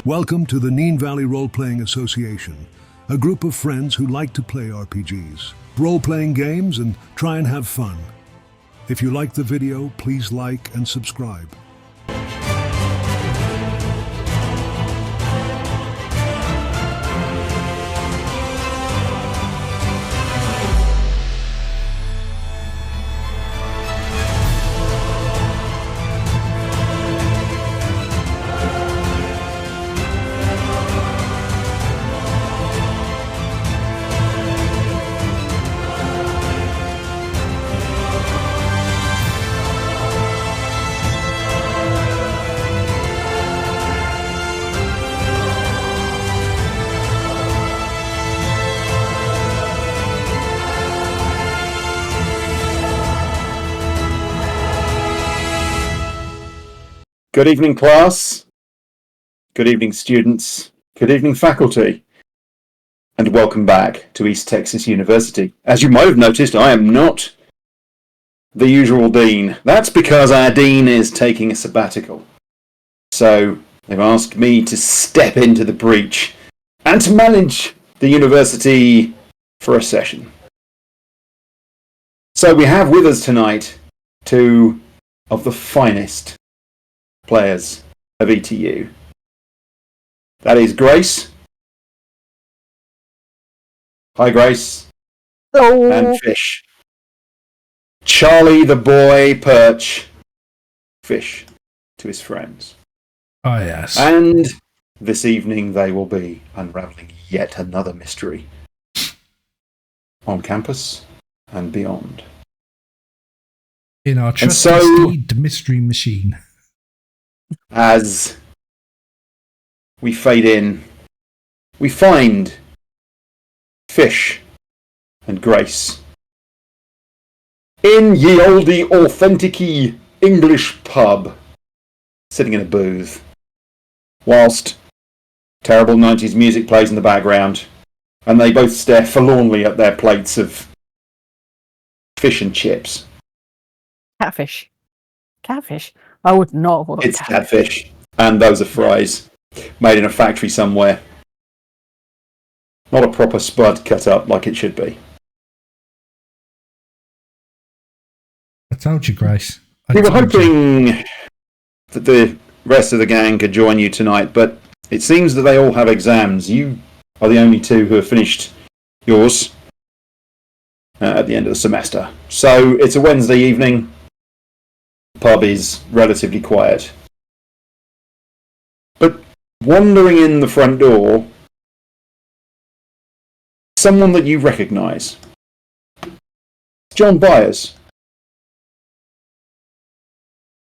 Welcome to the Neen Valley Role-Playing Association, a group of friends who like to play RPGs, role-playing games, and try and have fun. If you like the video, please like and subscribe. Good evening, class. Good evening, students. Good evening, faculty. And welcome back to East Texas University. As you might have noticed, I am not the usual dean. That's because our dean is taking a sabbatical. So they've asked me to step into the breach and to manage the university for a session. So we have with us tonight two of the finest players of ETU. That is Grace. Hi, Grace. Hello. And Fish. Charlie the boy Perch. Fish to his friends. Oh, yes. And this evening they will be unravelling yet another mystery on campus and beyond. In our trusty steed mystery machine. As we fade in, we find Fish and Grace in ye olde authentic-y English pub, sitting in a booth, whilst terrible 90s music plays in the background, and they both stare forlornly at their plates of fish and chips. Catfish. Catfish? I would not have ordered It's catfish, and those are fries, made in a factory somewhere. Not a proper spud cut up like it should be. I told you, Grace. We were hoping that the rest of the gang could join you tonight, but it seems that they all have exams. You are the only two who have finished yours at the end of the semester. So it's a Wednesday evening. The pub is relatively quiet. But wandering in the front door, someone that you recognise. John Byers,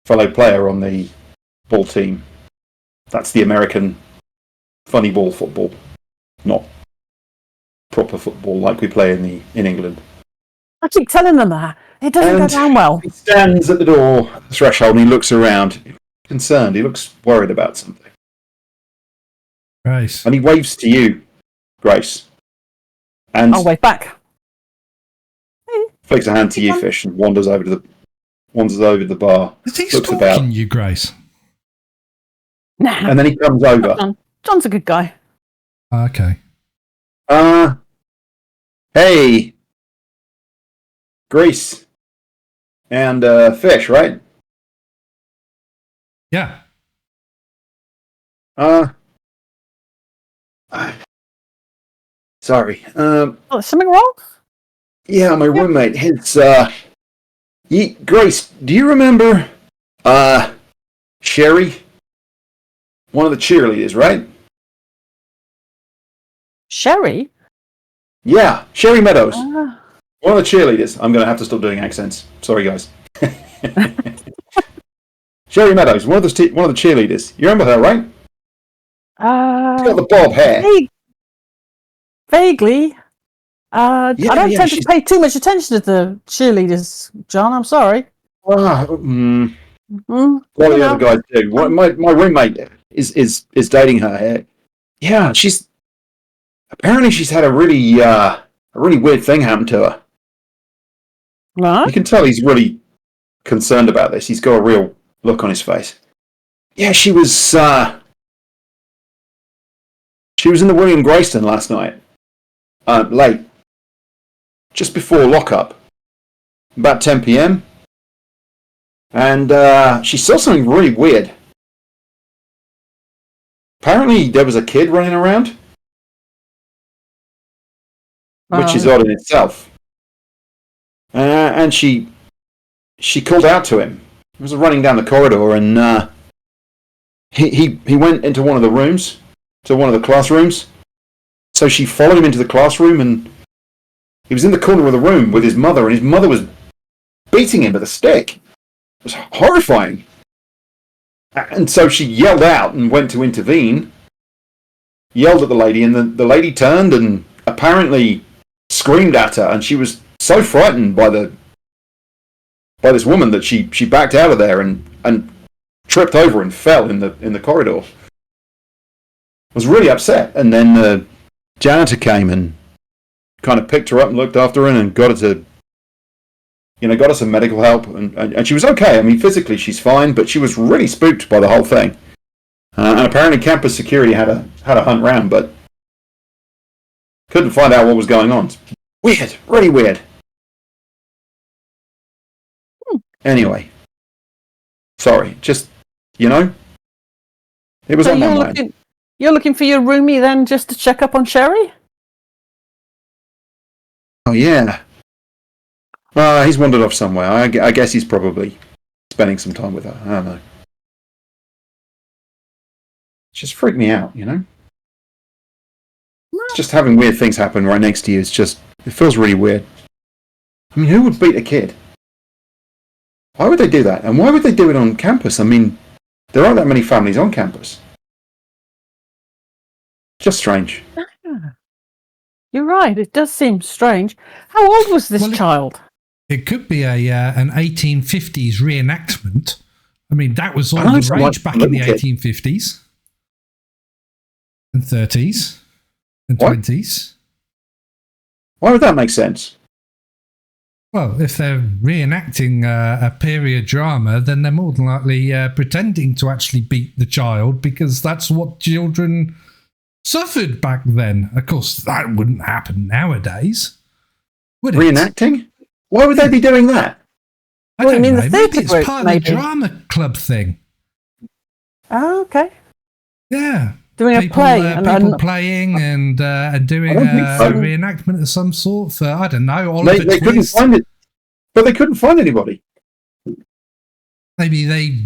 fellow player on the ball team. That's the American funny ball football, not proper football like we play in England. I keep telling them that. It doesn't go down well. He stands at the door threshold and he looks around, concerned. He looks worried about something. Grace. And he waves to you, Grace. And I'll wave back. flicks a hand to you, Fish, and wanders over to the bar. Is he looks stalking about. you, Grace? Nah. And then he comes over. John's a good guy. Okay. Hey, Grace and Fish, right? Yeah. Sorry. Oh, is something wrong? Yeah, my roommate. His Grace, do you remember Sherry? One of the cheerleaders, right? Sherry? Yeah, Sherry Meadows. One of the cheerleaders. I'm going to have to stop doing accents. Sorry, guys. Sherry Meadows, one of the cheerleaders. You remember her, right? She's got the bob hair. Vaguely. I don't tend to pay too much attention to the cheerleaders, John. I'm sorry. What do the other guys do? My roommate is dating her. Yeah, apparently she's had a really weird thing happen to her. Right. You can tell he's really concerned about this. He's got a real look on his face. Yeah, she was She was in the William Greyston last night, late, just before lockup, about 10 p.m. And she saw something really weird. Apparently, there was a kid running around, which is odd in itself. And she called out to him. He was running down the corridor, and he went into one of the rooms, to one of the classrooms. So she followed him into the classroom, and he was in the corner of the room with his mother, and his mother was beating him with a stick. It was horrifying. And so she yelled out and went to intervene, yelled at the lady, and the lady turned and apparently screamed at her, and she was so frightened by this woman that she backed out of there and tripped over and fell in the corridor. Was really upset, and then the janitor came and kind of picked her up and looked after her and got her some medical help, and she was okay. I mean, physically she's fine, but she was really spooked by the whole thing. And apparently campus security had a hunt round, but couldn't find out what was going on. Weird, really weird. Anyway, sorry, just, it was on my mind. You're looking for your roomie then, just to check up on Sherry? Oh, yeah. He's wandered off somewhere. I guess he's probably spending some time with her. I don't know. Just freaked me out, Just having weird things happen right next to you, it feels really weird. I mean, who would beat a kid? Why would they do that? And why would they do it on campus? I mean, there aren't that many families on campus. Just strange. You're right, it does seem strange. How old was this child? It could be an 1850s reenactment. I mean, that was all the rage back in the 1850s and 30s and 20s. Why would that make sense? Well, if they're reenacting a period drama, then they're more than likely pretending to actually beat the child, because that's what children suffered back then. Of course, that wouldn't happen nowadays, would it? Reenacting? Why would they be doing that? I don't know. The theatre Maybe it's part of the drama club thing. Oh, okay. Yeah. Doing a play. People playing and doing a reenactment of some sort for, I don't know, they couldn't find it. But they couldn't find anybody. Maybe they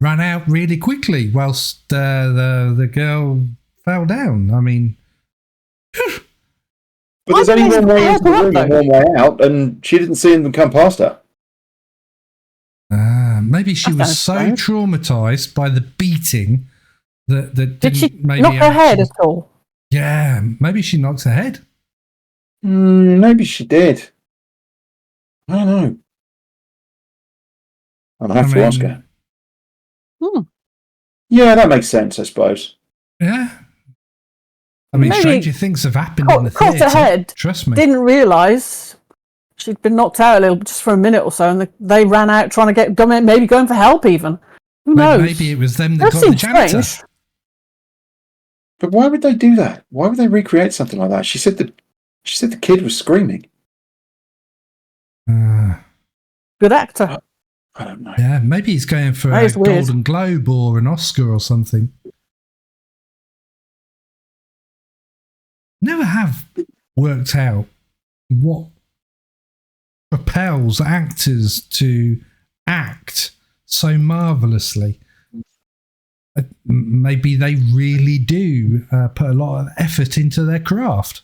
ran out really quickly whilst the girl fell down. I mean... But there's only one way into the room and one way out, and she didn't see them come past her. Maybe she was so traumatised by the beating that did she maybe knock her head at all? Yeah, maybe she knocked her head. Maybe she did. I don't know. I'll have to ask her. Yeah, that makes sense, I suppose. Yeah. I mean, stranger things have happened in the theatre. theatre. Head. Trust me. Didn't realise she'd been knocked out a little, just for a minute or so, and they ran out trying to maybe going for help even. Who knows? Maybe it was them that got the janitor. Strange. But why would they do that? Why would they recreate something like that? She said the kid was screaming. Good actor. I don't know. Yeah, maybe he's going for a Golden Globe or an Oscar or something. Never have worked out what propels actors to act so marvellously. Maybe they really do put a lot of effort into their craft.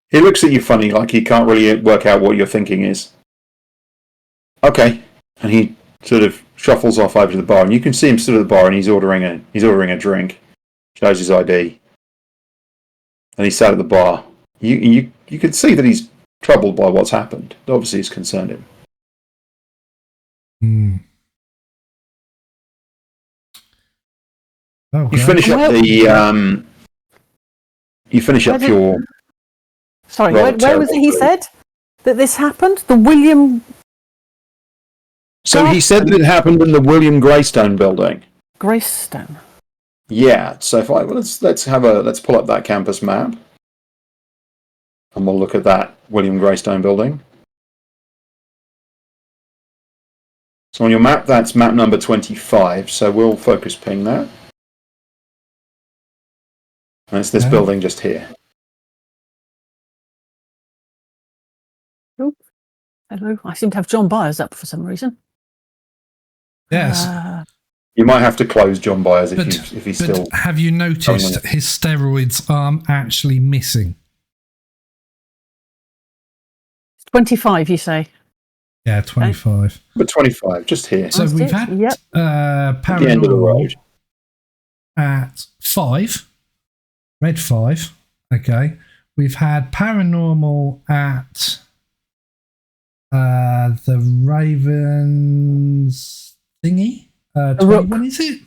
He looks at you funny, like he can't really work out what your thinking is. Okay, and he sort of shuffles off over to the bar, and you can see him stood at the bar, and he's ordering a drink. Shows his ID, and he sat at the bar. You can see that he's troubled by what's happened. Obviously, it's concerned him. Oh, you finish up the. You finish up your. Sorry, where was it he said that this happened? The William... So he said that it happened in the William Greystone building. Greystone. Yeah. So if let's pull up that campus map, and we'll look at that William Greystone building. So on your map, that's map number 25. So we'll focus ping that. And it's this building just here. Oh, hello. I seem to have John Byers up for some reason. Yes. You might have to close John Byers if he's still. Have you noticed his steroids aren't actually missing? 25, you say? Yeah, 25. But 25, just here. So we've had at the end of the road. At 5. Red 5. Okay. We've had paranormal at the Ravens thingy. 21, is it?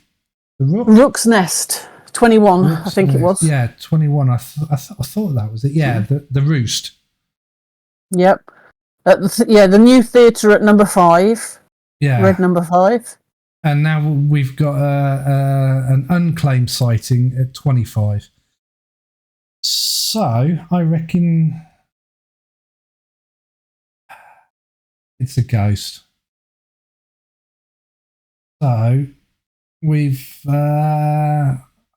The Rook? Rook's Nest. 21, Rook's I think Nest. it was. Yeah, 21. I thought that was it. Yeah, the Roost. Yep. The new theatre at number 5. Yeah. Red number 5. And now we've got an unclaimed sighting at 25. So I reckon it's a ghost. So I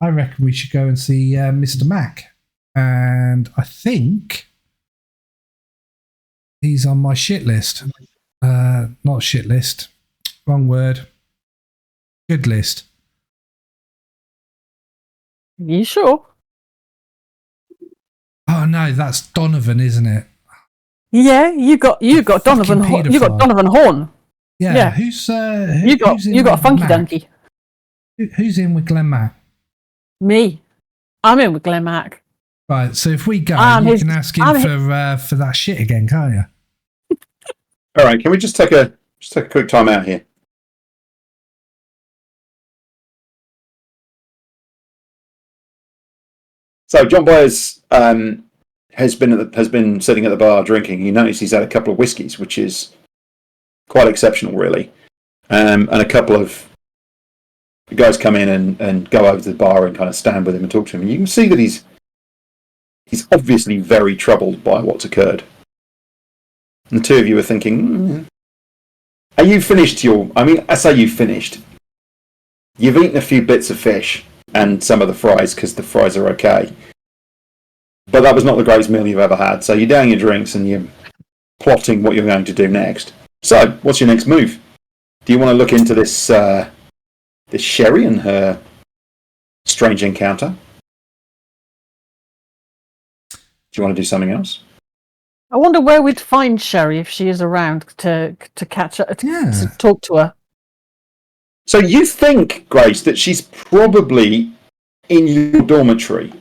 reckon we should go and see Mr. Mac. And I think he's on my shit list. Not shit list. Wrong word. Good list. You sure? Oh no, that's Donovan, isn't it? Yeah, you got Donovan. You got Donovan Horn. Yeah. Who's you got a funky Mac? donkey. Who's in with Glenn Mac? Me. I'm in with Glenn Mac. Right. So if we go, you can ask him for that shit again, can't you? All right. Can we just take a quick time out here? So John Byers has been sitting at the bar drinking. You notice he's had a couple of whiskies, which is quite exceptional, really. And a couple of guys come in and go over to the bar and kind of stand with him and talk to him. And you can see that he's obviously very troubled by what's occurred. And the two of you are thinking, are you finished I say you've finished. You've eaten a few bits of fish and some of the fries because the fries are okay. But that was not the greatest meal you've ever had. So you're down your drinks and you're plotting what you're going to do next. So, what's your next move? Do you want to look into this this Sherry and her strange encounter? Do you want to do something else? I wonder where we'd find Sherry if she is around to catch her, to talk to her. So you think, Grace, that she's probably in your dormitory,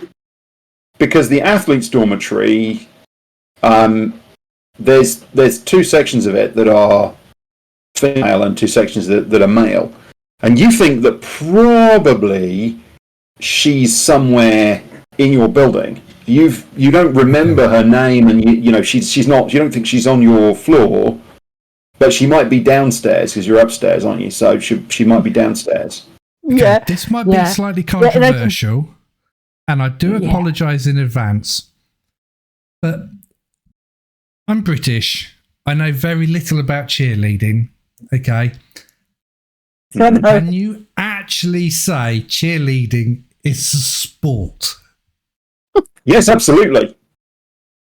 because the athletes' dormitory, there's two sections of it that are female and two sections that are male, and you think that probably she's somewhere in your building. You don't remember her name, and you know she's not. You don't think she's on your floor. But she might be downstairs because you're upstairs, aren't you? So she might be downstairs. Okay, Yeah. this might be slightly controversial, and I do apologise in advance. But I'm British. I know very little about cheerleading. Okay. Can you actually say cheerleading is a sport? Yes, absolutely.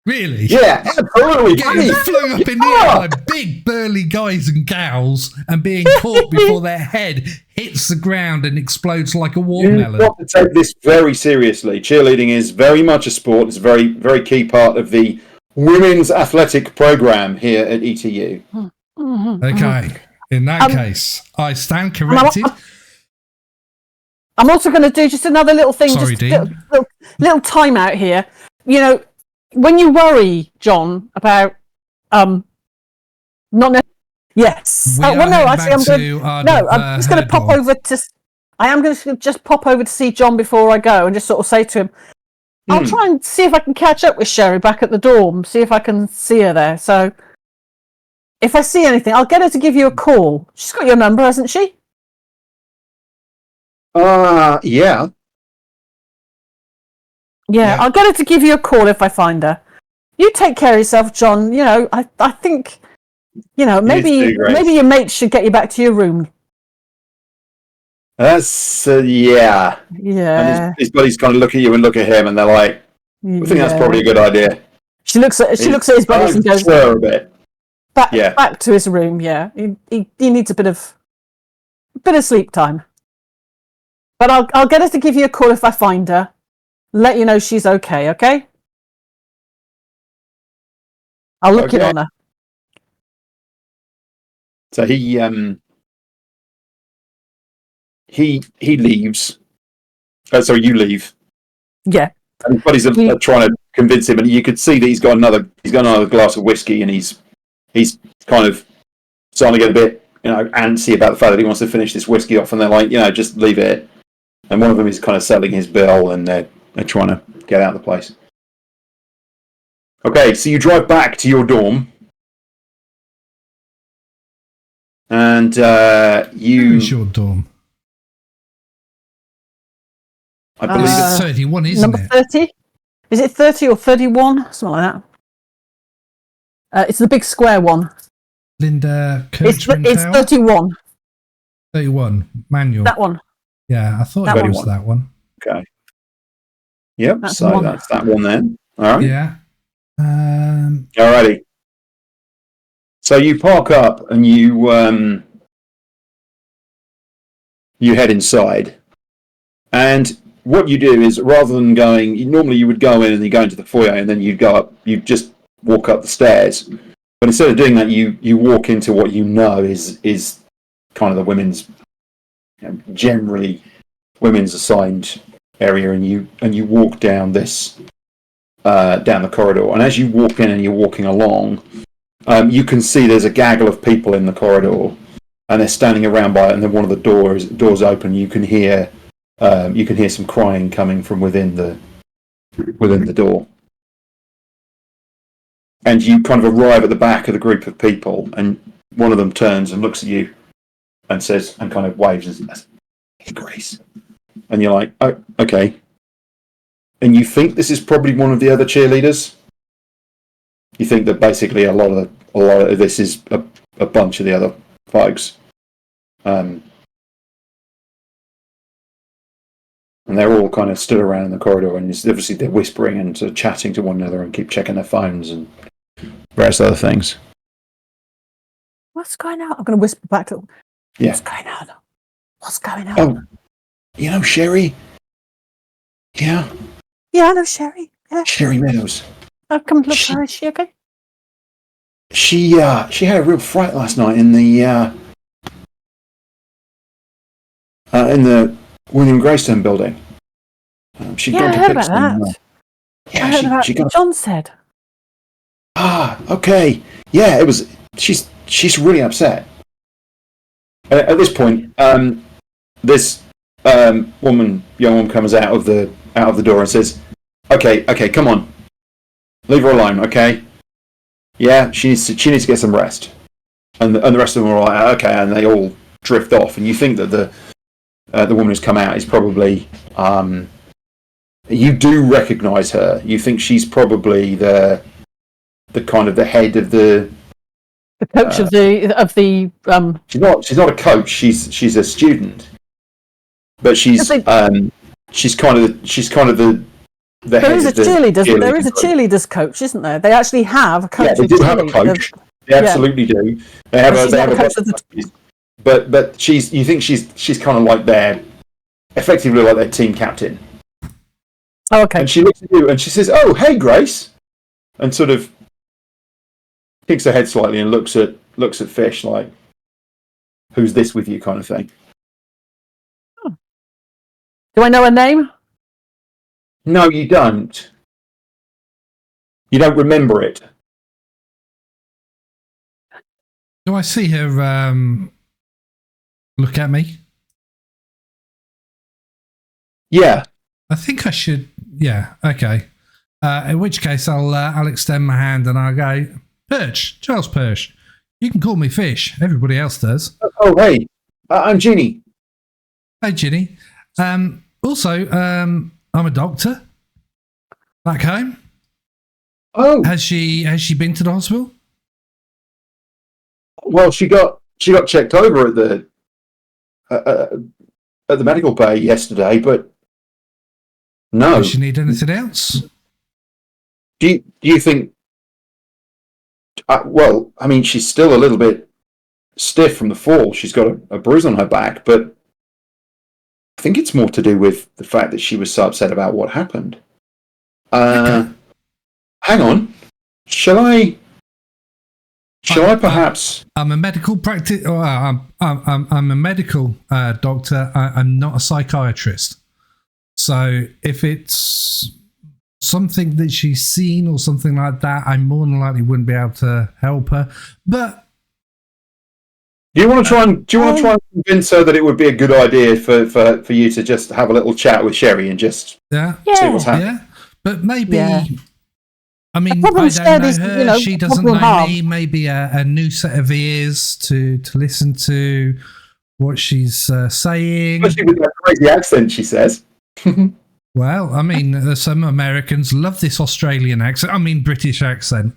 Really? Yeah, absolutely. Getting flung up in the air by big burly guys and gals and being caught before their head hits the ground and explodes like a watermelon. You've got to take this very seriously. Cheerleading is very much a sport. It's a very, very key part of the women's athletic program here at ETU. Okay. In that case, I stand corrected. I'm also going to do just another little thing. Sorry, just Dean. little time out here. You know, when you worry, John, about not yes. I'm just going to pop over to. I am going to just pop over to see John before I go and just sort of say to him, I'll try and see if I can catch up with Sherry back at the dorm. See if I can see her there. So if I see anything, I'll get her to give you a call. She's got your number, hasn't she? Yeah. Yeah, I'll get her to give you a call if I find her. You take care of yourself, John. You know, I think, you know, maybe your mate should get you back to your room. That's yeah. Yeah. And his buddies kind of look at you and look at him, and they're like, "I think that's probably a good idea." She looks at his buddies and goes, a bit. Back to his room. Yeah, he needs a bit of sleep time. But I'll get her to give you a call if I find her. Let you know she's okay. Okay. I'll look in on her. So he leaves. Sorry, you leave. Yeah. And his buddies are trying to convince him, and you could see that he's got another glass of whiskey, and he's kind of starting to get a bit, you know, antsy about the fact that he wants to finish this whiskey off, and they're like, you know, just leave it. And one of them is kind of settling his bill, and they're trying to get out of the place. Okay, so you drive back to your dorm, and Where is your dorm? I believe it's 31, isn't number 30? Is it 30 or 31? Something like that. It's the big square one. Linda Kirchman It's 31. 31, manual. That one. Yeah, I thought it was that one. Okay. Yep, that's that one then. All right. Yeah. Alrighty. So you park up and you head inside, and what you do is, rather than normally you would go in and you go into the foyer, and then you'd go up, you just walk up the stairs. But instead of doing that, you walk into what you know is kind of the women's, generally women's assigned area, and you walk down this down the corridor. And as you walk in and you're walking along, you can see there's a gaggle of people in the corridor, and they're standing around by it. And then one of the doors open. You can hear some crying coming from within the door. And you kind of arrive at the back of the group of people, and one of them turns and looks at you and says, and kind of waves and says, "Hey, Grace." And you're like, "Oh, okay." And you think this is probably one of the other cheerleaders. You think that basically a lot of this is a bunch of the other folks. And they're all kind of stood around in the corridor, and obviously they're whispering and sort of chatting to one another and keep checking their phones and various other things. What's going on? I'm going to whisper back to them. Yeah. What's going on? What's going on? Oh, you know Sherry? Yeah. Yeah, I know Sherry. Yeah. Sherry Meadows. I've come to look for her. Is she okay? She had a real fright last night in the William Greystone building. She I heard about that. Yeah, I heard about what John said. Okay. Yeah, it was. She's really upset. At this point, this young woman comes out of the door and says, "Okay, come on, leave her alone, okay? Yeah, she needs to get some rest." And the rest of them are like, "Okay," and they all drift off. And you think that the woman who's come out is probably you do recognise her. You think she's probably the kind of the head of the coach of the. She's not a coach. She's a student, but she's kind of the there is a cheerleaders. There is a cheerleaders coach, isn't there? They actually have a coach. Yeah, they do have a coach. They absolutely do. They have a coach. But you think she's kind of like effectively like their team captain. Oh, okay. And she looks at you and she says, "Oh, hey, Grace," and sort of kicks her head slightly and looks at Fish like, "Who's this with you?" kind of thing. Oh. Do I know her name? No, you don't. You don't remember it. Do I see her look at me? Yeah. I think I should. Yeah. Okay. In which case, I'll extend my hand and I'll go, Charles Perch. You can call me Fish. Everybody else does. Oh, hey. I'm Ginny. Hey, Ginny. Also, I'm a doctor back home. Oh, Has she been to the hospital? well, she got checked over at the medical bay yesterday, but no. Does she need anything else? Do you think? Well, I mean, she's still a little bit stiff from the fall. She's got a bruise on her back, but I think it's more to do with the fact that she was so upset about what happened. Okay. Hang on. Shall I perhaps? I'm a medical practice. I'm a medical doctor. I'm not a psychiatrist. So if it's something that she's seen or something like that, I more than likely wouldn't be able to help her. But Do you want to try and convince her that it would be a good idea for you to just have a little chat with Sherry and just see what's happening? Yeah, but maybe. Yeah. I mean, The problem I don't know is, her. She doesn't problem know harm. me. Maybe a new set of ears to listen to what she's saying. Especially with that crazy accent, she says. Well, I mean, some Americans love this Australian accent. I mean, British accent.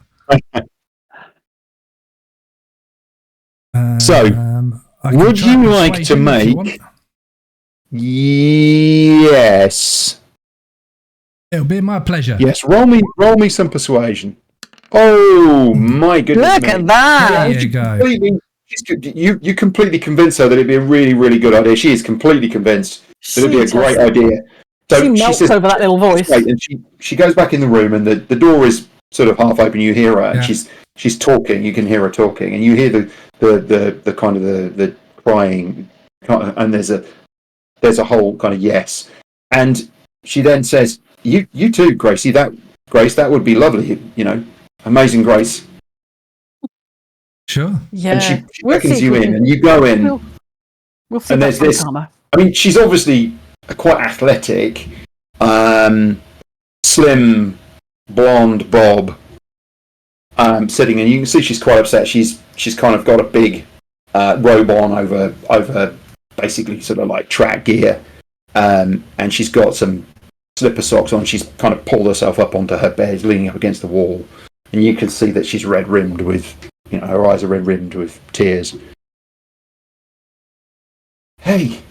So, I can would try you and like persuade to him if you make? want. Yes. It'll be my pleasure. Yes. Roll me some persuasion. Oh my goodness! Look at that. There you go. You completely convinced her that it'd be a really, really good idea. She is completely convinced that it'd be a great idea. So She melts says, over that little voice. Great, and she goes back in the room, and the door is sort of half open. You hear her, and she's talking. You can hear her talking, and you hear the kind of the crying, and there's a whole kind of yes, and she then says, "You too, Grace. That would be lovely. You know, amazing, Grace." Sure. Yeah. And she We'll beckons see you if we in, can- and you go in, We'll see and if there's that's this. karma. I mean, she's obviously quite athletic, slim, blonde bob, sitting, and you can see she's quite upset. She's kind of got a big robe on over basically sort of like track gear, and she's got some slipper socks on. She's kind of pulled herself up onto her bed, leaning up against the wall, and you can see that she's red rimmed with, her eyes are red rimmed with tears. Hey,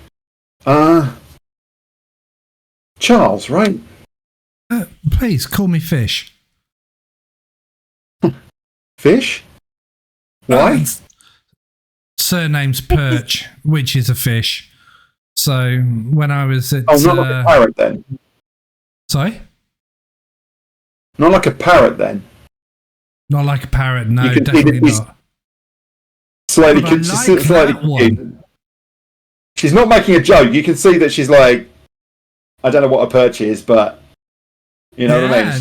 Charles, right? Please call me Fish. Fish? Why? Surname's Perch, which is a fish. So when I was at... Not like a parrot then. Sorry? Not like a parrot then. Not like a parrot, no, You can see definitely that he's not. Slightly, But I like slightly that one. confused. She's not making a joke. You can see that she's like, I don't know what a perch is, but you know what I mean.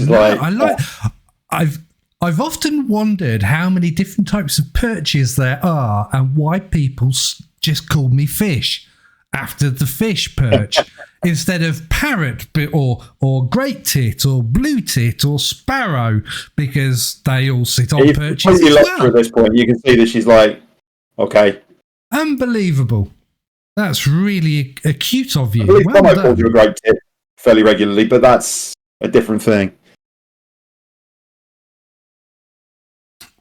She's I've often wondered how many different types of perches there are and why people just call me Fish after the fish perch instead of parrot or great tit or blue tit or sparrow, because they all sit on perches completely as lost her well. at this point. You can see that she's like, okay. Unbelievable. That's really acute of you. I believe Well Tomo done. calls you a great tit fairly regularly, but that's a different thing.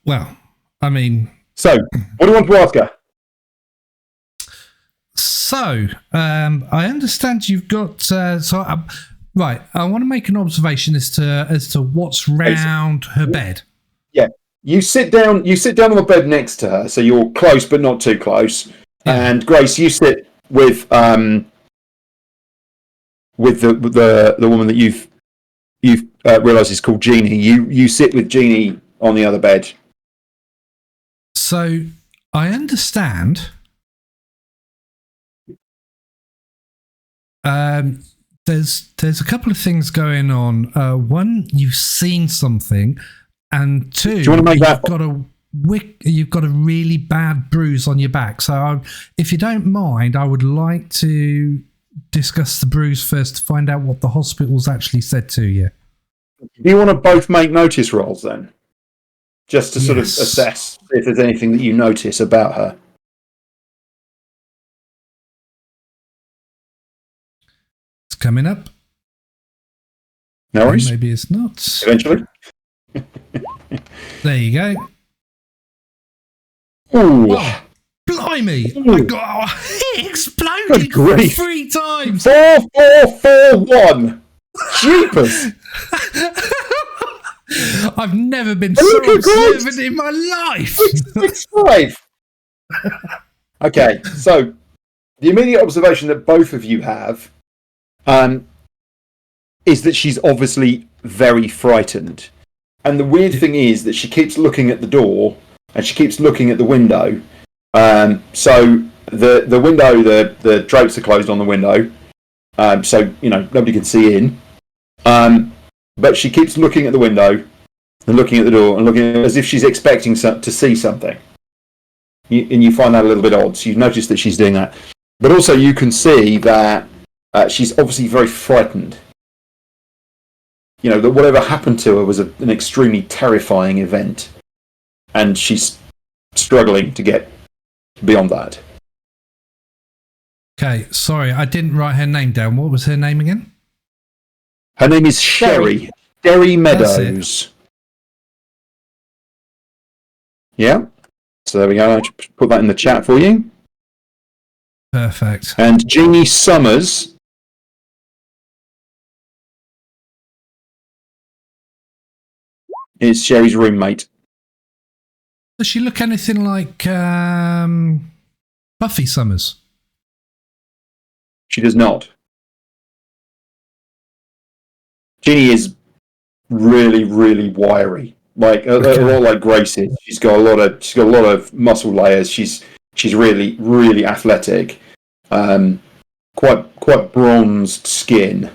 Well, I mean... So, what do you want to ask her? So, I understand you've got... right, I want to make an observation as to what's round her bed. Yeah, you sit down on the bed next to her, so you're close but not too close. Yeah. And Grace, you sit with the woman that you've realised is called Jeannie. You sit with Jeannie on the other bed. So, I understand... there's a couple of things going on. One, you've seen something, and two, Do you want to make that? you've got a really bad bruise on your back. So, if you don't mind, I would like to discuss the bruise first to find out what the hospital's actually said to you. Do you want to both make notice rolls then, just to sort of Yes. assess if there's anything that you notice about her? coming up. No worries. Maybe it's not. Eventually. There you go. Ooh. Oh, blimey! Ooh. It exploded 3 times. 4441. Jeepers. I've never been so observant in my life. 665. Okay, so the immediate observation that both of you have is that she's obviously very frightened. And the weird thing is that she keeps looking at the door and she keeps looking at the window. So the window, the drapes are closed on the window, so nobody can see in. But she keeps looking at the window and looking at the door and looking as if she's expecting to see something. And you find that a little bit odd. So you notice that she's doing that, but also you can see that she's obviously very frightened. That whatever happened to her was an extremely terrifying event, and she's struggling to get beyond that. Okay, sorry, I didn't write her name down. What was her name again? Her name is Sherry. Sherry Meadows. Yeah. So there we go. I'll just put that in the chat for you. Perfect. And Jeannie Summers is Sherry's roommate. Does she look anything like Buffy Summers? She does not. Jeannie is really, really wiry, like a lot like Grace is. She's got a lot of muscle layers. She's really, really athletic. Quite bronzed skin.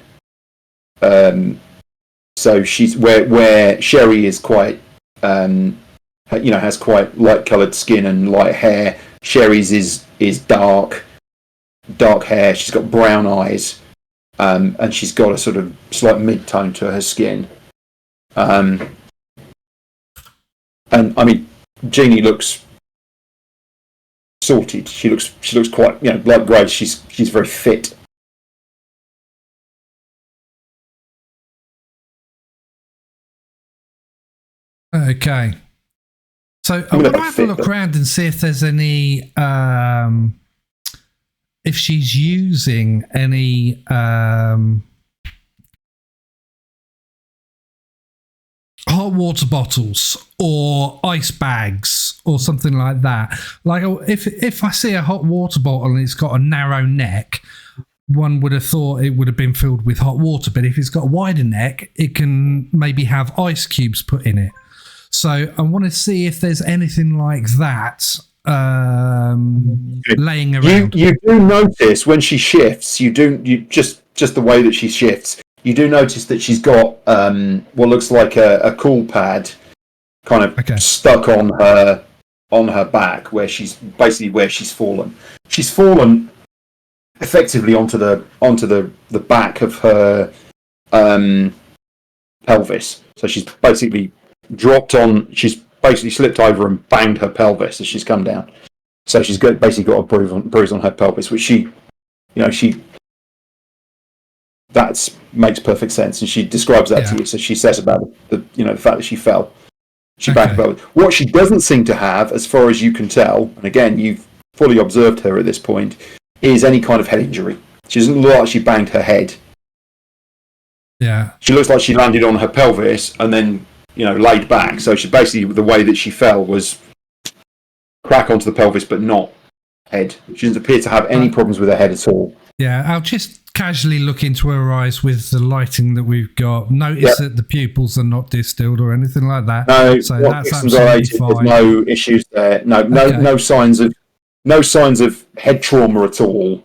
So she's where Sherry is quite, has quite light coloured skin and light hair. Sherry's is dark hair. She's got brown eyes. And she's got a sort of slight mid-tone to her skin. And I mean, Jeannie looks sorted. She looks quite, like Grace. She's very fit. Okay. So I'm going to have a look around and see if there's any, if she's using any hot water bottles or ice bags or something like that. Like if I see a hot water bottle and it's got a narrow neck, one would have thought it would have been filled with hot water, but if it's got a wider neck, it can maybe have ice cubes put in it. So I want to see if there's anything like that laying around. You do notice when she shifts, you just the way that she shifts, you do notice that she's got what looks like a cool pad kind of stuck on her back where she's fallen. She's fallen effectively onto the back of her pelvis. So she's basically she's basically slipped over and banged her pelvis as she's come down. So she's basically got a bruise on her pelvis, which that makes perfect sense, and she describes that to you. So she says about the fact that she fell. She banged her pelvis. What she doesn't seem to have, as far as you can tell, and again you've fully observed her at this point, is any kind of head injury. She doesn't look like she banged her head. Yeah. She looks like she landed on her pelvis and then laid back. So she basically, the way that she fell was crack onto the pelvis, but not head. She doesn't appear to have any problems with her head at all. Yeah, I'll just casually look into her eyes with the lighting that we've got. Notice that the pupils are not distilled or anything like that. No, so that's absolutely fine. There's no issues there. No signs of head trauma at all.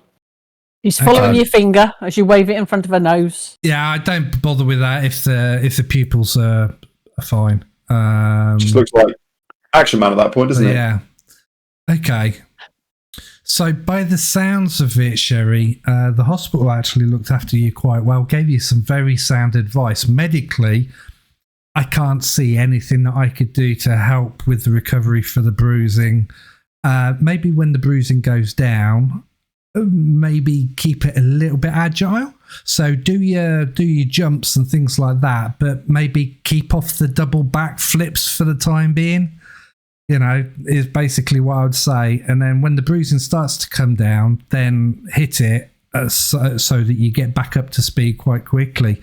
He's following your finger as you wave it in front of her nose. Yeah, I don't bother with that if the pupils are fine. Just looks like Action Man at that point, doesn't it? Yeah. Okay. So by the sounds of it, Sherry, the hospital actually looked after you quite well, gave you some very sound advice. Medically, I can't see anything that I could do to help with the recovery for the bruising. Maybe when the bruising goes down, maybe keep it a little bit agile. So do your jumps and things like that, but maybe keep off the double back flips for the time being. Is basically what I would say. And then when the bruising starts to come down, then hit it so that you get back up to speed quite quickly.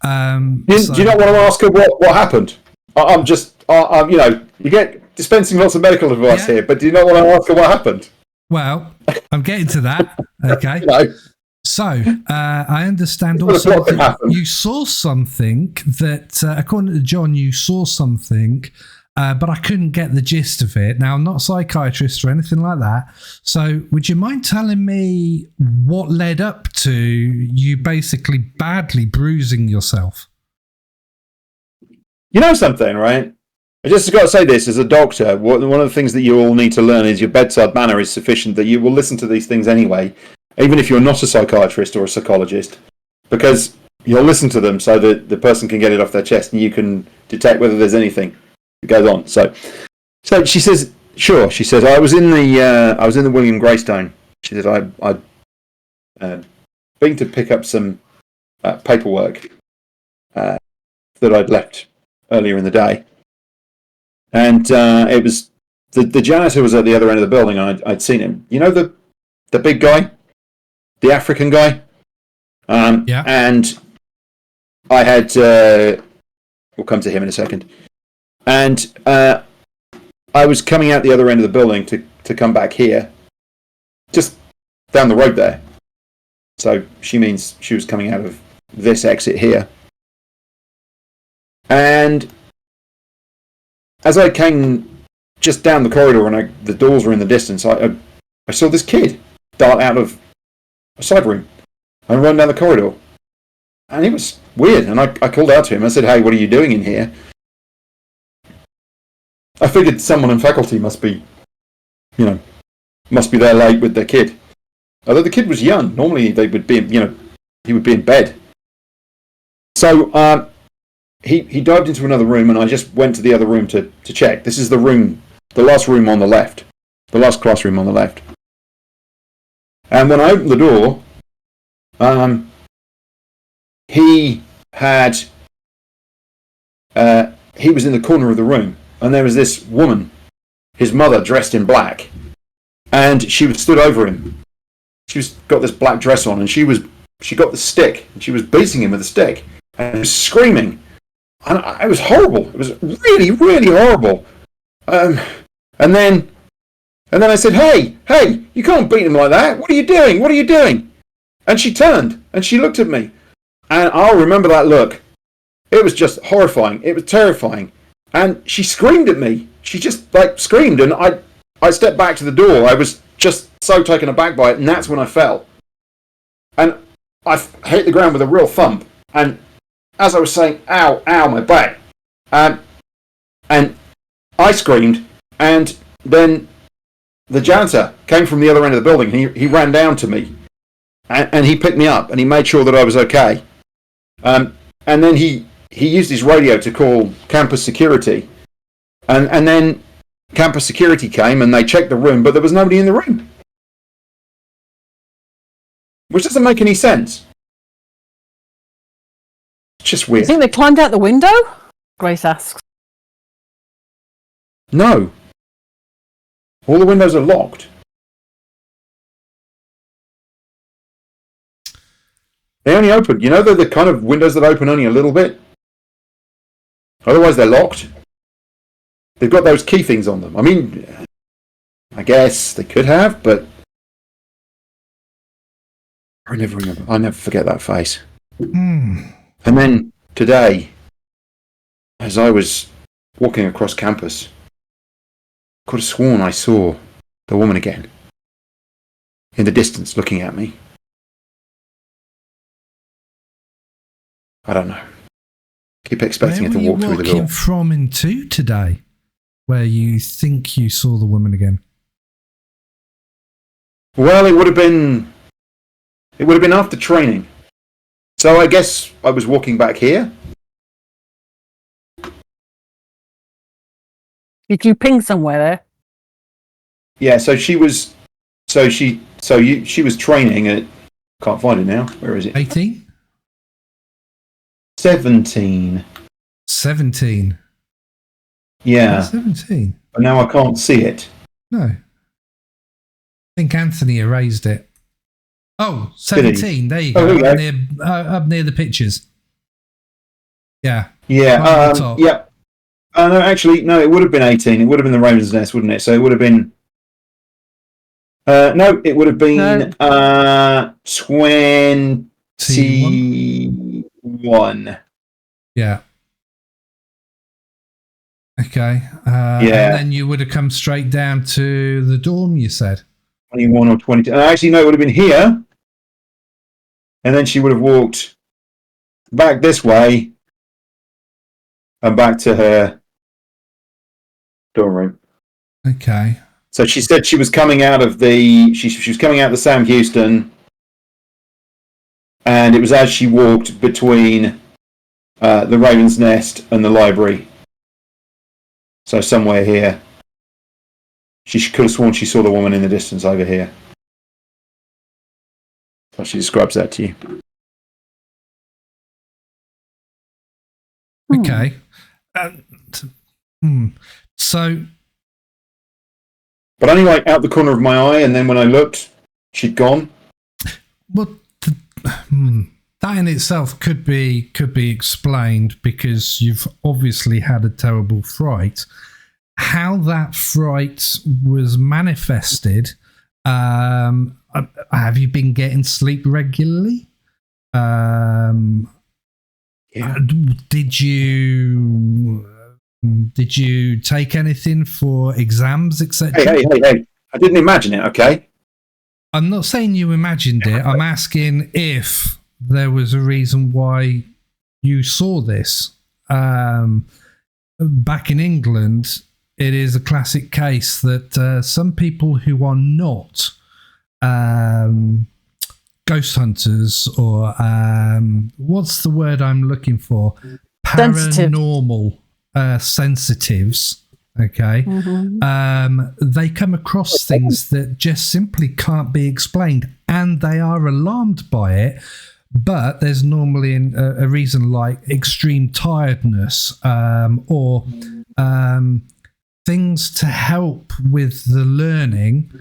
Do you not want to ask her what happened? I'm just, you get dispensing lots of medical advice here, but do you not want to ask her what happened? Well, I'm getting to that. Okay. No. So, I understand also that you saw something that, according to John, you saw something, but I couldn't get the gist of it. Now, I'm not a psychiatrist or anything like that. So, would you mind telling me what led up to you basically badly bruising yourself? You know something, right? I just got to say this, as a doctor, one of the things that you all need to learn is your bedside manner is sufficient that you will listen to these things anyway, even if you're not a psychiatrist or a psychologist, because you'll listen to them so that the person can get it off their chest and you can detect whether there's anything that goes on. So she says, sure. She says, I was in the William Greystone. She said, I'd been to pick up some paperwork that I'd left earlier in the day. And it was the janitor was at the other end of the building, and I'd seen him. You know the big guy, the African guy. Yeah. And I had. We'll come to him in a second. And I was coming out the other end of the building to come back here, just down the road there. So she means she was coming out of this exit here, and as I came just down the corridor and the doors were in the distance, I saw this kid dart out of a side room and run down the corridor. And it was weird. And I called out to him. I said, hey, what are you doing in here? I figured someone in faculty must be there late with their kid. Although the kid was young. Normally they would be, he would be in bed. So, He dived into another room, and I just went to the other room to check. This is the last room on the left, the last classroom on the left. And when I opened the door, he was in the corner of the room, and there was this woman, his mother, dressed in black, and she was stood over him. She's got this black dress on, and she got the stick, and she was beating him with the stick, and he was screaming. And it was horrible. It was really, really horrible. And then I said, hey, you can't beat him like that. What are you doing? What are you doing? And she turned and she looked at me. And I'll remember that look. It was just horrifying. It was terrifying. And she screamed at me. She just screamed. And I stepped back to the door. I was just so taken aback by it. And that's when I fell. And I hit the ground with a real thump. And as I was saying, ow, my back. And I screamed, and then the janitor came from the other end of the building. He ran down to me, and he picked me up, and he made sure that I was okay. And then he used his radio to call campus security. And then campus security came, and they checked the room, but there was nobody in the room. Which doesn't make any sense. Just weird. You think they climbed out the window? Grace asks. No. All the windows are locked. They only open. You know, they're the kind of windows that open only a little bit. Otherwise, they're locked. They've got those key things on them. I mean, I guess they could have, but I never remember. I never forget that face. And then today, as I was walking across campus, I could have sworn I saw the woman again in the distance looking at me. I don't know. Keep expecting her to walk through the door. Where were you walking from and to today, where you think you saw the woman again? Well, it would have been after training. So I guess I was walking back here. Did you ping somewhere there? Yeah, so she So she was training at. Can't find it now. Where is it? 18? 17. 17. Yeah. 17. But now I can't see it. No. I think Anthony erased it. Oh, 17. There you go. Up near the pictures. Yeah. Yeah. Yeah. No, actually, no, it would have been 18. It would have been the Raven's Nest, wouldn't it? So it would have been. No, it would have been 21. Yeah. Okay. Yeah. And then you would have come straight down to the dorm, you said? 21 or 22. Actually, no, it would have been here. And then she would have walked back this way and back to her dorm room. Okay. So she said she was coming out of the she was coming out of the Sam Houston, and it was as she walked between the Raven's Nest and the library. So somewhere here, she could have sworn she saw the woman in the distance over here. So she describes that to you. Okay. So. But only like out the corner of my eye, and then when I looked, she'd gone. Well, that in itself could be explained because you've obviously had a terrible fright. How that fright was manifested? Have you been getting sleep regularly? Yeah. Did you take anything for exams, etc.? Hey! I didn't imagine it. Okay. I'm not saying you imagined it. I'm asking if there was a reason why you saw this. Back in England, it is a classic case that some people who are not ghost hunters or what's the word I'm looking for? Paranormal sensitives. Okay. They come across things that just simply can't be explained, and they are alarmed by it. But there's normally a reason like extreme tiredness or things to help with the learning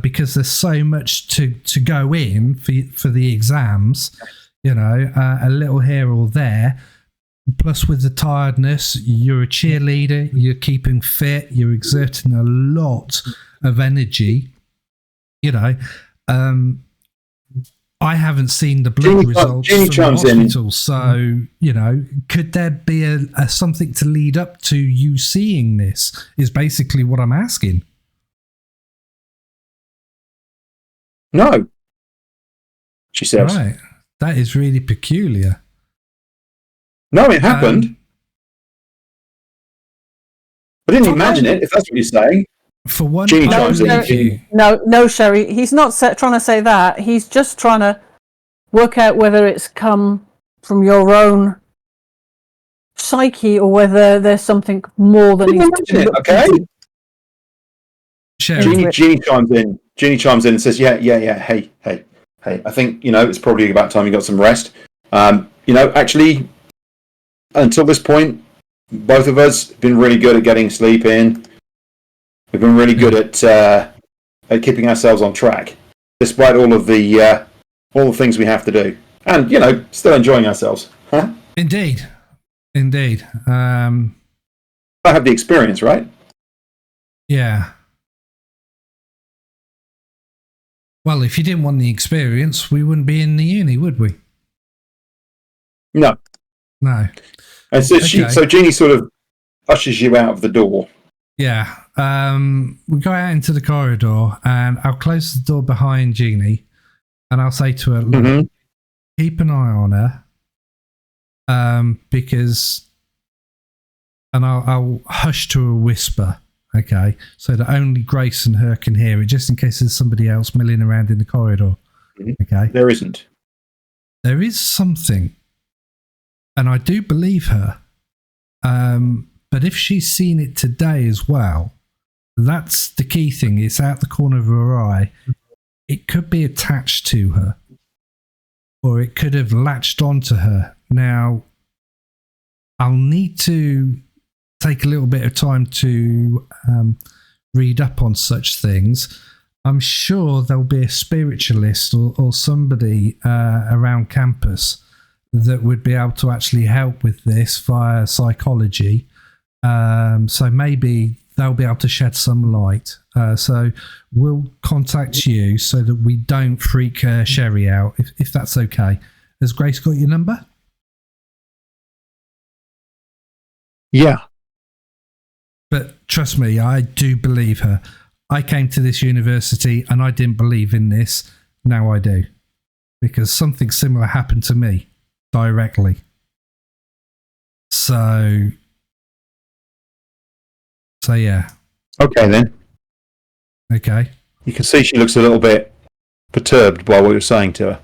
because there's so much to go in for the exams, you know, a little here or there. Plus with the tiredness, you're a cheerleader, you're keeping fit, you're exerting a lot of energy, you know. I haven't seen the blood results from the hospital, so, you know, could there be a something to lead up to you seeing this is basically what I'm asking. No, she says. Right. That is really peculiar. No, it happened. I didn't imagine it, if that's what you're saying. For one, no, Sherry, he's not trying to say that. He's just trying to work out whether it's come from your own psyche or whether there's something more than he's doing. Okay. Sherry. Jeannie chimes in. Jeannie chimes in and says, "Yeah. Hey. I think, you know, it's probably about time you got some rest. You know, actually, until this point, both of us have been really good at getting sleep in. We've been really good at keeping ourselves on track, despite all the things we have to do, and, you know, still enjoying ourselves." Huh? Indeed. I have the experience, right? Yeah. Well, if you didn't want the experience, we wouldn't be in the uni, would we? No. And so so Jeannie sort of ushers you out of the door. Yeah. We go out into the corridor, and I'll close the door behind Jeannie, and I'll say to her, "Look, keep an eye on her, because," and I'll hush to a whisper, okay, so that only Grace and her can hear it, just in case there's somebody else milling around in the corridor. Okay. There isn't. There is something, and I do believe her. But if she's seen it today as well, that's the key thing. It's out the corner of her eye. it could be attached to her, or it could have latched onto her. Now, I'll need to take a little bit of time to read up on such things. I'm sure there'll be a spiritualist or somebody around campus that would be able to actually help with this via psychology. So maybe they'll be able to shed some light. So we'll contact you so that we don't freak Sherry out, if that's okay. Has Grace got your number? Yeah. But trust me, I do believe her. I came to this university and I didn't believe in this. Now I do. Because something similar happened to me directly. So yeah. Okay, then. Okay. You can see she looks a little bit perturbed by what you're saying to her.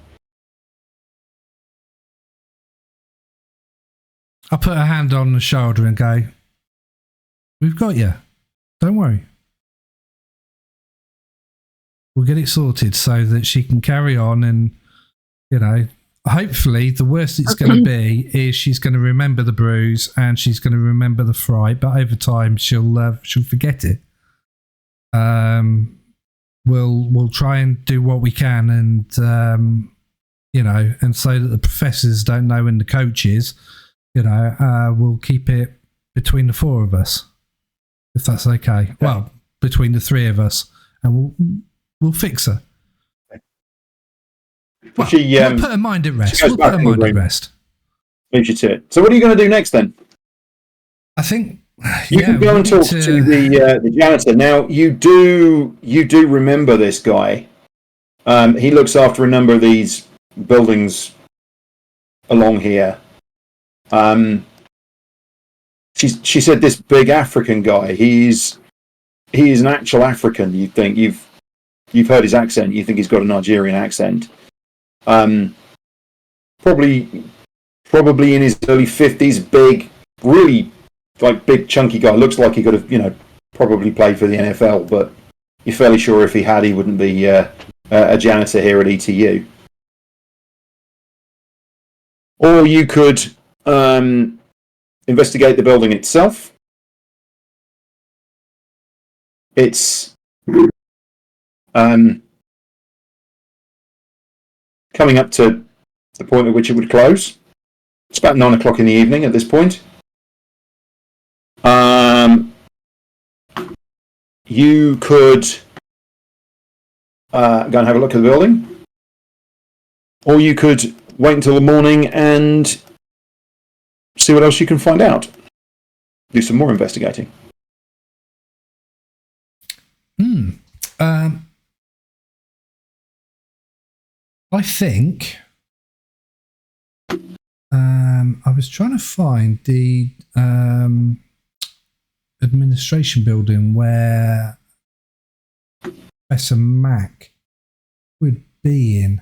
I'll put her hand on the shoulder and go, we've got you. Don't worry. We'll get it sorted so that she can carry on and, you know, hopefully the worst it's going to be is she's going to remember the bruise and she's going to remember the fright, but over time she'll forget it. We'll try and do what we can and, you know, and so that the professors don't know and the coaches, you know, we'll keep it between the four of us, if that's okay. Well, between the three of us, and we'll fix her. Well, we'll put her mind at rest. We'll put her mind at rest. Leaves you to it. So what are you going to do next then? I think you can go and talk to the janitor. Now you do remember this guy. He looks after a number of these buildings along here. She said this big African guy. He is an actual African. You think you've heard his accent. You think he's got a Nigerian accent. Probably in his early 50s. Big, really like big chunky guy. Looks like he could have, you know, probably played for the NFL. But you're fairly sure if he had, he wouldn't be a janitor here at ETU. Or you could investigate the building itself. It's coming up to the point at which it would close. It's about 9 o'clock in the evening at this point. You could go and have a look at the building, or you could wait until the morning and see what else you can find out. Do some more investigating. I think I was trying to find the administration building where Professor Mac would be in.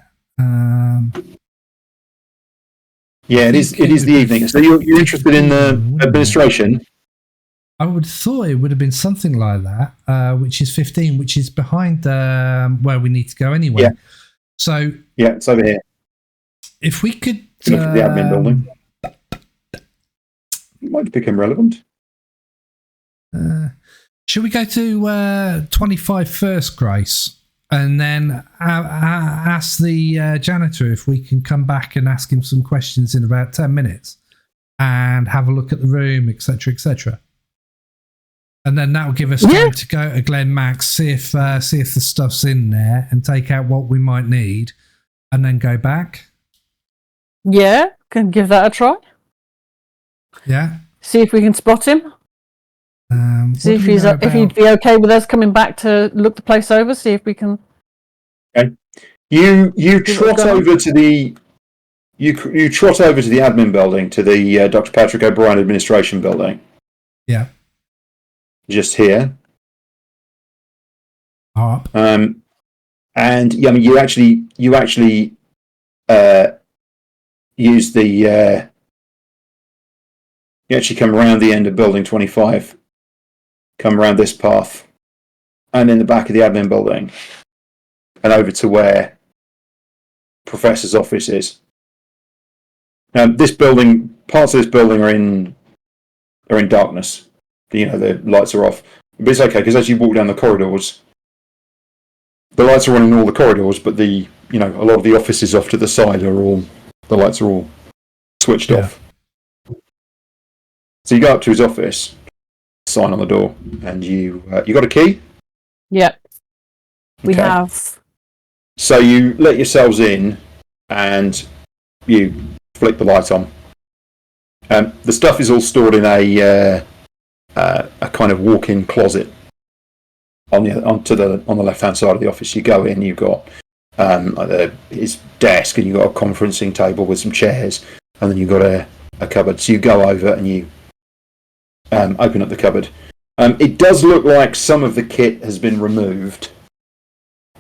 Yeah, it is the evening. So you're interested in the administration? I would have thought it would have been something like that, which is 15, which is behind where we need to go anyway. Yeah. So yeah, it's over here. If we could look at the admin building, it might become relevant. Should we go to 25 first, Grace, and then ask the janitor if we can come back and ask him some questions in about 10 minutes and have a look at the room, etc., etc. And then that will give us time to go to Glen Max, see if the stuff's in there, and take out what we might need, and then go back. Yeah, can give that a try. Yeah. See if we can spot him. See if he'd be okay with us coming back to look the place over. See if we can. Okay. You trot over to the you trot over to the admin building, to the Dr. Patrick O'Brien administration building. Yeah. Just here. Up. And yeah, I mean, you actually use the you actually come around the end of building 25, come around this path, and in the back of the admin building, and over to where Professor's office is. This building, parts of this building are in darkness. The lights are off. But it's okay, because as you walk down the corridors, the lights are on in all the corridors, but a lot of the offices off to the side the lights are all switched off. So you go up to his office, sign on the door, and you got a key? Yep. We Okay. have. So you let yourselves in, and you flick the light on. The stuff is all stored in a kind of walk-in closet on the left-hand side of the office. You go in, you've got his desk, and you've got a conferencing table with some chairs, and then you've got a cupboard. So you go over and you open up the cupboard. It does look like some of the kit has been removed.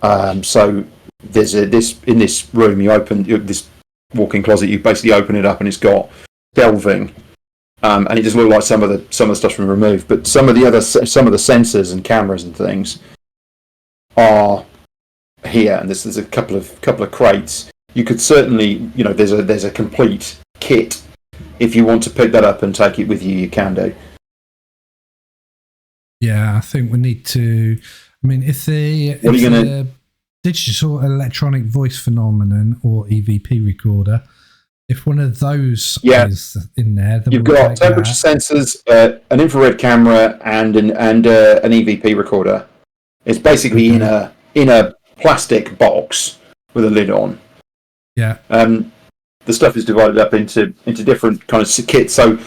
So there's in this room, you open this walk-in closet, you basically open it up, and it's got shelving. And it does look like some of the stuff's been removed, but some of the sensors and cameras and things are here. And there's a couple of crates. You could certainly, there's a complete kit. If you want to pick that up and take it with you, you can do. Yeah, I think we need to. I mean, if the digital electronic voice phenomenon or EVP recorder, if one of those is in there, then you've got temperature sensors, an infrared camera, and an EVP recorder. It's basically in a plastic box with a lid on. Yeah. The stuff is divided up into different kind of kits. So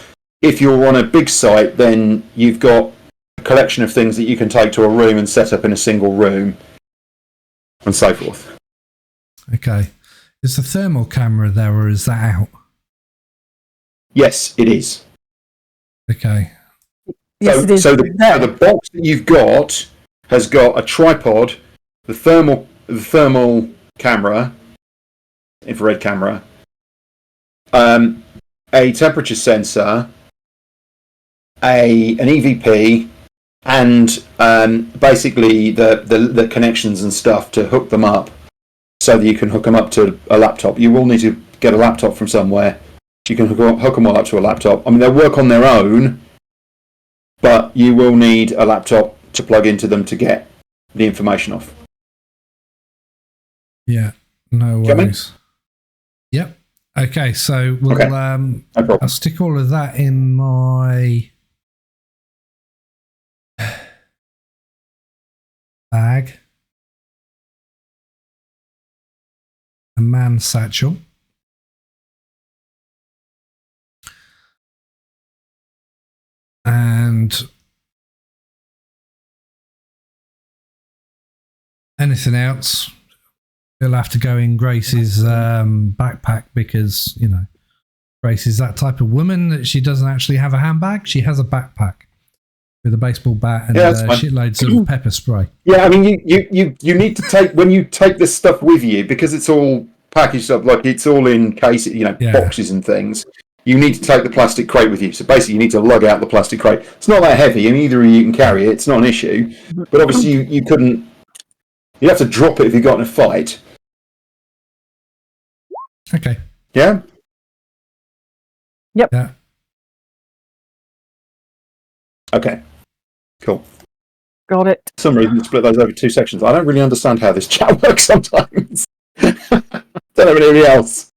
if you're on a big site, then you've got a collection of things that you can take to a room and set up in a single room, and so forth. Okay. Is the thermal camera there, or is that out? Yes, it is. Okay. Yes, it is. So the box that you've got has got a tripod, the thermal camera, infrared camera, a temperature sensor, an EVP, and basically the connections and stuff to hook them up, so that you can hook them up to a laptop. You will need to get a laptop from somewhere. You can hook them all up to a laptop. I mean, they'll work on their own, but you will need a laptop to plug into them to get the information off. Yeah, no worries. Yep. Okay, so we'll No problem. I'll stick all of that in my bag. A man satchel. And anything else, you'll have to go in Grace's backpack, because, Grace is that type of woman that she doesn't actually have a handbag. She has a backpack with a baseball bat and shitloads of pepper spray. Yeah, I mean, you need to take, when you take this stuff with you, because it's all packaged up, like it's all in cases, boxes and things. You need to take the plastic crate with you. So basically, you need to lug out the plastic crate. It's not that heavy, and either you can carry it. It's not an issue. But obviously, you couldn't. You have to drop it if you got in a fight. Okay. Yeah. Yep. Yeah. Okay. Cool. Got it. For some reason, you split those over two sections. I don't really understand how this chat works sometimes. Don't know anybody else.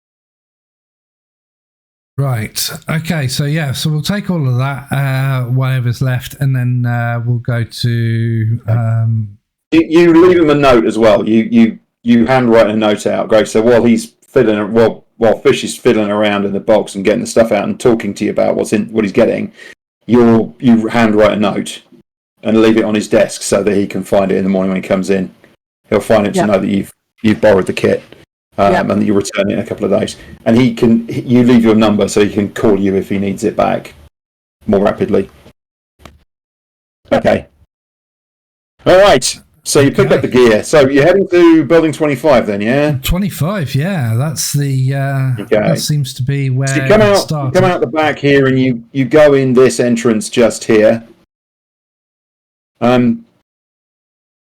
Right. Okay. So we'll take all of that, whatever's left, and then we'll go to. You leave him a note as well. You handwrite a note out, Grace. So while he's while Fish is fiddling around in the box and getting the stuff out and talking to you about what he's getting, you handwrite a note and leave it on his desk so that he can find it in the morning when he comes in. He'll find it to know that you've borrowed the kit. And that you return it in a couple of days, and you leave your number so he can call you if he needs it back more rapidly. Okay. All right. So you picked up the gear. So you're heading to building 25 then, yeah? 25. Yeah, that's the. That seems to be where. So you come out the back here, and you go in this entrance just here.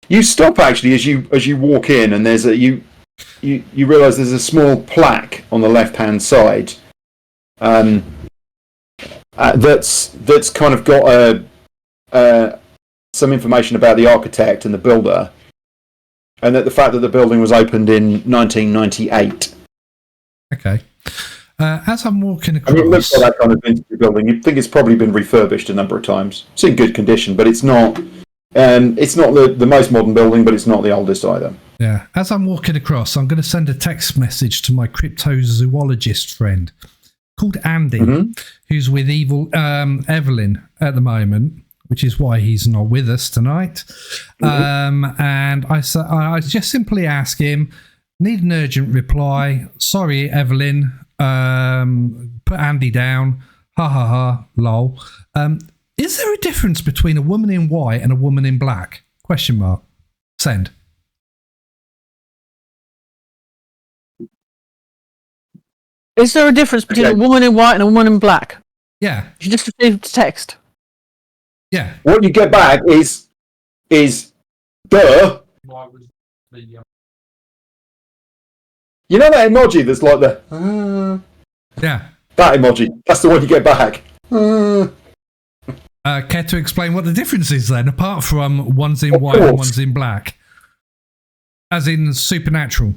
You stop actually as you walk in, and there's you realise there's a small plaque on the left-hand side. That's kind of got some information about the architect and the builder, and that the fact that the building was opened in 1998. Okay. As I'm walking across, it looks like that kind of vintage building. You'd think it's probably been refurbished a number of times. It's in good condition, but it's not. It's not the most modern building, but it's not the oldest either. Yeah. As I'm walking across, I'm going to send a text message to my cryptozoologist friend called Andy, who's with evil Evelyn at the moment, which is why he's not with us tonight. And I just simply ask him, need an urgent reply. Sorry, Evelyn. Put Andy down. Ha ha ha. Lol. Is there a difference between a woman in white and a woman in black? Question mark. Send. Is there a difference between a woman in white and a woman in black? Yeah. You just received a text. Yeah. What you get back is duh. You know that emoji that's like the yeah. That emoji. That's the one you get back. Care to explain what the difference is then, apart from one's in white and one's in black? As in Supernatural.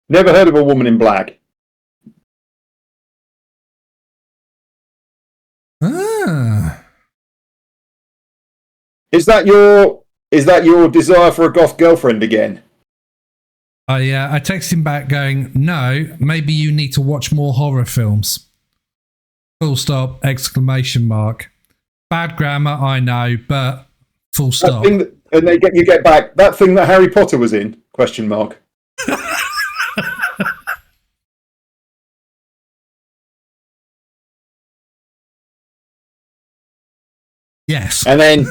Never heard of a woman in black. Is that your desire for a goth girlfriend again? I text him back going, no, maybe you need to watch more horror films. Full stop, exclamation mark. Bad grammar, I know, but full stop. And you get back, that thing that Harry Potter was in, question mark. Yes. And then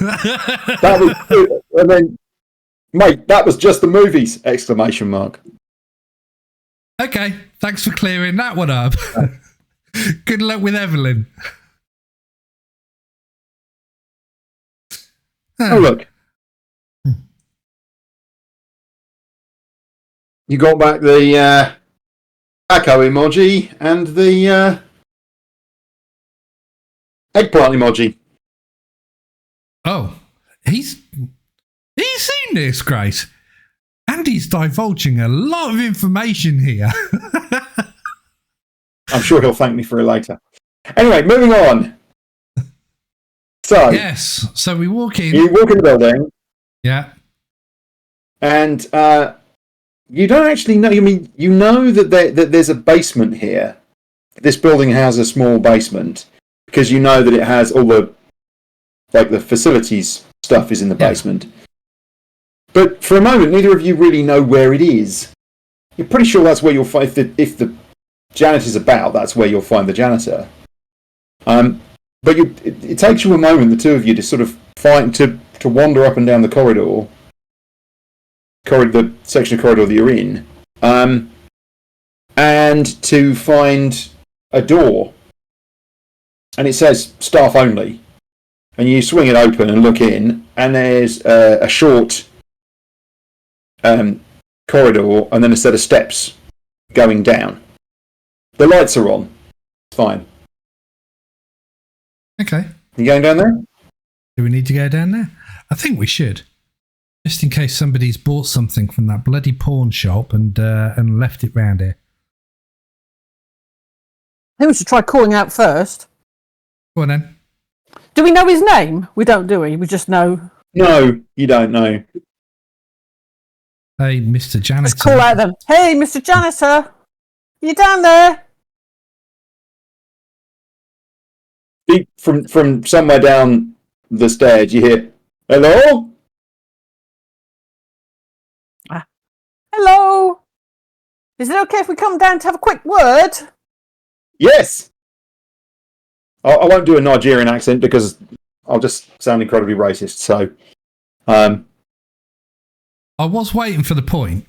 mate, that was just the movies, exclamation mark. Okay, thanks for clearing that one up. Good luck with Evelyn. Oh, look. You got back the echo emoji and the eggplant emoji. Oh, he's seen this, Grace. Andy's divulging a lot of information here. I'm sure he'll thank me for it later. Anyway, moving on. So yes, so we walk in. You walk in the building. Yeah. And you don't actually know. I mean, you know that there's a basement here. This building has a small basement because you know that it has all the facilities stuff is in the basement. But for a moment, neither of you really know where it is. You're pretty sure that's where you'll find if the janitor's about. That's where you'll find the janitor. But it takes you a moment, the two of you, to sort of find to wander up and down the corridor, the section of corridor that you're in, and to find a door, and it says staff only, and you swing it open and look in, and there's a short corridor, and then a set of steps going down. The lights are on. It's fine. Okay. You going down there? Do we need to go down there? I think we should. Just in case somebody's bought something from that bloody pawn shop and left it round here. I think we should try calling out first. Go on then. Do we know his name? We don't, do we? We just know. No, you don't know. Hey, Mr. Janitor. Let's call out them. Hey, Mr. Janitor. You down there? From somewhere down the stairs, you hear, hello? Hello? Is it okay if we come down to have a quick word? Yes. I won't do a Nigerian accent because I'll just sound incredibly racist. So, I was waiting for the point.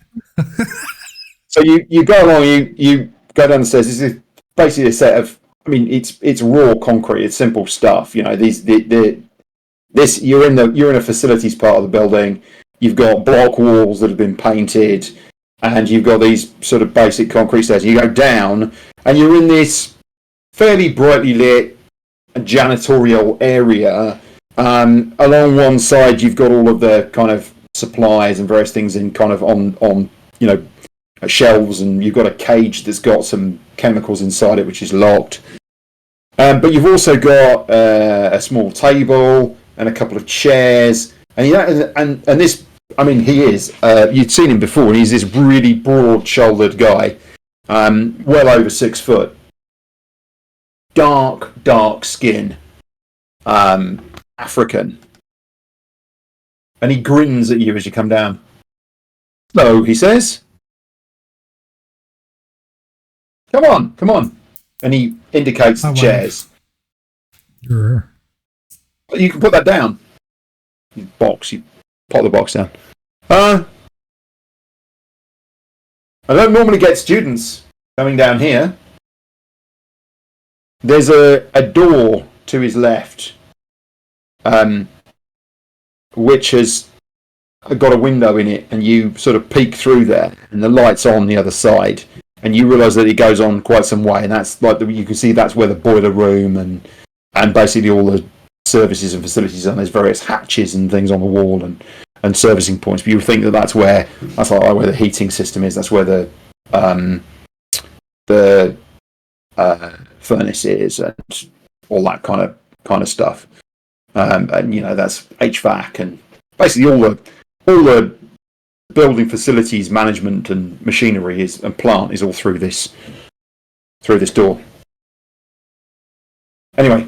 So you go along, you go down the stairs. This is basically a set of, I mean, it's raw concrete. It's simple stuff. You know, the you're in a facilities part of the building. You've got block walls that have been painted, and you've got these sort of basic concrete stairs. You go down, and you're in this fairly brightly lit janitorial area. Along one side, you've got all of the kind of supplies and various things in kind of on shelves, and you've got a cage that's got some chemicals inside it, which is locked. But you've also got a small table and a couple of chairs, and this. I mean, he is. You'd seen him before, and he's this really broad-shouldered guy, well over 6 foot, dark skin, African, and he grins at you as you come down. "Hello," he says. Come on," and he indicates the chairs. Sure. You can put that down. You pop the box down. I don't normally get students coming down here. There's a door to his left, which has got a window in it, and you sort of peek through there, and the light's on the other side, and you realise that it goes on quite some way, and that's like you can see that's where the boiler room and basically all the services and facilities are. There's various hatches and things on the wall and servicing points, but you think that's like where the heating system is. That's where the furnace is and all that kind of stuff. And that's HVAC and basically all the building facilities management and machinery and plant is all through this door. Anyway,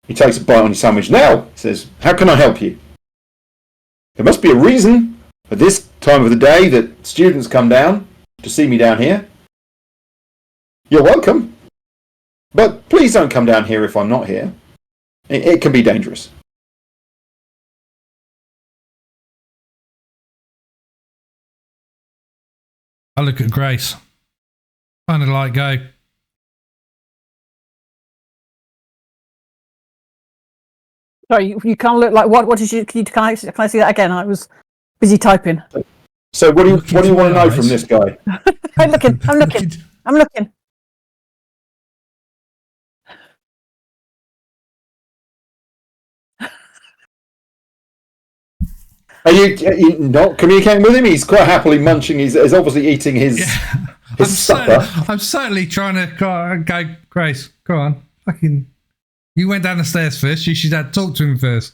he takes a bite on his sandwich. "Now," he says, "how can I help you? There must be a reason at this time of the day that students come down to see me down here. You're welcome. But please don't come down here if I'm not here. It can be dangerous." I look at Grace. Kind of like go. Sorry, you can't look like what? What did you? Can I see that again? I was busy typing. So what do you want to know from this guy? I'm looking. Are you not communicating with him? He's quite happily munching. He's obviously eating his supper. I'm certainly trying to go, Grace, go on. Fucking, you went down the stairs first. You should have talked to him first.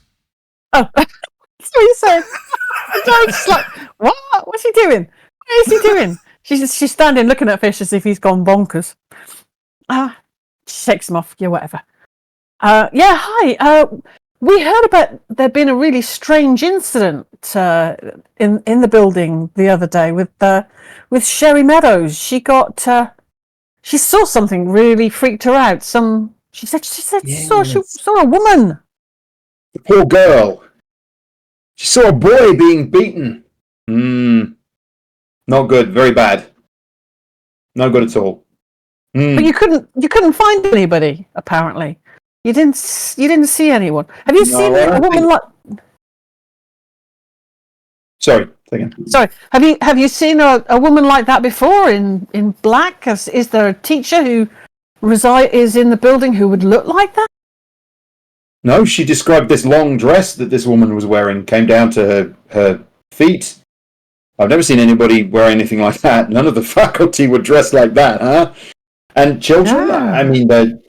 Oh, that's what you said. I'm just like, what? What's he doing? What is he doing? She's standing looking at Fish as if he's gone bonkers. She shakes him off. Yeah, whatever. Yeah, hi. We heard about there being a really strange incident in the building the other day with Sherry Meadows. She saw something really freaked her out. She said Yes. she saw a woman. The poor girl. She saw a boy being beaten. Not good. Very bad. No good at all. But you couldn't find anybody. Apparently, you didn't see anyone. Have you seen a woman like? Sorry. Again. Sorry. Have you seen a woman like that before in black? Is there a teacher who is in the building who would look like that? No, she described this long dress that this woman was wearing came down to her feet. I've never seen anybody wear anything like that. None of the faculty were dressed like that, huh? And children, I mean, the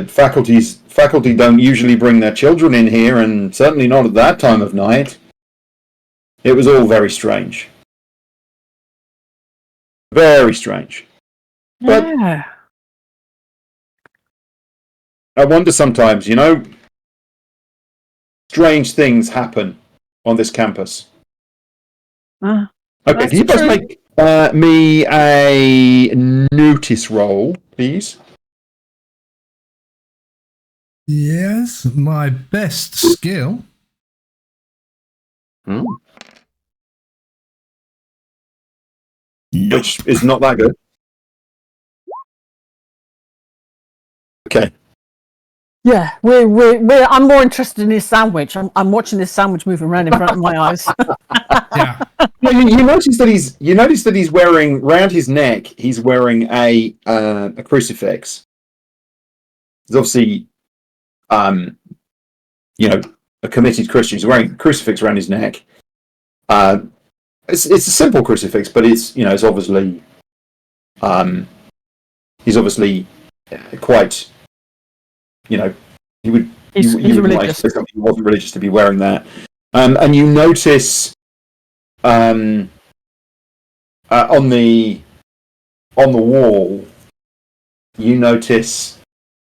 faculty don't usually bring their children in here, and certainly not at that time of night. It was all very strange. Very strange. But I wonder sometimes, strange things happen on this campus. Okay, can you guys make me a notice roll, please? Yes, my best skill. Which is not that good. Okay. Yeah, I'm more interested in his sandwich. I'm watching this sandwich moving around in front of my eyes. Yeah. You notice that he's wearing round his neck. He's wearing a crucifix. He's obviously, a committed Christian. He's wearing a crucifix around his neck. It's a simple crucifix, but it's obviously, he's obviously quite, you He's wouldn't like religious. somebody who wasn't religious to be wearing that. And you notice, on the wall, you notice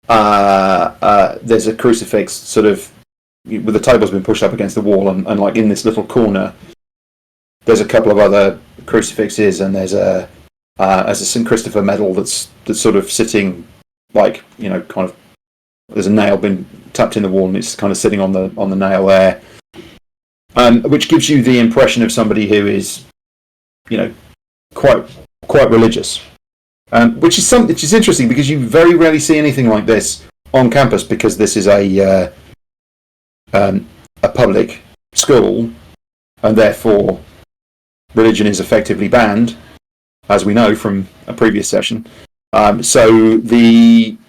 there's a crucifix sort of with the table's been pushed up against the wall, and like in this little corner there's a couple of other crucifixes, and there's a St. Christopher medal that's sort of sitting like kind of, there's a nail been tapped in the wall and it's kind of sitting on the nail there, which gives you the impression of somebody who is quite religious, which is interesting because you very rarely see anything like this on campus, because this is a public school, and therefore religion is effectively banned, as we know from a previous session. So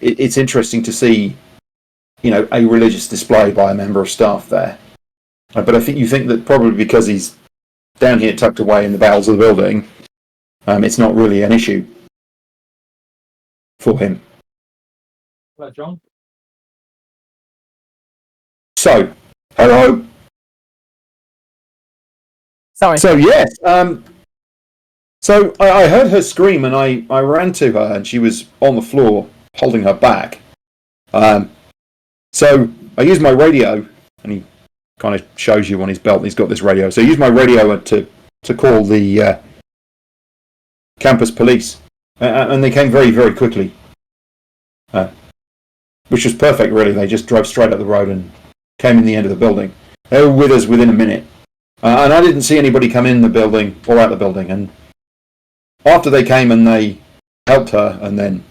it's interesting to see a religious display by a member of staff there. But I think you think that probably because he's down here tucked away in the bowels of the building, it's not really an issue for him. Hello, John. So, hello. Sorry. So yes, so I heard her scream, and I ran to her, and she was on the floor holding her back. So I used my radio, and he kind of shows you on his belt. He's got this radio, so I used my radio to call the campus police, and they came very, very quickly, which was perfect. Really, they just drove straight up the road and came in the end of the building. They were with us within a minute. And I didn't see anybody come in the building or out the building. And after they came and they helped her and then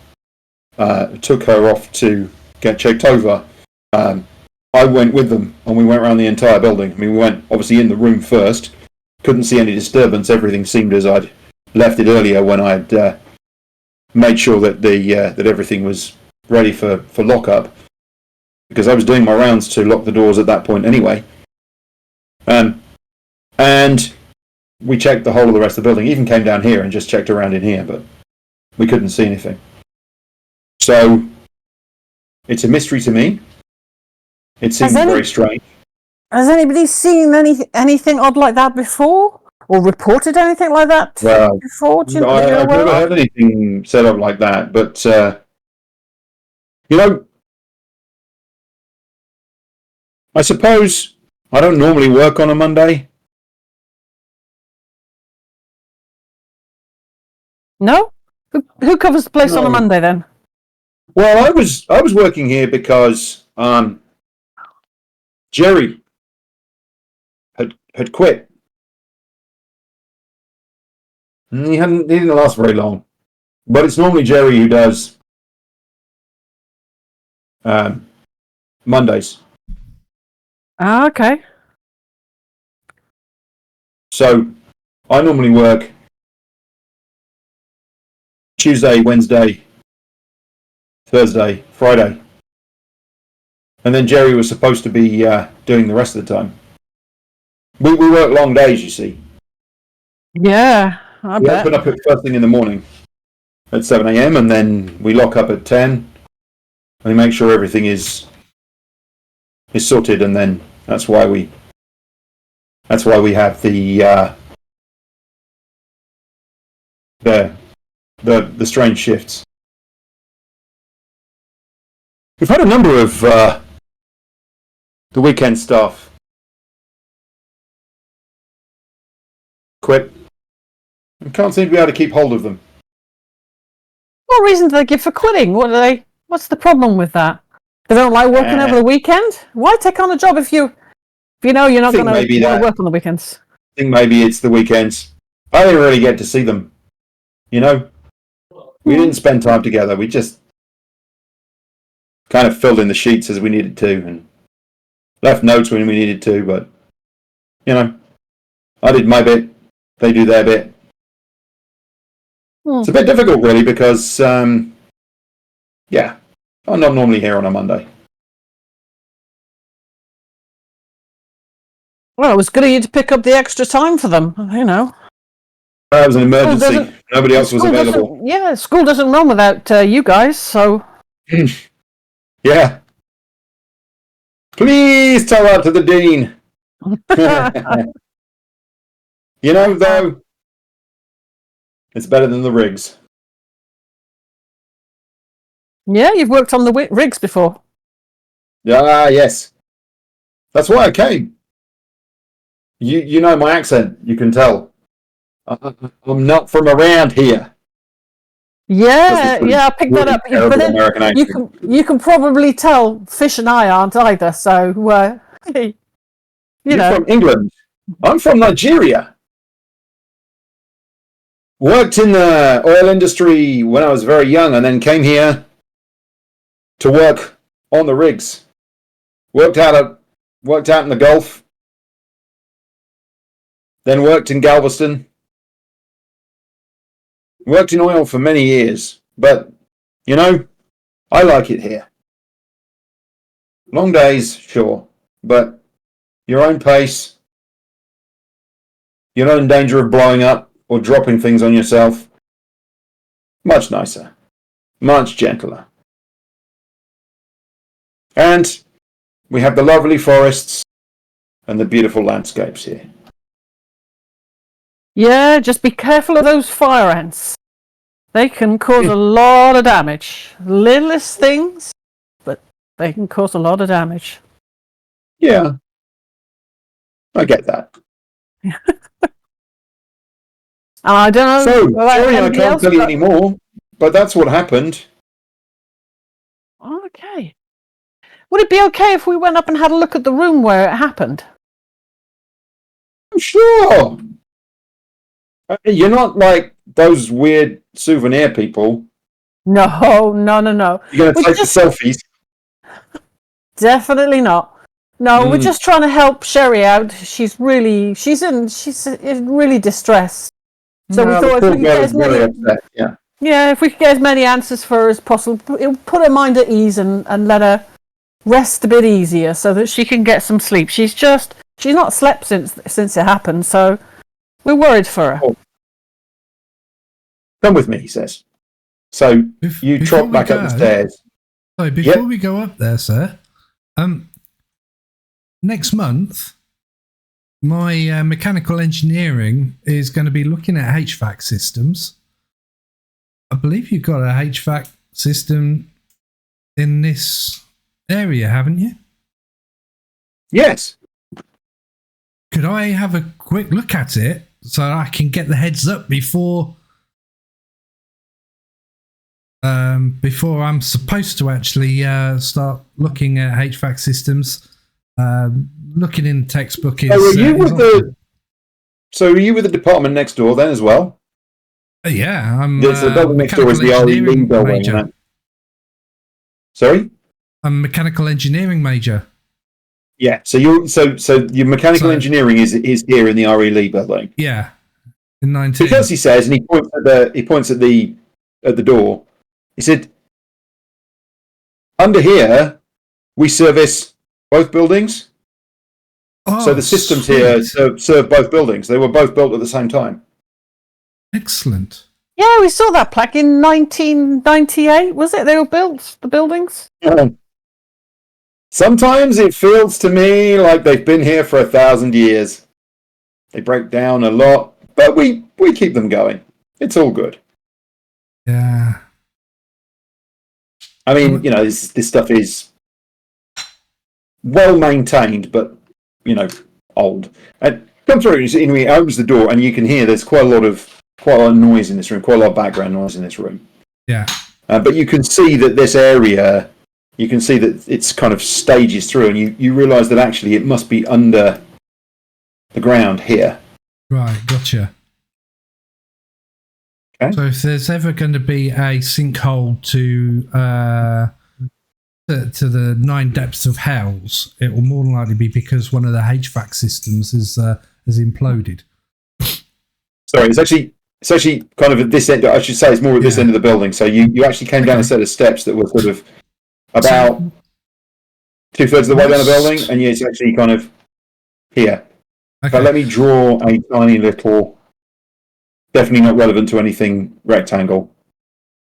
took her off to get checked over, I went with them and we went around the entire building. I mean, we went obviously in the room first, couldn't see any disturbance. Everything seemed as I'd left it earlier when I'd made sure that that everything was ready for lockup, because I was doing my rounds to lock the doors at that point anyway. And we checked the whole of the rest of the building, even came down here and just checked around in here, but we couldn't see anything. So it's a mystery to me. It seems very strange. Has anybody seen anything odd like that before? Or reported anything like that before? I've never heard anything set up like that, but I suppose I don't normally work on a Monday. No? Who covers the place on a Monday then? Well, I was working here because Jerry had quit. And he didn't last very long. But it's normally Jerry who does Mondays. Ah, okay. So I normally work Tuesday, Wednesday, Thursday, Friday. And then Jerry was supposed to be doing the rest of the time. We work long days, you see. Yeah, I bet. We open up at first thing in the morning at 7 a.m. and then we lock up at 10. And we make sure everything is sorted, and then that's why we have the strange shifts. We've had a number of the weekend staff quit. We can't seem to be able to keep hold of them. What reason do they give for quitting? What's the problem with that? They don't like working over the weekend? Why take on a job if you know you're not going to work on the weekends? I think maybe it's the weekends. I didn't really get to see them. We didn't spend time together. We just kind of filled in the sheets as we needed to and left notes when we needed to, but, you know, I did my bit, they do their bit. It's a bit difficult, really, because, I'm not normally here on a Monday. Well, it was good of you to pick up the extra time for them, you know. It was an emergency. Nobody else was available. Yeah, school doesn't run without you guys, so... Yeah. Please tell that to the dean. You know, though, it's better than the rigs. Yeah, you've worked on the rigs before. Yes. That's why I came. You know my accent, you can tell. I'm not from around here. Yeah, I picked that up. But then you can probably tell Fish and I aren't either, so, you You're know. from England. I'm from Nigeria. Worked in the oil industry when I was very young and then came here to work on the rigs. Worked out in the Gulf. Then worked in Galveston. Worked in oil for many years, but, you know, I like it here. Long days, sure, but your own pace. You're not in danger of blowing up or dropping things on yourself. Much nicer. Much gentler. And we have the lovely forests and the beautiful landscapes here. Yeah, just be careful of those fire ants. They can cause a lot of damage. Littlest things, but they can cause a lot of damage. Yeah. I get that. I don't know. So, sorry I can't tell you anymore, but that's what happened. Okay. Would it be okay if we went up and had a look at the room where it happened? Sure. You're not like those weird souvenir people. No. You're going to take the selfies. Definitely not. No, we're just trying to help Sherry out. She's in really distressed. So we thought if we could get as many, if we could get as many answers for her as possible, it would put her mind at ease and let her rest a bit easier so that she can get some sleep. She's not slept since it happened, so we're worried for her. Oh. Come with me, he says. So you trot back up the stairs. Sorry, before we go up there, sir, next month, my mechanical engineering is going to be looking at HVAC systems. I believe you've got a HVAC system in this area, haven't you? Yes. Could I have a quick look at it so I can get the heads up before I'm supposed to actually start looking at HVAC systems? Looking in the textbook is... So are you with the department next door then as well? Yeah, I'm... The building next door is the RE building. Sorry? I'm a mechanical engineering major. Yeah, so your mechanical engineering is here in the RE Lee building. Yeah, in 19. Because he says, and he points at the door. He said, under here we service both buildings. Oh, so the systems here serve both buildings. They were both built at the same time. Excellent. Yeah, we saw that plaque in 1998. Was it? They were built, the buildings. Yeah. Sometimes it feels to me like they've been here for 1,000 years. They break down a lot, but we keep them going. It's all good. Yeah. I mean, you know, this stuff is well maintained, but, you know, old. And come through, he opens the door, and you can hear there's quite a lot of noise in this room, quite a lot of background noise in this room. Yeah. But you can see that this area, you can see that it's kind of stages through, and you realise that actually it must be under the ground here. Right, gotcha. Okay. So if there's ever going to be a sinkhole to to the 9 depths of hells, it will more than likely be because one of the HVAC systems is imploded. Sorry, it's actually kind of at this end. I should say it's more at this end of the building. So you actually came down a set of steps that were sort of about 2/3 of the way down the building, and it's actually kind of here. Okay. But let me draw a tiny little, definitely not relevant to anything, rectangle.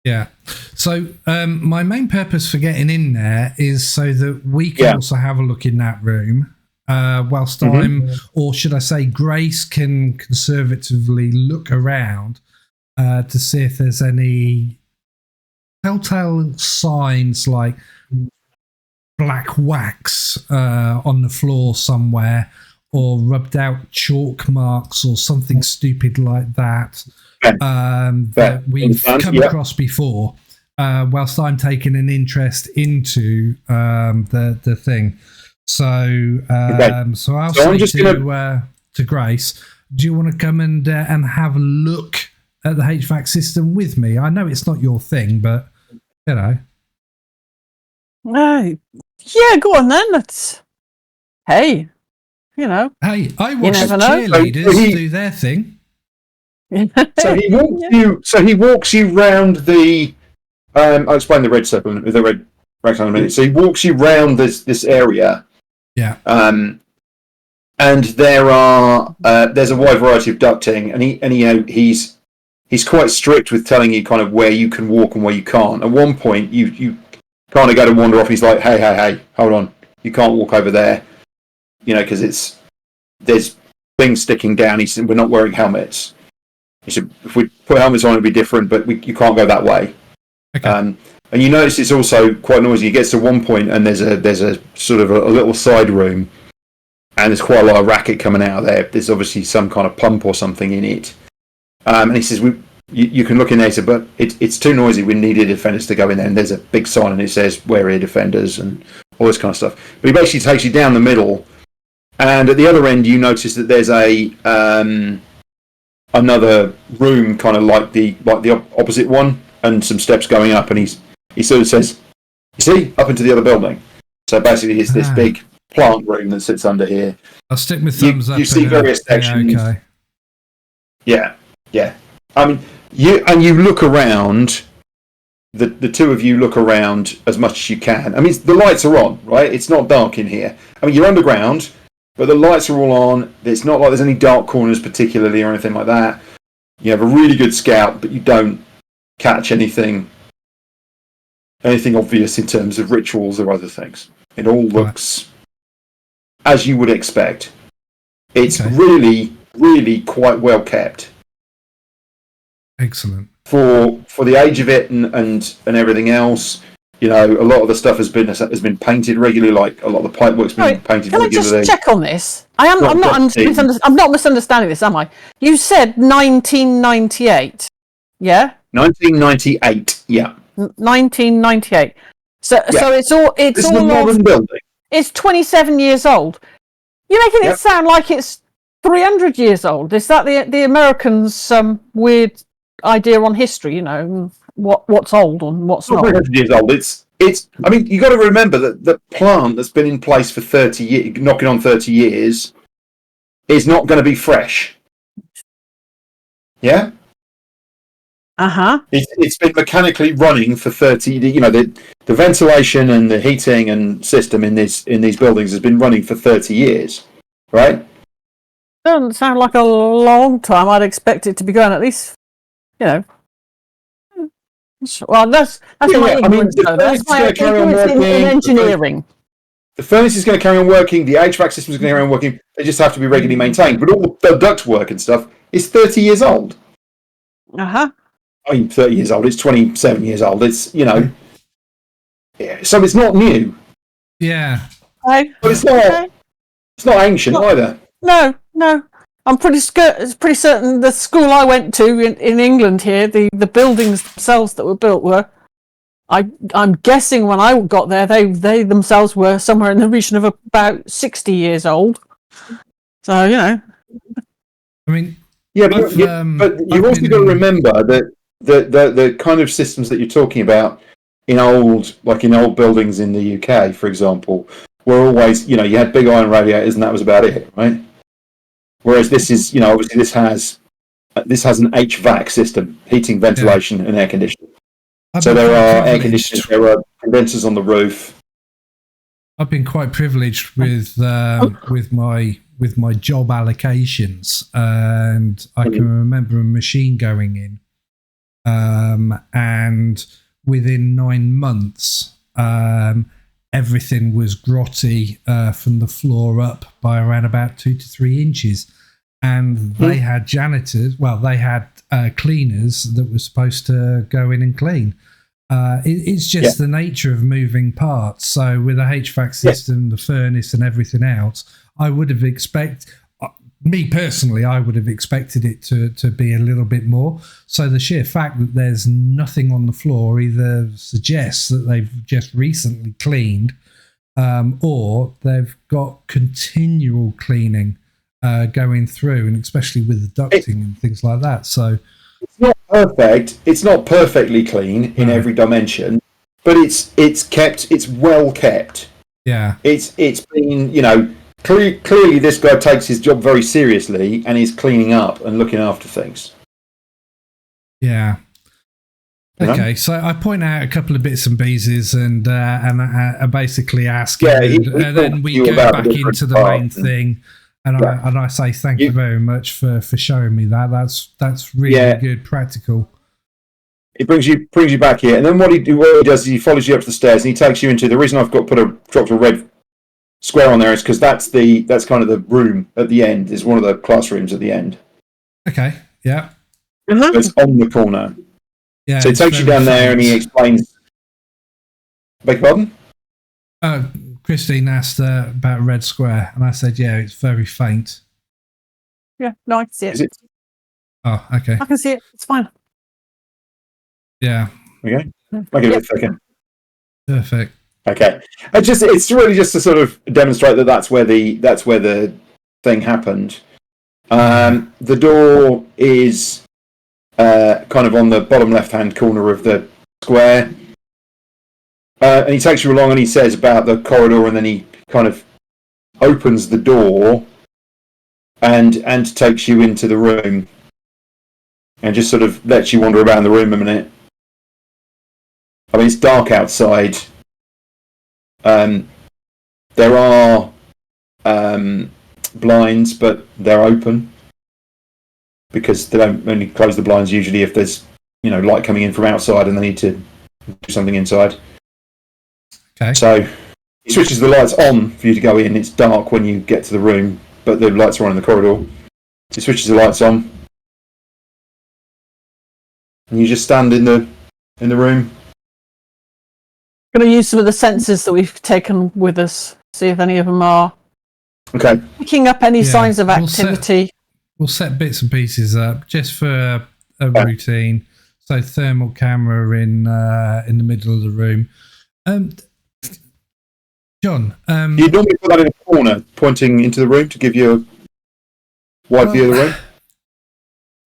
Yeah. So my main purpose for getting in there is so that we can also have a look in that room. Whilst or should I say, Grace can conservatively look around to see if there's any telltale signs like black wax on the floor somewhere, or rubbed out chalk marks or something stupid like that that we've come across before. Whilst I'm taking an interest into the thing. So so I'll say to Grace, do you want to come and have a look at the HVAC system with me? I know it's not your thing, but you know. Yeah, go on then. Hey, you know. Hey, I watch cheerleaders do their thing. So he walks you round the. I'll explain the red circle, the red rectangle in a minute. So he walks you round this area. Yeah. And there's a wide variety of ducting, and he's quite strict with telling you kind of where you can walk and where you can't. At one point, you kind of go to wander off. He's like, hey, hold on, you can't walk over there, because there's things sticking down. He said, we're not wearing helmets. He said, if we put helmets on, it'd be different, but you can't go that way. Okay. And you notice it's also quite noisy. It gets to one point, and there's a sort of a little side room, and there's quite a lot of racket coming out of there. There's obviously some kind of pump or something in it. And he says, you can look in there, but it's too noisy. We needed defenders to go in there. And there's a big sign, and it says, we're ear defenders, and all this kind of stuff. But he basically takes you down the middle, and at the other end, you notice that there's another room, kind of like the opposite one, and some steps going up, and he sort of says, you see, up into the other building. So basically it's this big plant room that sits under here. I'll stick my thumbs up. You see various sections. Yeah. Yeah. I mean, you look around, the two of you look around as much as you can. I mean, the lights are on, right? It's not dark in here. I mean, you're underground, but the lights are all on. It's not like there's any dark corners particularly or anything like that. You have a really good scout, but you don't catch anything obvious in terms of rituals or other things. It all looks as you would expect. It's really, really quite well kept. Excellent. For the age of it and everything else, a lot of the stuff has been painted regularly. Like a lot of the pipework's been painted regularly. Can I just check on this? I'm not misunderstanding this, am I? You said 1998. Yeah. 1998. Yeah. 1998. So it's This all is a modern building. It's 27 years old. You're making it sound like it's 300 years old. Is that the Americans' weird idea on history? What's old and what's not. 300 years old. It's. I mean, you got to remember that the plant that's been in place for 30 years, knocking on 30 years, is not going to be fresh. Yeah. It's been mechanically running for 30. The ventilation and the heating and system in these buildings has been running for 30 years, right? Doesn't sound like a long time. I'd expect it to be going at least, Well, that's my ignorance. That's my ignorance in engineering. The furnace is going to carry on working. The HVAC system is going to carry on working. They just have to be regularly maintained. But all the duct work and stuff is 30 years old. I mean, 30 years old. It's 27 years old. It's, so it's not new. Yeah. But it's not. It's not ancient either. No. I'm pretty certain the school I went to in England here, the buildings themselves that were built were, I'm guessing when I got there, they themselves were somewhere in the region of about 60 years old. So, I mean, yeah, but you've also got to remember that the kind of systems that you're talking about, in old buildings in the UK, for example, were always, you had big iron radiators and that was about it, right? Whereas this is, obviously this has an HVAC system, heating, ventilation, and air conditioning. So there are air conditioners, there are condensers on the roof. I've been quite privileged with my job allocations, and I can remember a machine going in, and within 9 months, everything was grotty from the floor up by around about 2 to 3 inches, and they had janitors. Well, they had cleaners that were supposed to go in and clean. It's just the nature of moving parts. So with a HVAC system, the furnace and everything else, I would have expected it to be a little bit more. So the sheer fact that there's nothing on the floor either suggests that they've just recently cleaned, or they've got continual cleaning going through, and especially with the ducting and things like that. So it's not perfect. It's not perfectly clean in every dimension, but it's well kept. Yeah, it's been, clearly this guy takes his job very seriously and is cleaning up and looking after things. Yeah. Okay, so I point out a couple of bits and pieces and I basically ask him, and then we go back into the main thing. And I say thank you very much for showing me that. That's really good, practical. It brings you back here, and then what he does is he follows you up the stairs and he takes you into the reason I've dropped a red square on there is because that's kind of the room at the end. Is one of the classrooms at the end. Okay. Yeah. So it's on the corner. Yeah. So he takes you down there and he explains. Beg your pardon? Christine asked about red square, and I said, "Yeah, it's very faint." Yeah, no, I can see it. Is it? Oh, okay. I can see it. It's fine. Yeah. Okay. I'll give it a second. Perfect. Okay. It's really just to sort of demonstrate that's where the thing happened. The door is kind of on the bottom left-hand corner of the square. And he takes you along and he says about the corridor, and then he kind of opens the door and takes you into the room and just sort of lets you wander around the room a minute. I mean, it's dark outside. There are blinds, but they're open because they don't only close the blinds usually if there's light coming in from outside and they need to do something inside. Okay. So he switches the lights on for you to go in. It's dark when you get to the room, but the lights are on in the corridor. He switches the lights on, and you just stand in the room. I'm going to use some of the sensors that we've taken with us. See if any of them are picking up any signs of activity. We'll set bits and pieces up just for a routine. So thermal camera in the middle of the room. John, you normally put that in a corner, pointing into the room to give you a wide view of the room.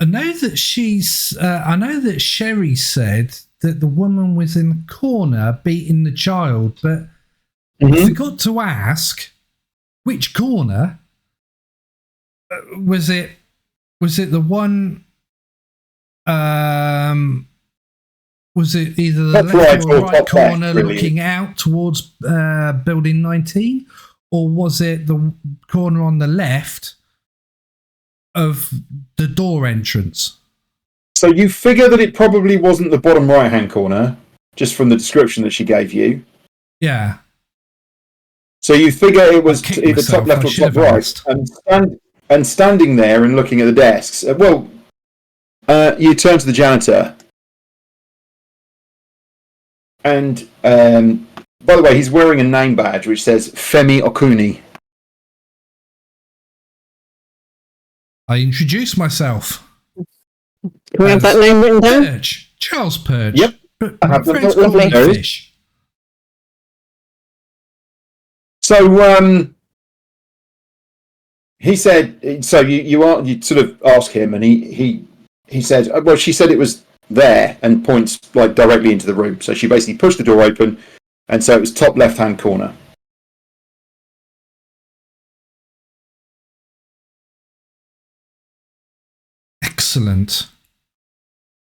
I know that Sherry said that the woman was in the corner beating the child, but I forgot to ask which corner. Was it the one? Was it either the left or right corner looking out towards building 19, or was it the corner on the left of the door entrance? So you figure that it probably wasn't the bottom right-hand corner, just from the description that she gave you. Yeah. So you figure it was either top left or top right, and standing there and looking at the desks. You turn to the janitor. And by the way, he's wearing a name badge which says Femi Okuni. I introduce myself. Can we have that name written down? Purge. Charles Purge. Yep. But my friends call me Fish. So he said. So you sort of ask him, and he said. Well, she said it was there and points like directly into the room. So she basically pushed the door open, and so it was top left-hand corner. Excellent.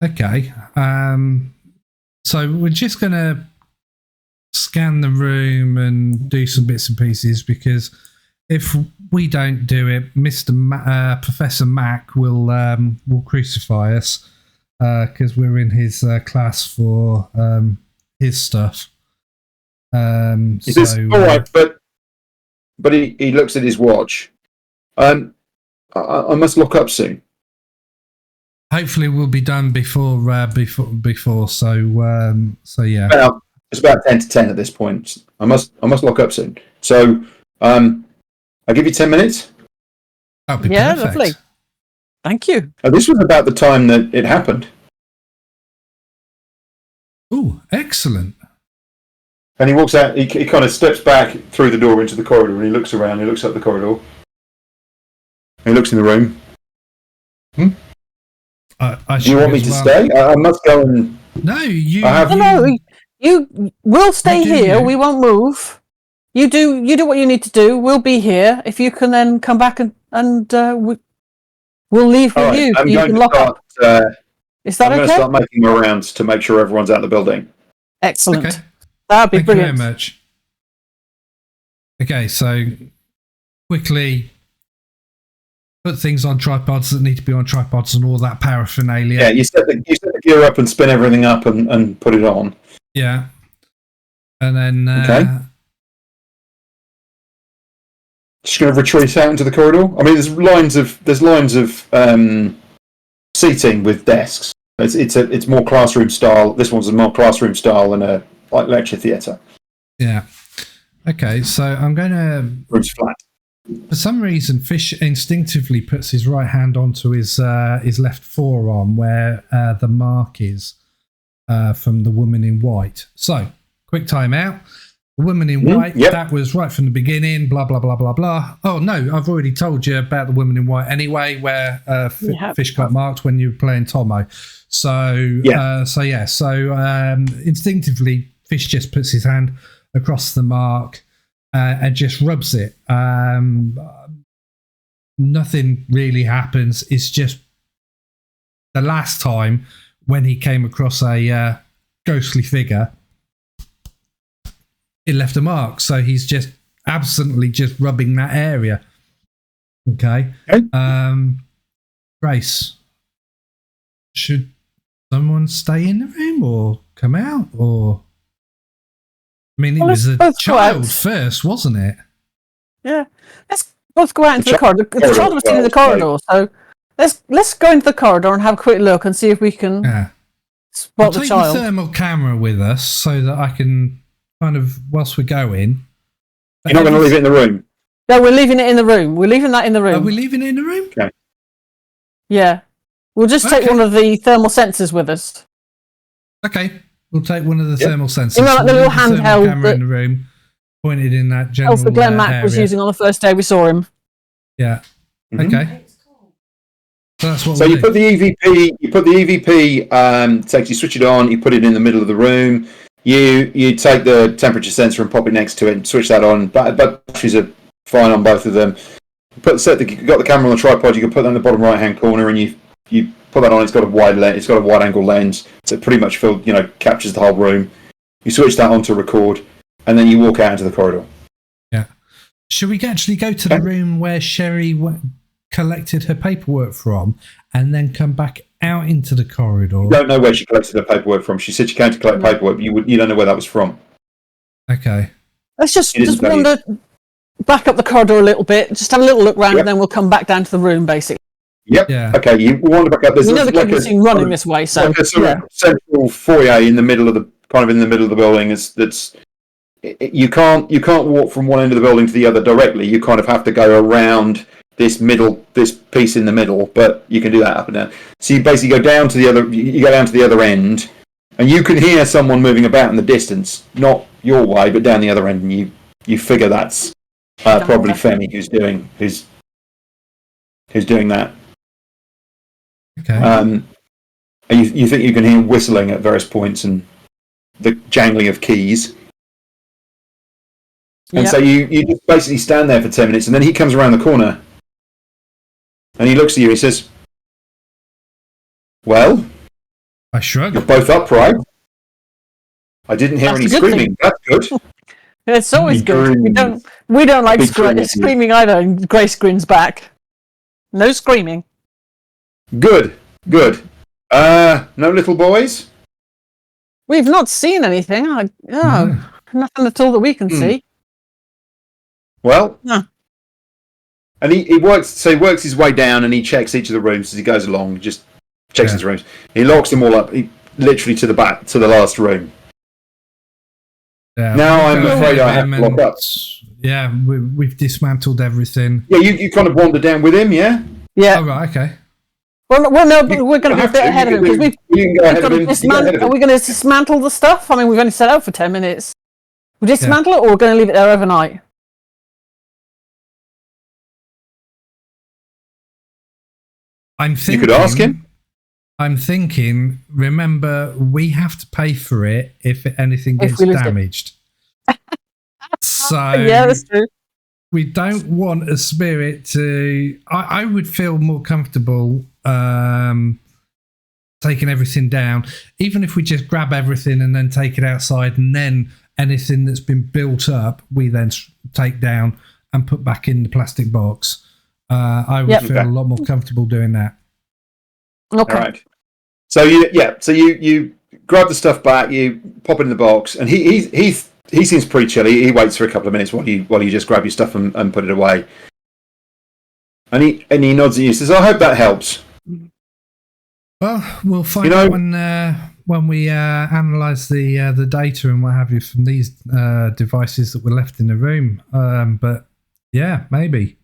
Okay. So we're just going to scan the room and do some bits and pieces, because if we don't do it, Professor Mac will crucify us, because we're in his class for his stuff. All right, but he looks at his watch. I must lock up soon. Hopefully, we'll be done before. So yeah. Well, it's about 10 to 10 at this point. I must lock up soon. So I'll give you 10 minutes. That'd be Yeah, perfect. lovely. Thank you. This was about the time that it happened. Oh, excellent. And he walks out, he kind of steps back through the door into the corridor, and he looks around, he looks up the corridor. He looks in the room. Do you want me to stay? I must go and... No, you... No, you will stay here. We won't move. You do what you need to do. We'll be here. If you can then come back and we'll leave with you. I'm you going can to lock start, up. Is that I'm going okay? to start making my rounds to make sure everyone's out of the building. Excellent. Okay. That'd be Thank brilliant. you very much. Okay, so quickly put things on tripods that need to be on tripods and all that paraphernalia. Yeah, you set the gear up and spin everything up and put it on. Yeah. And then... Okay. Just going to retreat out into the corridor. I mean, there's lines of seating with desks. It's more classroom style. This one's a more classroom style than a lecture theatre. Yeah. Okay, so I'm going to... Room's flat. For some reason, Fish instinctively puts his right hand onto his left forearm where the mark is from the woman in white. So, quick time out. The woman in white, that was right from the beginning, blah, blah, blah, blah, blah. Oh, no, I've already told you about the woman in white anyway, where Fish got marked when you were playing Tomo. So, instinctively, Fish just puts his hand across the mark and just rubs it. Nothing really happens. It's just the last time when he came across a ghostly figure, it left a mark. So he's just absently just rubbing that area. Okay. Grace, should someone stay in the room or come out? Or I mean, it was a child first, wasn't it? Yeah. Let's both go out into the corridor. The child was in the corridor, so let's go into the corridor and have a quick look and see if we can spot the child. I'll take the thermal camera with us so that I can kind of, whilst we're going. You're not going to leave it in the room? No, we're leaving it in the room. We're leaving that in the room. Are we leaving it in the room? Okay. Yeah. We'll just take one of the thermal sensors with us. Okay. We'll take one of the thermal sensors. You know, like the little handheld camera in the room, pointed in that general the Glenn Mac area. was using on the first day we saw him. Yeah. Okay. So that's what. So you put the EVP. You put the EVP. You switch it on. You put it in the middle of the room. You take the temperature sensor and pop it next to it and switch that on. But batteries are fine on both of them. You got the camera on the tripod. You can put that in the bottom right hand corner, and you put that on. It's got a wide angle lens, so it pretty much captures the whole room. You switch that on to record, and then you walk out into the corridor. Yeah. Should we actually go to the room where Sherry collected her paperwork from, and then come back out into the corridor? You don't know where she collected her paperwork from. She said she came to collect paperwork, but you don't know where that was from. Okay. Let's just wander back up the corridor a little bit, just have a little look round, and then we'll come back down to the room, basically. Yep. Yeah. Okay. You wander back up. We know the kid was seen running this way, so like a sort of central foyer in the middle of the building. You can't walk from one end of the building to the other directly. You kind of have to go around this piece in the middle, but you can do that up and down. So you basically go down to the other. You go down to the other end, and you can hear someone moving about in the distance, not your way, but down the other end, and you figure that's probably Femi who's doing that. Okay. And you think you can hear whistling at various points and the jangling of keys. And so you just basically stand there for 10 minutes, and then he comes around the corner and he looks at you and he says, "Well, I shrug. You're both upright. I didn't hear any screaming. That's good." It's always good. We don't like screaming either, and Grace grins back. No screaming. Good. No little boys? We've not seen anything. Nothing at all that we can see. Well, no. And he works his way down and he checks each of the rooms as he goes along. Just checks his rooms. He locks them all up, literally to the back, to the last room. Yeah, now I'm afraid I have to lock up. Yeah, we've dismantled everything. Yeah, you kind of wander down with him, yeah? Yeah. Oh, right, okay. Well, no, but we're going to be a bit ahead of him because are we going to dismantle the stuff? I mean, we've only set out for 10 minutes. We dismantle it, or we're going to leave it there overnight? I'm thinking. You could ask him. I'm thinking. Remember, we have to pay for it if anything gets damaged. So yeah, that's true. We don't want a spirit to. I would feel more comfortable taking everything down, even if we just grab everything and then take it outside, and then anything that's been built up, we then take down and put back in the plastic box. I would feel a lot more comfortable doing that. Okay. All right. So you grab the stuff back, you pop it in the box, and he seems pretty chilly. He waits for a couple of minutes while you just grab your stuff and put it away. And he nods at you and says, "I hope that helps." Well, we'll find out when we analyse the data and what have you from these devices that were left in the room. But yeah, maybe.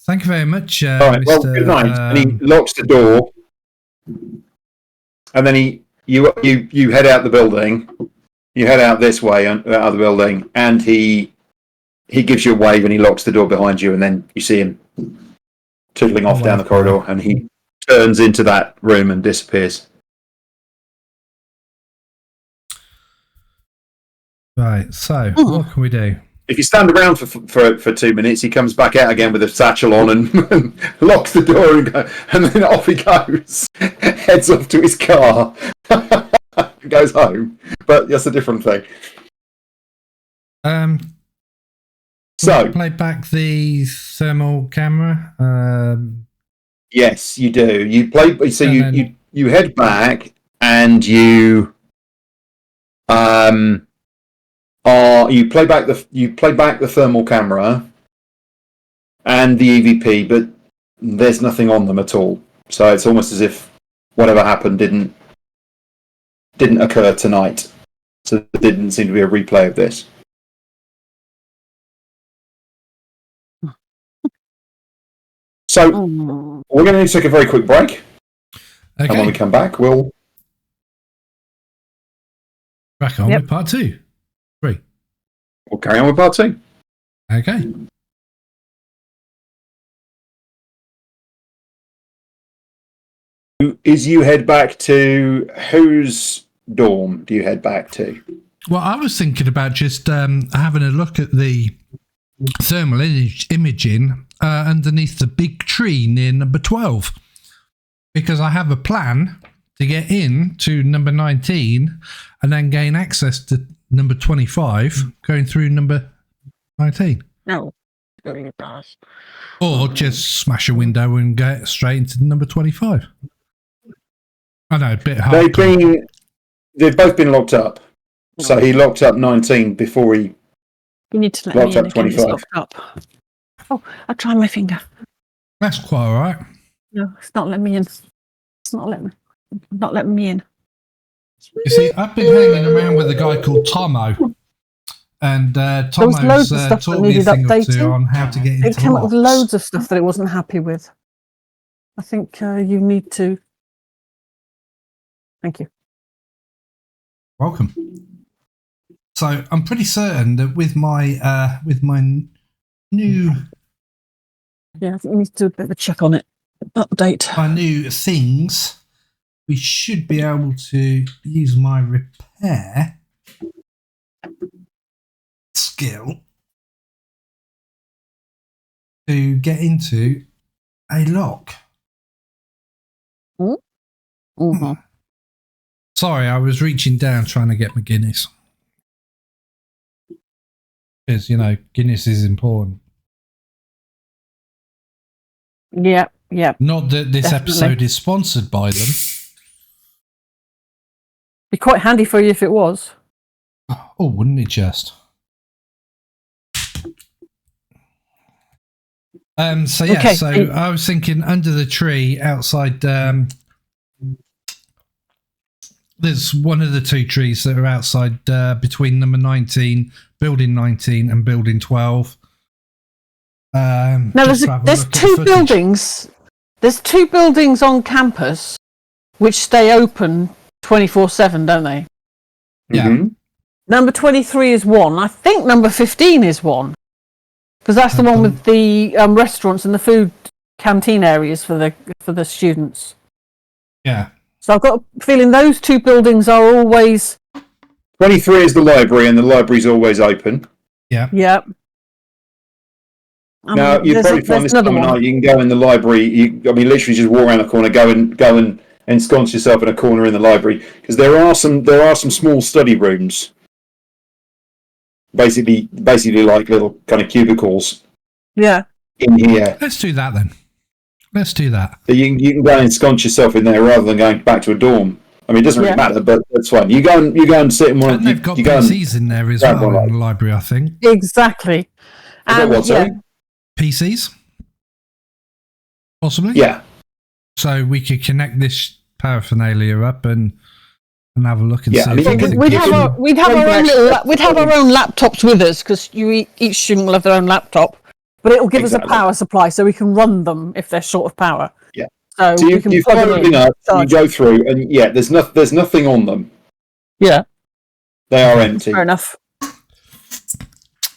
Thank you very much, all right. Mr. Well, good night. And he locks the door, and then you head out the building. You head out this way, out of the building, and he gives you a wave, and he locks the door behind you, and then you see him tootling off down the corridor, and he turns into that room and disappears. Right. So, what can we do? If you stand around for 2 minutes, he comes back out again with a satchel on and locks the door and then off he goes, heads off to his car, goes home. But that's a different thing. So play back the thermal camera. Yes, you do. You play. So you head back and you you play back the thermal camera and the EVP, but there's nothing on them at all. So it's almost as if whatever happened didn't occur tonight. So there didn't seem to be a replay of this. So we're going to need to take a very quick break. Okay. And when we come back, we'll back on with part 2. 3. We'll carry on with part 2. Okay. You head back to whose dorm do you head back to? Well, I was thinking about just having a look at the thermal imaging underneath the big tree near number 12, because I have a plan to get in to number 19 and then gain access to number 25 going through number 19. No. Or just smash a window and get straight into number 25. I know, a bit hard. They've both been locked up. So he locked up 19 before he need to let locked me up 25. Up. Oh, I tried my finger. That's quite all right. No, it's not letting me in. It's not letting me in. You see, I've been hanging around with a guy called Tomo, and Tomo's taught me a thing or two on how to get into It came up with locks. loads of stuff that it wasn't happy with. I think you need to. Thank you. Welcome. So I'm pretty certain that with my new Yeah, I think you need to do a bit of a check on it. Update. my new things, we should be able to use my repair skill to get into a lock. Mm-hmm. Sorry, I was reaching down trying to get my Guinness. Because, Guinness is important. Yeah. Not that this Definitely. episode is sponsored by them. Be quite handy for you if it was. Oh, wouldn't it just? Okay. So I was thinking under the tree outside. There's one of the two trees that are outside between number 19, building 19, and building 12. Now there's two buildings. There's two buildings on campus which stay open 24/7, don't they? Yeah. Mm-hmm. Number 23 is one. I think number 15 is one. Because that's the one with the restaurants and the food canteen areas for the students. Yeah. So I've got a feeling those two buildings are always... 23 is the library, and the library's always open. Yeah. Yep. Now, you probably find this time of night, you can go in the library, literally just walk around the corner, go and ensconce yourself in a corner in the library, because there are some small study rooms, basically like little kind of cubicles. Yeah. In here. Let's do that then. Let's do that. So you can go and ensconce yourself in there rather than going back to a dorm. I mean, it doesn't really matter, but that's fine. You go and sit in one. And they've got PCs in there as well in the library, I think. Exactly. PCs? Possibly? Yeah. So we could connect this paraphernalia up and have a look and see. We'd have our own laptops with us, because each student will have their own laptop, but it will give us a power supply so we can run them if they're short of power. Yeah. So you plug everything up, you go through, and there's nothing on them. Yeah. They are empty. Fair enough.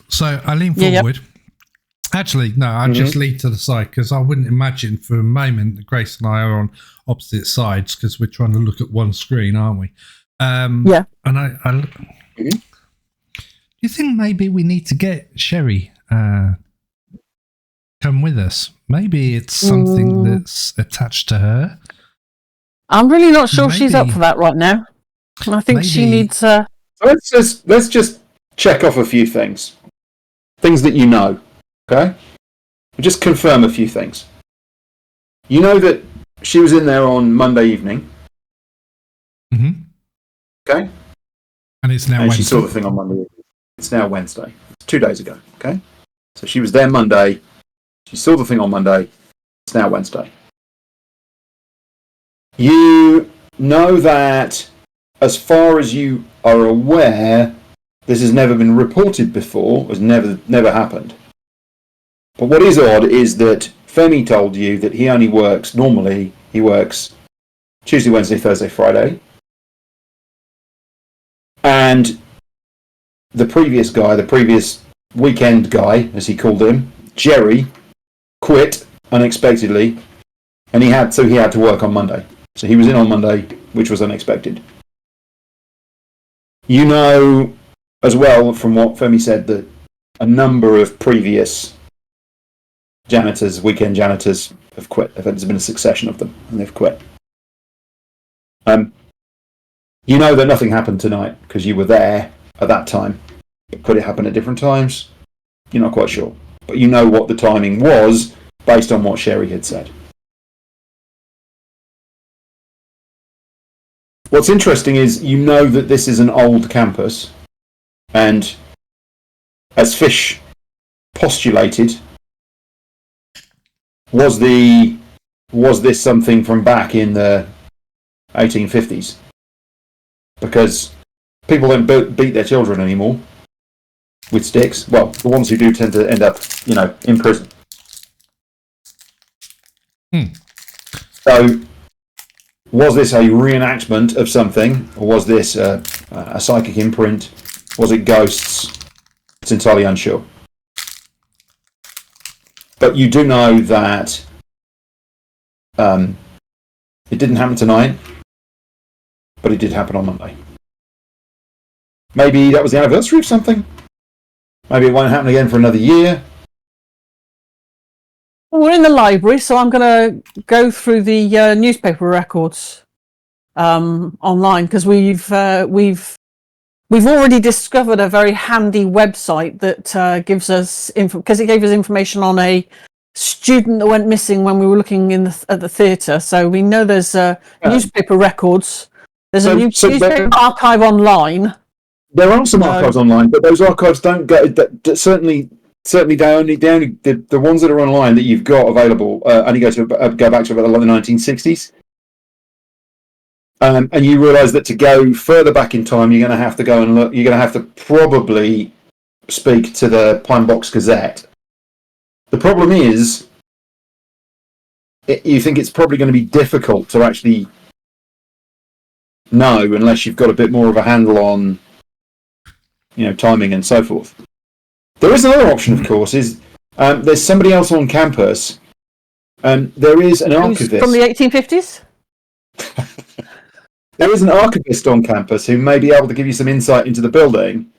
So I lean forward. Actually, no, I just lean to the side, because I wouldn't imagine for a moment that Grace and I are on opposite sides, because we're trying to look at one screen, aren't we? Yeah. And do you think maybe we need to get Sherry come with us? Maybe it's something that's attached to her. I'm really not sure she's up for that right now. I think she needs... Let's just check off a few things. Things that you know. Okay? Just confirm a few things. You know that she was in there on Monday evening. Mm-hmm. Okay? And it's now Wednesday. She saw the thing on Monday evening. It's now Wednesday. It's 2 days ago. Okay? So she was there Monday. She saw the thing on Monday. It's now Wednesday. You know that, as far as you are aware, this has never been reported before. Has never happened. But what is odd is that Femi told you that he only works, normally he works Tuesday, Wednesday, Thursday, Friday. And the previous weekend guy, as he called him, Jerry, quit unexpectedly, and he had to work on Monday. So he was in on Monday, which was unexpected. You know as well from what Femi said that a number of previous weekend janitors have quit. There's been a succession of them, and they've quit. You know that nothing happened tonight because you were there at that time. Could it happen at different times? You're not quite sure. But you know what the timing was based on what Sherry had said. What's interesting is you know that this is an old campus, and as Fish postulated, was this something from back in the 1850s? Because people don't beat their children anymore with sticks. Well, the ones who do tend to end up, in prison. So, was this a reenactment of something, or was this a psychic imprint? Was it ghosts? It's entirely unsure. But you do know that it didn't happen tonight. but it did happen on Monday. Maybe that was the anniversary of something. Maybe it won't happen again for another year. Well, we're in the library, so I'm going to go through the newspaper records online, because we've already discovered a very handy website that gives us because it gave us information on a student that went missing when we were looking at the theatre. So we know there's newspaper records. There's a newspaper archive online. There are some archives online, but those archives don't go. Certainly the ones that are online that you've got available only go back to about the 1960s. And you realise that to go further back in time, you're going to have to go and look. You're going to have to probably speak to the Pine Box Gazette. The problem is, you think it's probably going to be difficult to actually know unless you've got a bit more of a handle on, timing and so forth. There is another option, of course, is there's somebody else on campus. There is an archivist from the 1850s. There is an archivist on campus who may be able to give you some insight into the building.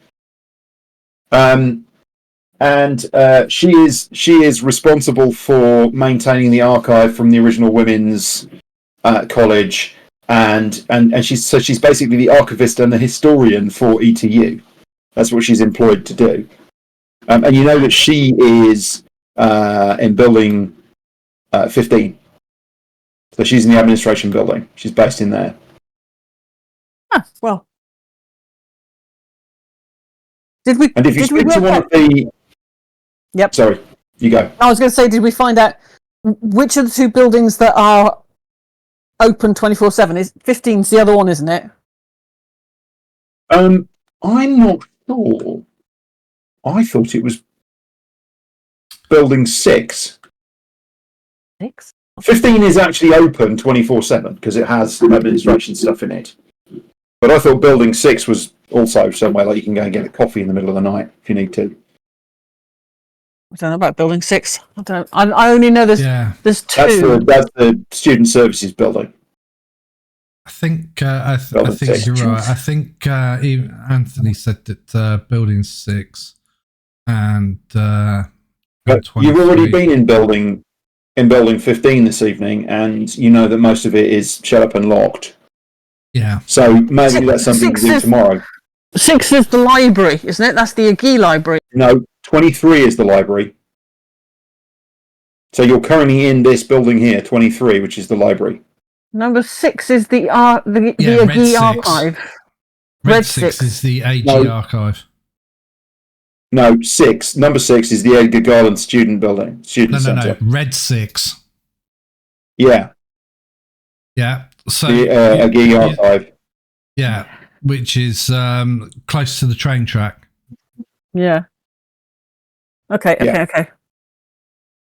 She is responsible for maintaining the archive from the original women's college, and she's basically the archivist and the historian for ETU. That's what she's employed to do. And you know that she is in building 15. So she's in the administration building. She's based in there. Ah, well. Did we? And if you speak to one of the... Yep. Sorry, you go. I was going to say, did we find out which of the two buildings that are open 24/7? Is 15's the other one, isn't it? I'm not sure. I thought it was building 6. 6? 15 is actually open 24/7 because it has administration stuff in it. But I thought building 6 was also somewhere like you can go and get a coffee in the middle of the night if you need to. I don't know about building 6. I don't. I only know there's 2. That's the student services building. I think I think you're right. I think even Anthony said that building 6 and but you've already been in building 15 this evening, and you know that most of it is shut up and locked. Yeah. So maybe that's something to do tomorrow. 6 is the library, isn't it? That's the Agee library. No, 23 is the library. So you're currently in this building here, 23, which is the library. Number 6 is the Agee archive. Red 6 is the AG archive. No, 6. Number 6 is the Edgar Garland student building. Student Centre. No. Red 6. Yeah. Yeah. So the Agee archive. Yeah, which is close to the train track. Yeah. Okay.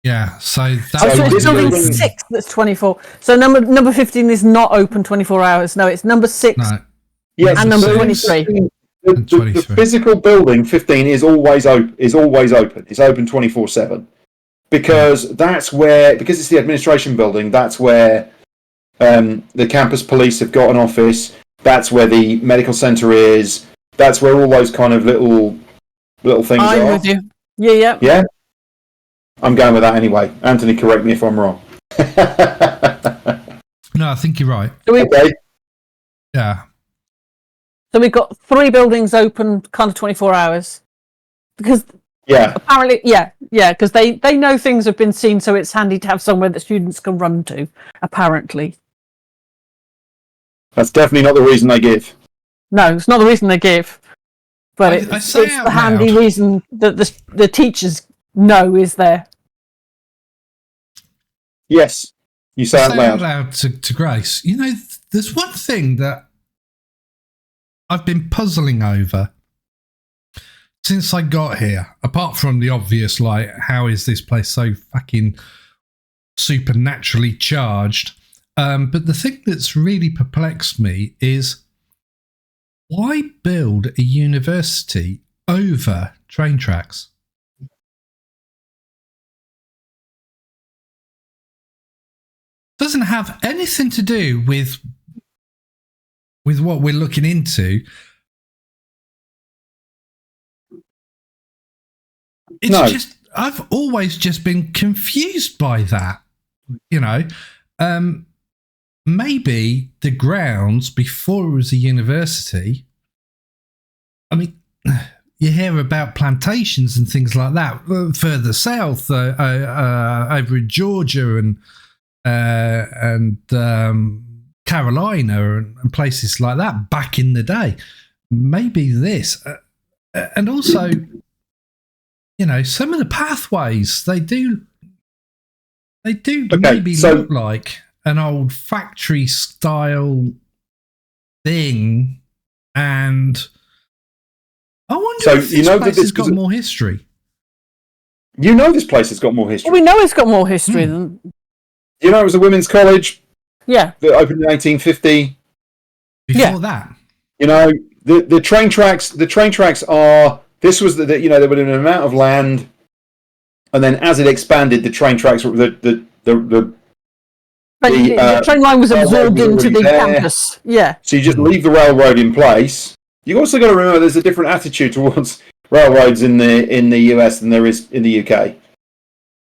Yeah, so that's... So it's building 6 that's 24. So number 15 is not open 24 hours. No, it's number 6 yes, and number 23. The physical building 15 is always open. It's open 24/7 because because it's the administration building. That's where the campus police have got an office. That's where the medical centre is. That's where all those kind of little things are. I'm with you. Yeah. Yeah. I'm going with that anyway. Anthony, correct me if I'm wrong. No, I think you're right. Okay. Yeah. So we've got 3 buildings open kind of 24 hours. Because apparently, because they know things have been seen, so it's handy to have somewhere that students can run to, apparently. That's definitely not the reason they give. No, it's not the reason they give. But it's the handy reason that the teachers know is there. Yes, you say out loud to Grace. You know, there's one thing that I've been puzzling over since I got here, apart from the obvious, like, how is this place so fucking supernaturally charged? But the thing that's really perplexed me is, why build a university over train tracks? Doesn't have anything to do with with what we're looking into, it's I've always just been confused by that. Maybe the grounds before it was a university. I mean, you hear about plantations and things like that further south, over in Georgia and Carolina and places like that back in the day. Maybe this, and also, some of the pathways they do look like an old factory style thing, and I wonder if this place has got more history. This place has got more history. Well, we know it's got more history than. It was a women's college. Yeah. That opened in 1850. Before that. The train tracks. The train tracks are. This was there would have been an amount of land, and then as it expanded, the train tracks the train line was absorbed into the campus. Yeah. So you just leave the railroad in place. You also got to remember there's a different attitude towards railroads in the US than there is in the UK.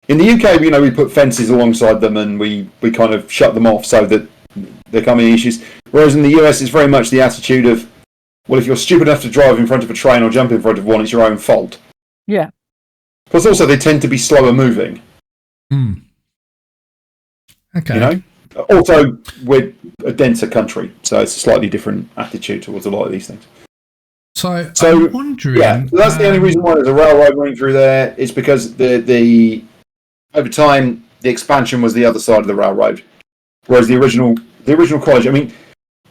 In the UK, we put fences alongside them and we kind of shut them off so that there can't be any issues. Whereas in the US, it's very much the attitude of, well, if you're stupid enough to drive in front of a train or jump in front of one, it's your own fault. Yeah. Plus, also they tend to be slower moving. Hmm. Okay. Also, we're a denser country, so it's a slightly different attitude towards a lot of these things. So I'm wondering. Yeah, so that's the only reason why there's a railroad running through there. Is because the over time the expansion was the other side of the railroad, whereas the original college. I mean,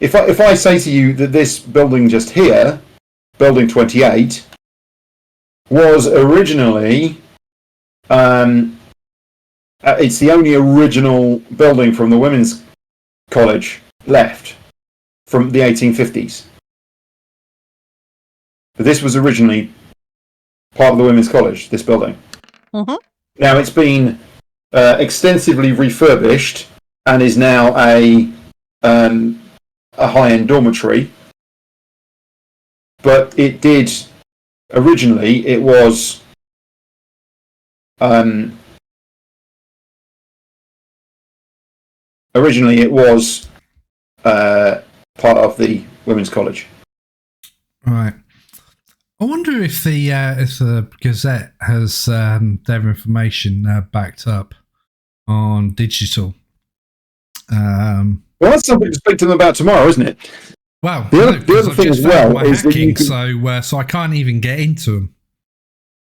if I say to you that this building just here, Building 28, was originally it's the only original building from the women's college left from the 1850s. But this was originally part of the women's college, this building. Mm-hmm. Now it's been extensively refurbished and is now a high-end dormitory. But it did originally. It was part of the women's college. Right. I wonder if the Gazette has their information backed up on digital. Well, that's something to speak to them about tomorrow, isn't it? Well, the other thing as well is that you can, so I can't even get into them.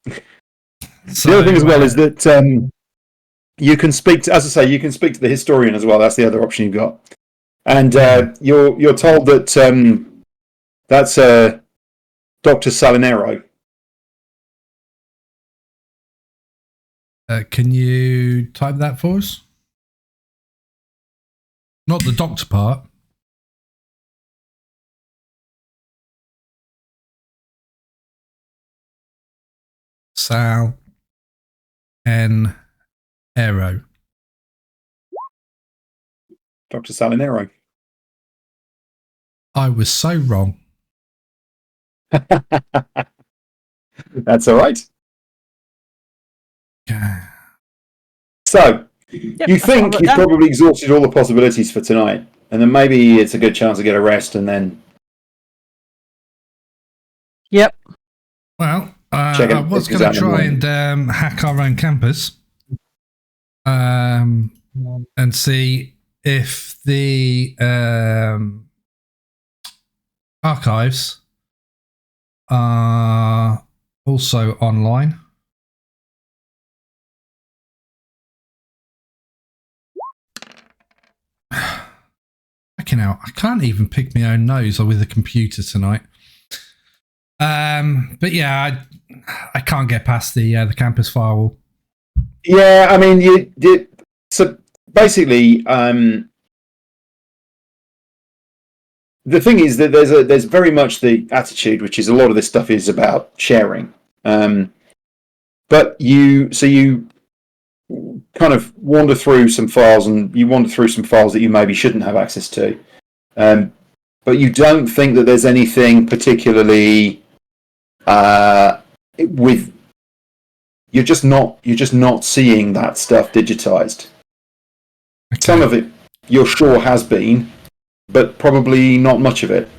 The other thing as well is that you can speak to, as I say, you can speak to the historian as well. That's the other option you've got, and you're told that that's Dr. Salinero. Can you type that for us? Not the doctor part. Sal N. Aero. Dr. Salinero. I was so wrong. That's all right. Yeah. So, you think you've probably exhausted all the possibilities for tonight, and then maybe it's a good chance to get a rest and then... Yep. Well, I was going to try and hack our own campus and see if the archives are also online. Fucking hell, I can't even pick my own nose with a computer tonight. But yeah, I can't get past the campus firewall. Yeah, I mean, so basically, the thing is that there's very much the attitude, which is a lot of this stuff is about sharing. But you kind of wander through some files, and you wander through some files that you maybe shouldn't have access to. but you don't think that there's anything particularly with. You're just not seeing that stuff digitized. Okay. Some of it you're sure has been, but probably not much of it.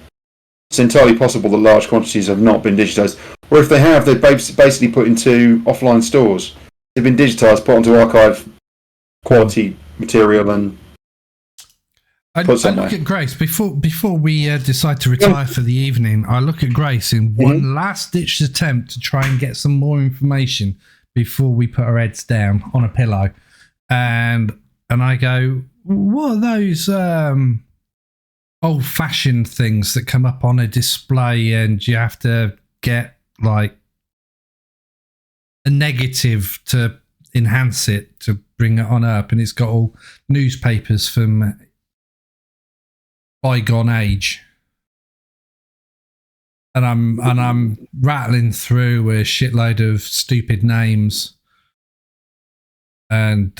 It's entirely possible that large quantities have not been digitized, or if they have, they're basically put into offline stores. They've been digitized, put onto archive quality material, and I look at Grace before we decide to retire for the evening. I look at Grace in one last ditch attempt to try and get some more information before we put our heads down on a pillow, and I go, what are those old-fashioned things that come up on a display, and you have to get like a negative to enhance it to bring it on up, and it's got all newspapers from bygone age, and I'm rattling through a shitload of stupid names, and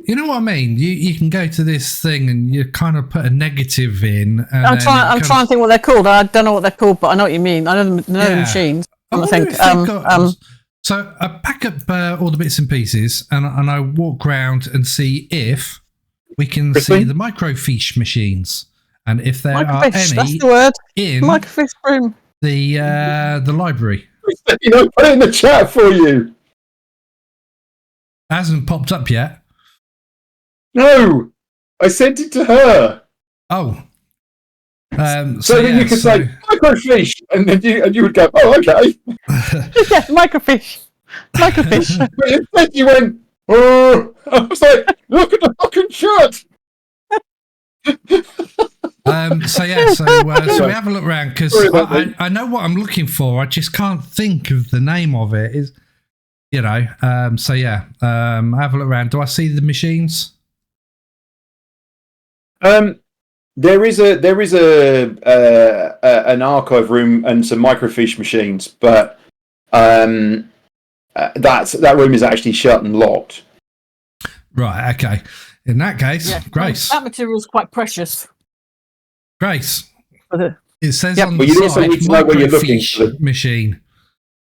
you know what I mean. You can go to this thing and you kind of put a negative in. And I'm trying to think what they're called. I don't know what they're called, but I know what you mean. I know the machines. I think. So I pack up all the bits and pieces, and I walk around and see if we can see the microfiche machines. And if there are any that's the word. in Microfiche room. the library. You know, put it in the chat for you. Hasn't popped up yet. No, I sent it to her. Oh. So then you could say microfiche, and then you would go, oh, okay. Yeah, microfiche. Microfiche. But instead you went, oh. I was like, look at the fucking shirt. So we have a look around, because I know what I'm looking for. I just can't think of the name of it. Is have a look around. Do I see the machines? There is an archive room and some microfiche machines, but that room is actually shut and locked. Right. Okay. In that case, Grace. That material is quite precious. Grace. It says on but the you also side, need to know what you're looking for. Machine.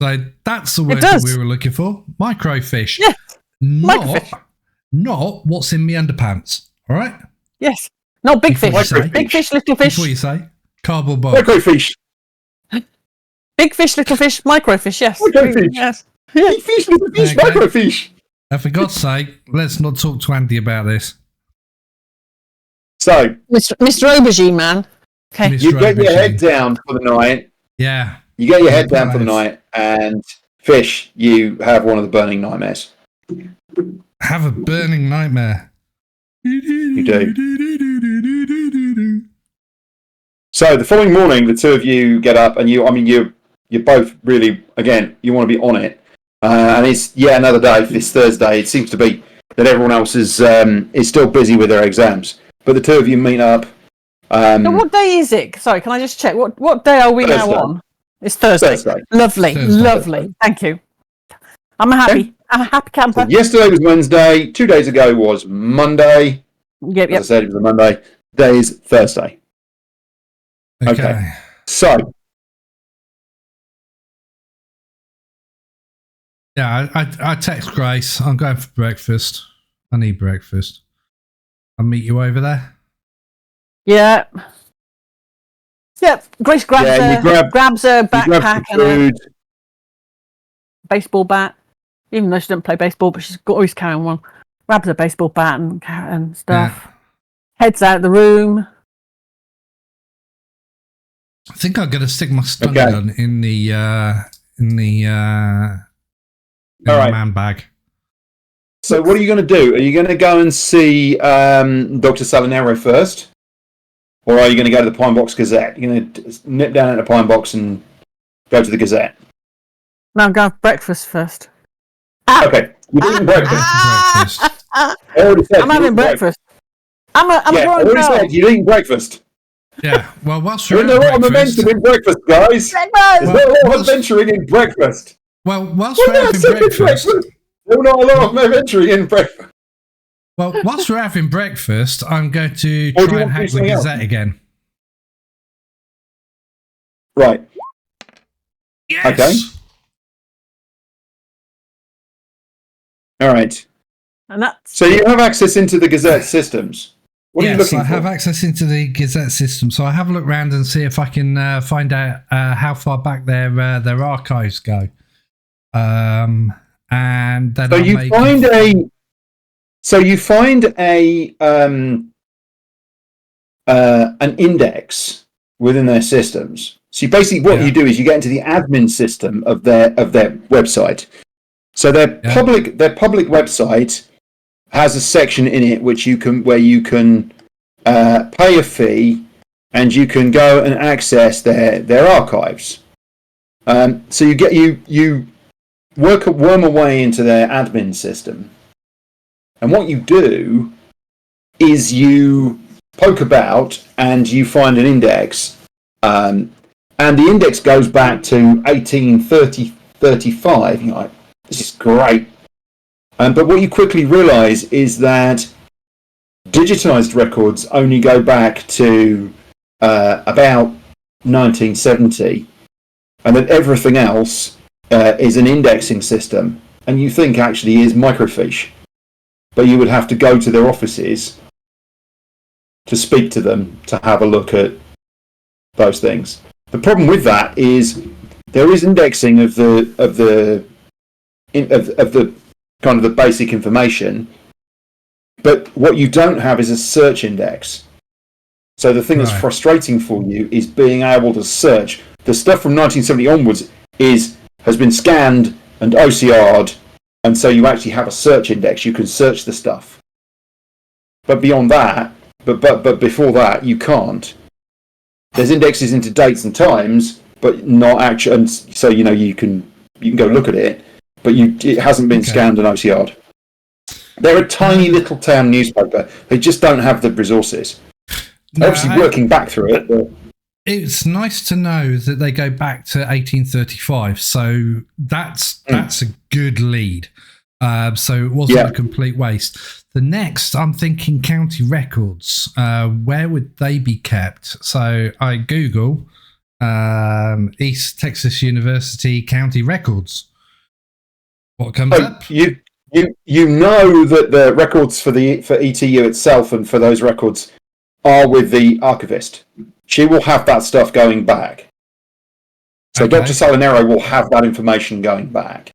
So that's the word that we were looking for. Microfiche. Yeah. Not what's in my underpants. All right? Yes. No, big fish. Big fish, little fish. Before you say cardboard box. Microfiche. Big fish, little fish, microfiche, yes. Microfiche. Yes. Big fish, little fish, Okay. microfiche. Now, for God's sake, let's not talk to Andy about this. So, Mr. Aubergine, man. Okay. Mr. you get your Aubergine. head down for the night. Yeah. You get your head down for the night, and Fish, you have one of the burning nightmares. Have a burning nightmare. You do. So the following morning, the two of you get up, and you're both really, again, you want to be on it. And it's another day for this Thursday. It seems to be that everyone else is still busy with their exams, but the two of you meet up. Now, what day is it? Sorry, can I just check? What day are we now on? It's Thursday. Lovely, lovely. Thank you. I'm happy. I'm a happy camper. So yesterday was Wednesday. 2 days ago was Monday. Yep. As I said, it was a Monday. Today is Thursday. Okay. So. Yeah, I text Grace. I'm going for breakfast. I need breakfast. I'll meet you over there. Yeah. Yep. Grace grabs her backpack and a baseball bat. Even though she doesn't play baseball, but she's always carrying one. Grabs her baseball bat and stuff. Yeah. Heads out of the room. I think I'm going to stick my stun gun in the man bag. So what are you going to do? Are you going to go and see Dr. Salinero first? Or are you going to go to the Pine Box Gazette? You're going to nip down at the Pine Box and go to the Gazette? No, I'm going for breakfast first. Okay. You're eating breakfast. I'm having breakfast. I'm a grown girl. Said you're eating breakfast. Yeah, well, whilst we're There's a lot of momentum in breakfast, guys. There's not a lot of adventuring in breakfast. Well, whilst we're having breakfast... There's not a lot of adventuring in breakfast. Well, whilst we're having breakfast, I'm going to try and hack the Gazette again. Right. Yes. Okay. All right. And that's So you have access into the Gazette systems. What are you looking I have for? access into the Gazette system, so I have a look around and see if I can find out how far back their archives go. And then So you find an index within their systems. So basically what you do is you get into the admin system of their website. So their public website has a section in it where you can pay a fee and you can go and access their archives. So you worm away into their admin system, and what you do is you poke about and you find an index, and the index goes back to 1835. You're like, this is great. But what you quickly realise is that digitised records only go back to about 1970, and that everything else is an indexing system, and you think actually is microfiche. But you would have to go to their offices to speak to them to have a look at those things. The problem with that is there is indexing of the kind of the basic information, but what you don't have is a search index. So the thing that's frustrating for you is being able to search. The stuff from 1970 onwards has been scanned and OCR'd, and so you actually have a search index. You can search the stuff. But beyond that, but before that, you can't. There's indexes into dates and times, but not actual. And so you can go look at it, but it hasn't been scanned and OCR'd. They're a tiny little town newspaper. They just don't have the resources. Obviously, working back through it. But it's nice to know that they go back to 1835. So that's a good lead. So it wasn't a complete waste. The next, I'm thinking county records. Where would they be kept? So I Google East Texas University county records. What comes up? You know that the records for ETU itself and for those records are with the archivist. She will have that stuff going back. So Dr. Salinero will have that information going back.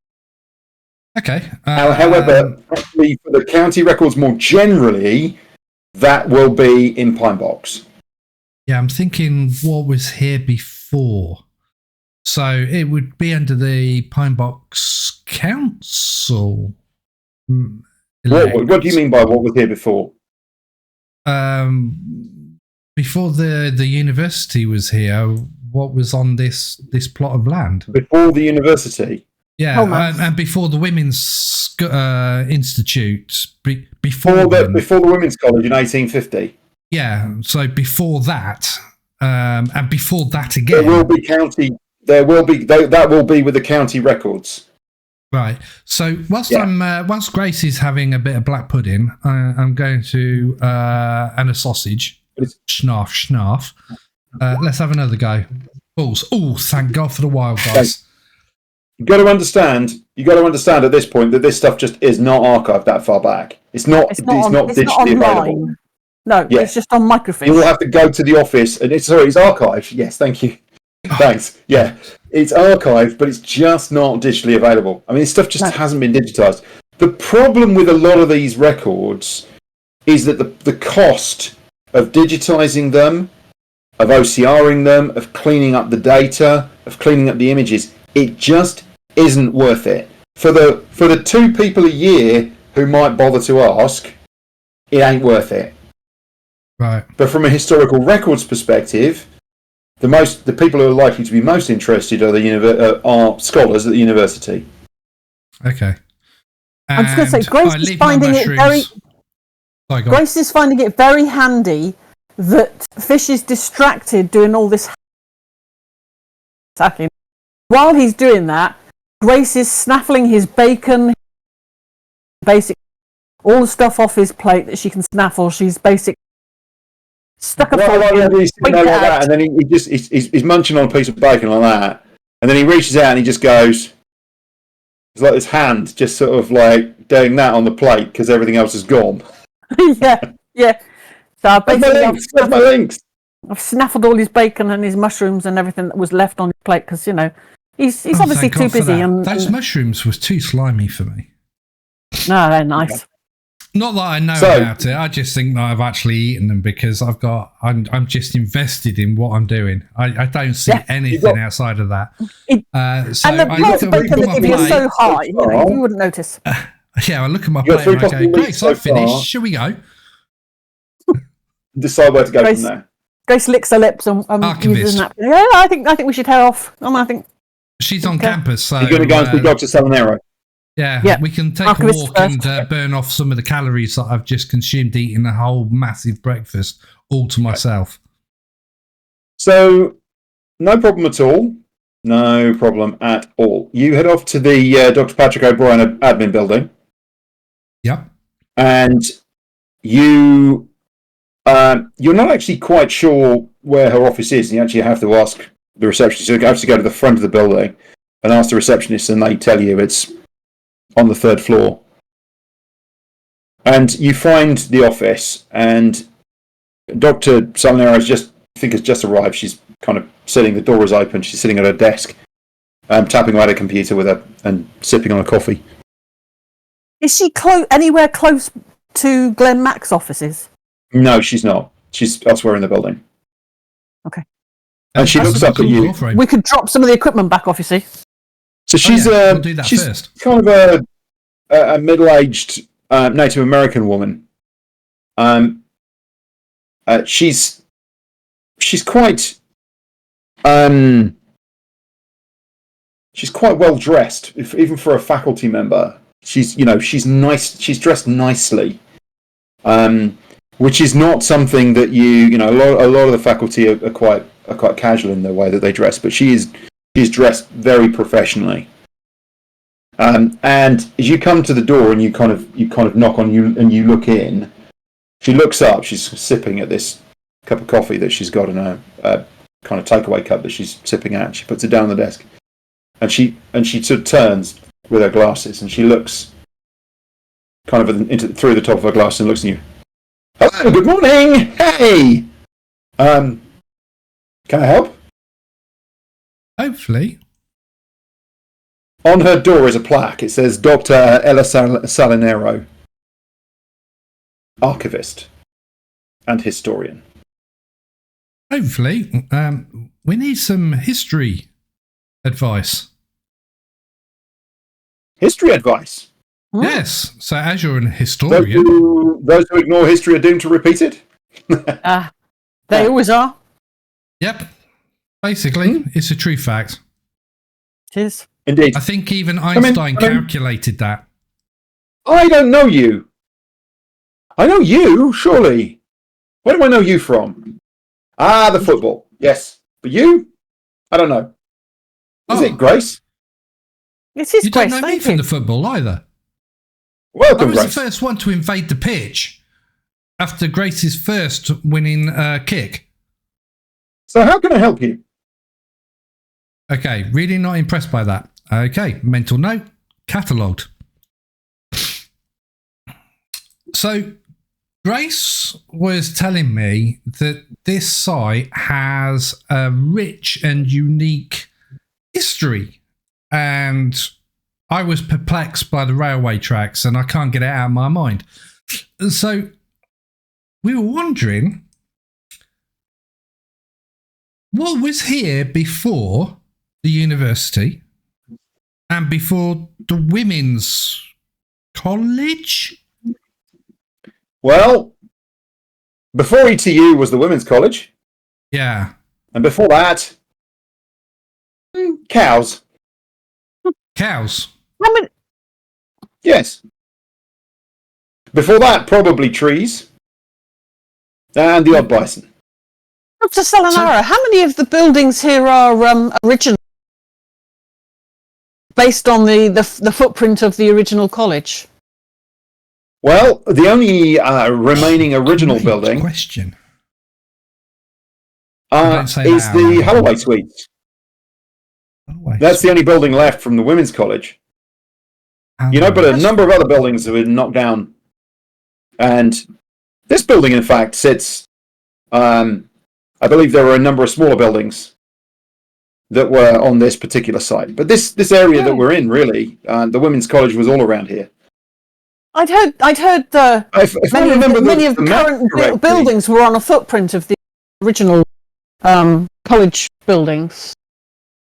Okay. However, actually, for the county records more generally, that will be in Pine Box. Yeah, I'm thinking what was here before. So it would be under the Pine Box Council. What do you mean by what was here before? Before the university was here, what was on this plot of land? Before the university? Yeah, and before the Women's Institute. Before the Women's College in 1850? Yeah, so before that, and before that again. There will be county... that will be with the county records. Right. So once Grace is having a bit of black pudding, I'm going to and a sausage. Schnarf, schnarf. Let's have another go. Balls. Oh, thank God for the wild guys. You got to understand at this point that this stuff just is not archived that far back. It's not digitally available. No, it's just on microfiche. You will have to go to the office, and it's archived. Yes, thank you. Thanks. Yeah, it's archived, but it's just not digitally available. I mean, this stuff just hasn't been digitized. The problem with a lot of these records is that the cost of digitizing them, of OCRing them, of cleaning up the data, of cleaning up the images, it just isn't worth it. For the 2 people a year who might bother to ask, it ain't worth it. Right. But from a historical records perspective, the people who are likely to be most interested are scholars at the university. Okay. I'm just going to say, Grace is finding it very. Sorry, Grace is finding it very handy that Fish is distracted doing all this hacking. While he's doing that, Grace is snaffling his bacon, all the stuff off his plate that she can snaffle. She's basically stuck a Well, fork like in, he's sitting winked there like it that, out. and then he's munching on a piece of bacon like that, and then he reaches out and he just goes. It's like his hand just sort of like doing that on the plate because everything else is gone. yeah. So I Where's my basically links? Where's my links? I've snaffled all his bacon and his mushrooms and everything that was left on his plate because, you know, he's Oh, obviously thank too God for busy. that. Those mushrooms was too slimy for me. No, they're nice. Not that I know about it. I just think that I've actually eaten them because I'm just invested in what I'm doing. I don't see anything outside of that. And the price of bacon they give you is so high, you know, you wouldn't notice. Yeah, I look at my plate and I go, Grace, I've finished. Shall we go? Decide where to go from there. Grace licks her lips and uses a napkin. Yeah, I think we should head off. I think she's on campus, so you're going to go and see Dr. Salinero. Yeah, we can take a walk and burn off some of the calories that I've just consumed eating a whole massive breakfast all to myself. So, no problem at all. No problem at all. You head off to the Dr. Patrick O'Brien admin building. Yep. And you're not actually quite sure where her office is. You actually have to ask the receptionist. You have to go to the front of the building and ask the receptionist, and they tell you it's on the 3rd floor. And you find the office, and Dr. Salinero has just arrived. She's kind of sitting, the door is open, she's sitting at her desk, tapping away at a computer with her and sipping on a coffee. Is she anywhere close to Glenn Mack's offices? No, she's not. She's elsewhere in the building. Okay. And she looks up at you. We could drop some of the equipment back off, you see. So she's we'll do that she's first. kind of a middle-aged Native American woman. She's quite well dressed, even for a faculty member. She's nice. She's dressed nicely, which is not something that a lot of the faculty are quite casual in the way that they dress, but she's dressed very professionally. And as you come to the door and you kind of knock on you and you look in, she looks up. She's sipping at this cup of coffee that she's got in a kind of takeaway cup that she's sipping at. She puts it down on the desk, and she sort of turns with her glasses and she looks kind of through the top of her glass and looks at you. Hello, good morning. Hey, can I help? Hopefully. On her door is a plaque. It says Dr. Ella Salinero, archivist and historian. Hopefully. We need some history advice. History advice? Yes. So as you're an historian... Those who ignore history are doomed to repeat it? They always are. Yep. Basically, it's a true fact. It is. Indeed. I think even Einstein calculated that. I don't know you. I know you, surely. Where do I know you from? The football. Yes. But you? I don't know. Is it Grace? It is you Grace. Don't know me from the football either. Welcome, I was Grace. the first one to invade the pitch after Grace's first winning kick. So how can I help you? Okay, really not impressed by that. Okay, mental note, catalogued. So, Grace was telling me that this site has a rich and unique history, and I was perplexed by the railway tracks and I can't get it out of my mind. So, we were wondering what was here before the university and before the women's college? Well, before ETU was the women's college. Yeah. And before that, cows. Cows? How many? Yes. Before that, probably trees. And the odd bison. Dr. Salinero, how many of the buildings here are original, based on the footprint of the original college? Well, the only remaining original building Don't say Is that the out loud. Holloway Suites. Holloway That's the only building left from the women's college. You know, but a number of other buildings have been knocked down. And this building, in fact, sits... I believe there were a number of smaller buildings that were on this particular site. But this area that we're in, really, the women's college was all around here. I'd heard If I remember many the of the map current correctly- buildings were on a footprint of the original college buildings.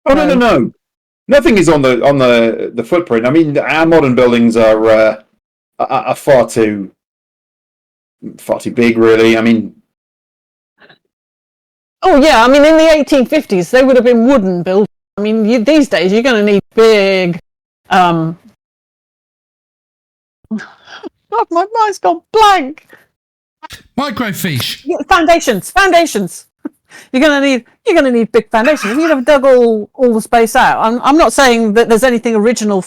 Oh, no. Nothing is on the footprint. I mean, our modern buildings are far too big, really. I mean... Oh, yeah. I mean, in the 1850s, they would have been wooden buildings. I mean, these days, you're going to need big... God, my mind's gone blank. Microfiche. Foundations. You're going to need big foundations. If you'd have dug all the space out, I'm not saying that there's anything original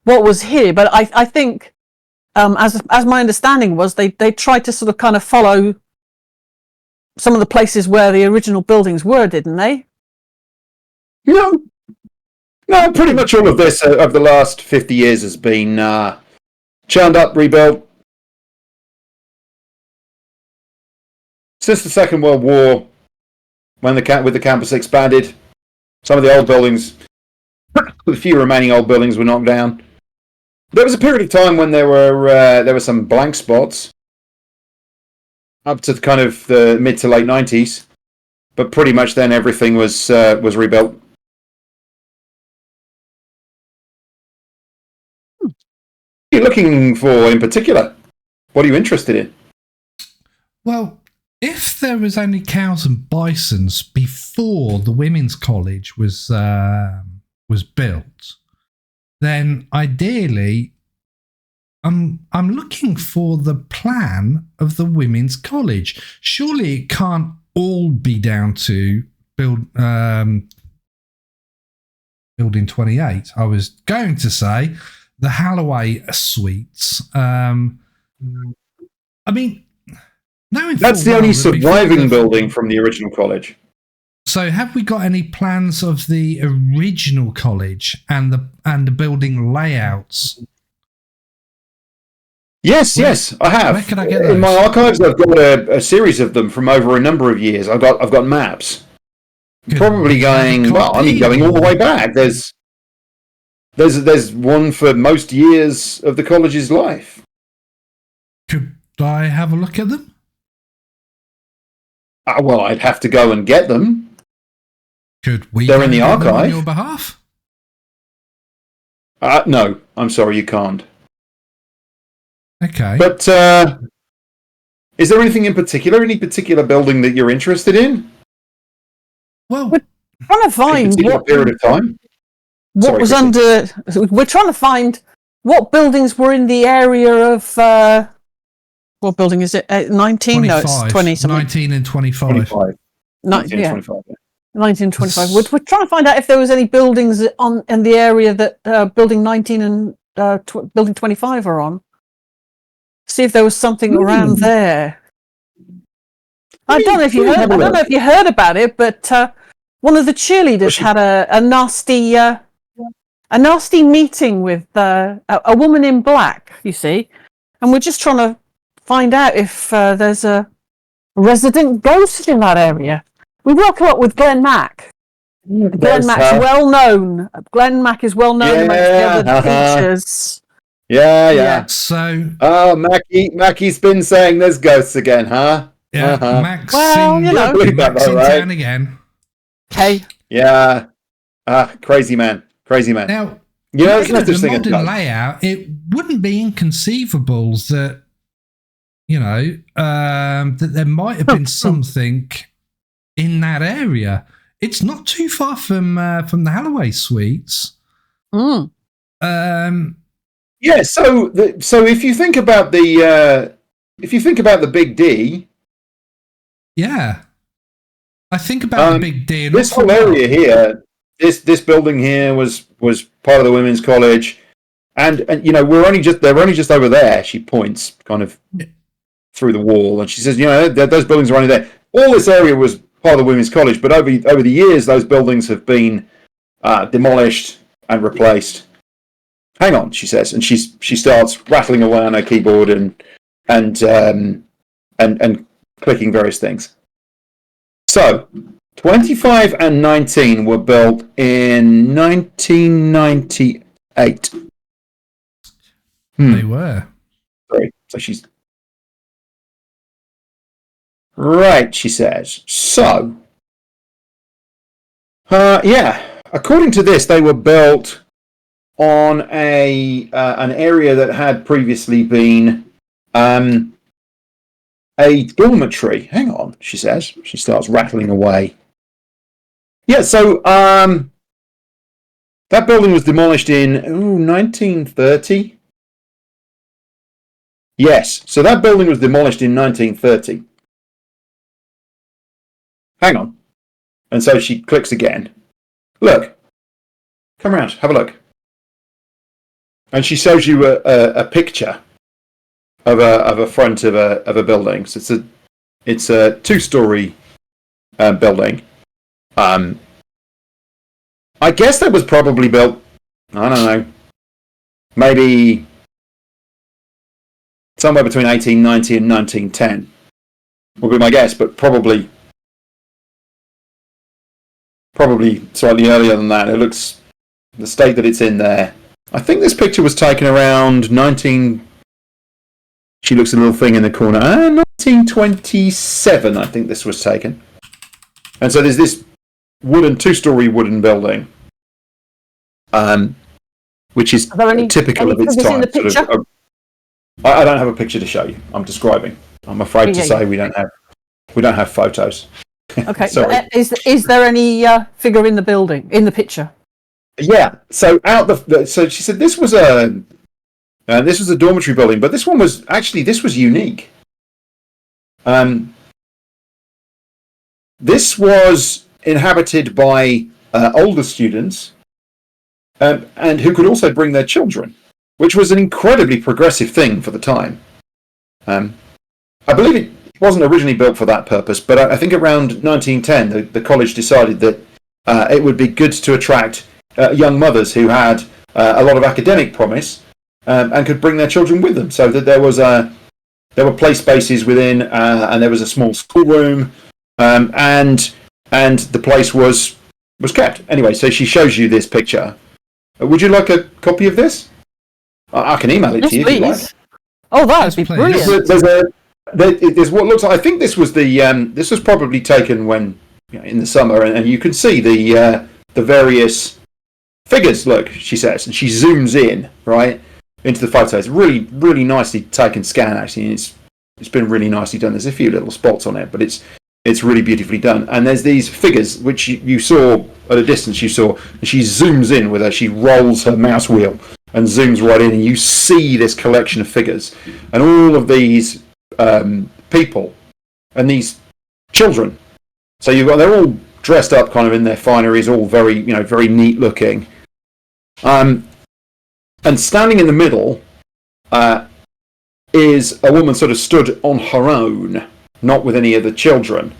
what was here, but I think as my understanding was they tried to sort of kind of follow some of the places where the original buildings were, didn't they? No, pretty much all of this over the last 50 years has been churned up, rebuilt. Since the Second World War, when the campus expanded, some of the old buildings, the few remaining old buildings, were knocked down. There was a period of time when there were some blank spots up to kind of the mid to late 90s, but pretty much then everything was rebuilt. What are you looking for in particular? What are you interested in? Well, if there was only cows and bisons before the women's college was built, then ideally, I'm looking for the plan of the women's college. Surely it can't all be down to building 28. I was going to say the Holloway Suites. I mean, knowing that's the only surviving building from the original college. So, have we got any plans of the original college and the building layouts? Yes, I have. Where can I get those? In my archives, I've got a series of them from over a number of years. I've got maps. Good. Probably going going all the way back. There's one for most years of the college's life. Could I have a look at them? Well, I'd have to go and get them. Could we? They're in the get them archive. on your behalf? No, I'm sorry, you can't. Okay. But is there anything in particular, any particular building that you're interested in? Well, we're trying to find what period of time? What was under? We're trying to find what buildings were in the area of. What building is it? 19? 25. No, it's 20 something. 19 and 25. 25. 19, yeah. 25. 1925. We're trying to find out if there was any buildings in the area that building 19 and building 25 are on. See if there was something around there. I don't know if you heard about it, but one of the cheerleaders had a nasty meeting with a woman in black. You see, and we're just trying to find out if there's a resident ghost in that area. We work a lot with Glenn Mack. Glenn Mack is well known amongst the other teachers. Yeah. So, Mackie's been saying there's ghosts again, huh? yeah, Max Well, in, you know. Max in Right? town again. Okay. Yeah. Crazy man. Now, There's no looking at such the thing as modern ghosts. layout, it wouldn't be inconceivable that, that there might have been something in that area. It's not too far from the Holloway Suites. Mm. Yeah, so if you think about the Big D, Yeah. I think about the Big D. this whole area here, this building here was part of the women's college, and they're only just over there. She points kind of through the wall, and she says, those buildings are only there. All this area was part of the women's college. But over the years, those buildings have been demolished and replaced. Hang on, she says, and she starts rattling away on her keyboard and clicking various things. So, 25 and 19 were built in 1998. They were. Sorry. So she's right. She says so. According to this, they were built on an area that had previously been a dormitory. Hang on, she says. She starts rattling away. Yeah, so that building was demolished in 1930. Yes, so that building was demolished in 1930. Hang on. And so she clicks again. Look. Come around, have a look. And she shows you a picture of a front of a building. So it's a 2-story building. I guess that was probably built, I don't know, maybe somewhere between 1890 and 1910 would be my guess, but probably slightly earlier than that. It looks, the state that it's in there. I think this picture was taken around she looks a little thing in the corner, 1927 I think this was taken. And so there's this 2-story wooden building, which is typical of its time. I don't have a picture to show you. I'm describing. I'm afraid to say we don't have photos. Okay. Is there any figure in the building, in the picture? Yeah. So so she said this was a dormitory building, but this was unique. This was inhabited by older students, and who could also bring their children, which was an incredibly progressive thing for the time. I believe it wasn't originally built for that purpose, but I think around 1910 the college decided that it would be good to attract young mothers who had a lot of academic promise and could bring their children with them, so that there were play spaces within, and there was a small schoolroom, and the place was kept. Anyway, so she shows you this picture. Would you like a copy of this? I can email it to you if you like. Oh, that would be brilliant. There's what looks like. I think this was this was probably taken when in the summer, and you can see the various figures. Look, she says, and she zooms in right into the photo. It's really, really nicely taken scan. Actually, and it's been really nicely done. There's a few little spots on it, but it's really beautifully done. And there's these figures which you saw at a distance. You saw, and she zooms in with her. She rolls her mouse wheel and zooms right in, and you see this collection of figures and all of these people and these children. So they're all dressed up kind of in their fineries, all very very neat looking. And standing in the middle is a woman sort of stood on her own, not with any of the children.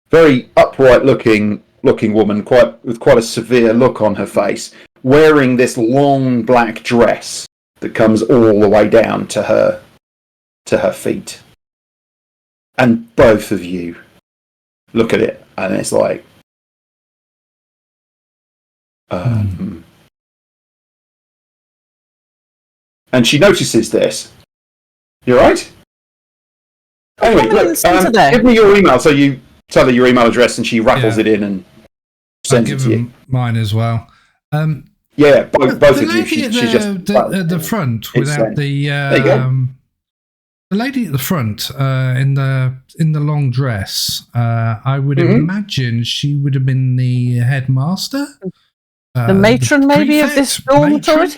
Very upright looking woman, with quite a severe look on her face, wearing this long black dress that comes all the way down to her feet. And both of you look at it, and it's like, and she notices this. You all right? Anyway, look, give me your email. So you tell her your email address, and she rattles it in and sends it to you. Mine as well. Both of you. She just at the front without the. There you go. The lady at the front in the long dress. I would imagine she would have been the headmaster, the matron, maybe, of this dormitory.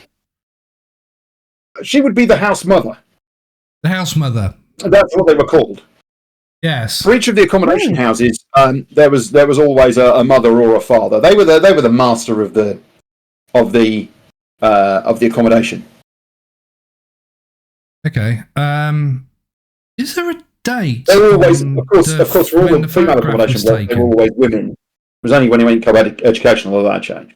She would be the house mother. The house mother. That's what they were called. Yes. For each of the accommodation houses, there was always a mother or a father. They were the master of the accommodation. Okay. Is there date? They were always, on of course, for all when the female photograph accommodation was work, they taken? were always women. It was only when he went educational all that changed.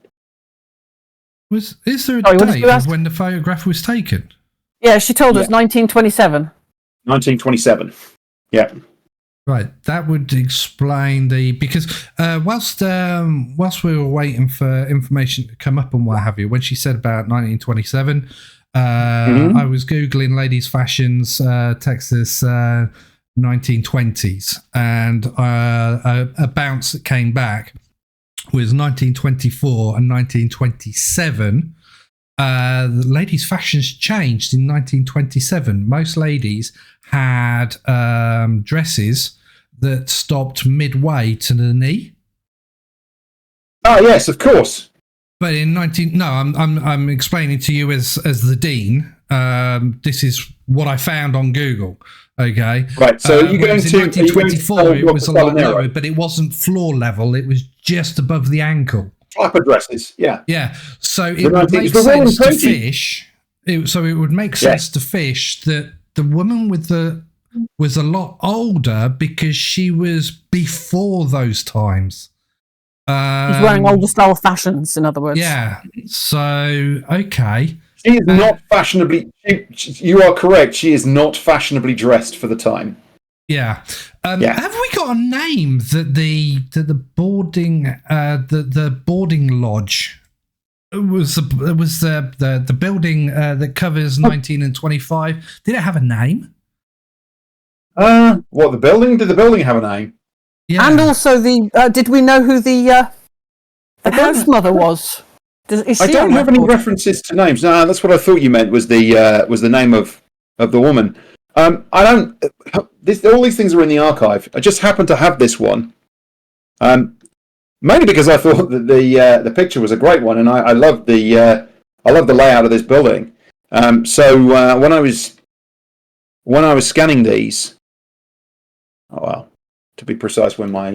Is there a Sorry, what did date you ask? of when the photograph was taken? Yeah, she told us Yeah. 1927. 1927. Yeah. Right, that would explain because whilst we were waiting for information to come up and what have you, when she said about 1927, I was googling ladies' fashions, Texas 1920s, and a bounce that came back was 1924 and 1927. The ladies' fashions changed in 1927. Most ladies had dresses that stopped midway to the knee. Oh yes, of course. But in I'm explaining to you as the dean. This is what I found on Google. Okay, Right. So you're going in to 1924. It was a lot narrow? lower, but it wasn't floor level. It was just above the ankle. Flapper dresses. Yeah. Yeah, so it The would 19 make the Roman sense to 20. fish. So it would make sense to fish that the woman was a lot older because she was before those times. He's wearing older style fashions, in other words. Yeah. So okay. She is not fashionably. You are correct. She is not fashionably dressed for the time. Yeah. Yeah. Have we got a name that the boarding lodge was the building that covers 19 and 25? Did it have a name? What, the building? Did the building have a name? Yeah. And also did we know who the house mother was? Is I she don't on have any record? references to names. No, that's what I thought you meant was the name of the woman. I don't. All these things are in the archive. I just happen to have this one, mainly because I thought that the picture was a great one, and I love the layout of this building. So when I was scanning these, to be precise, when my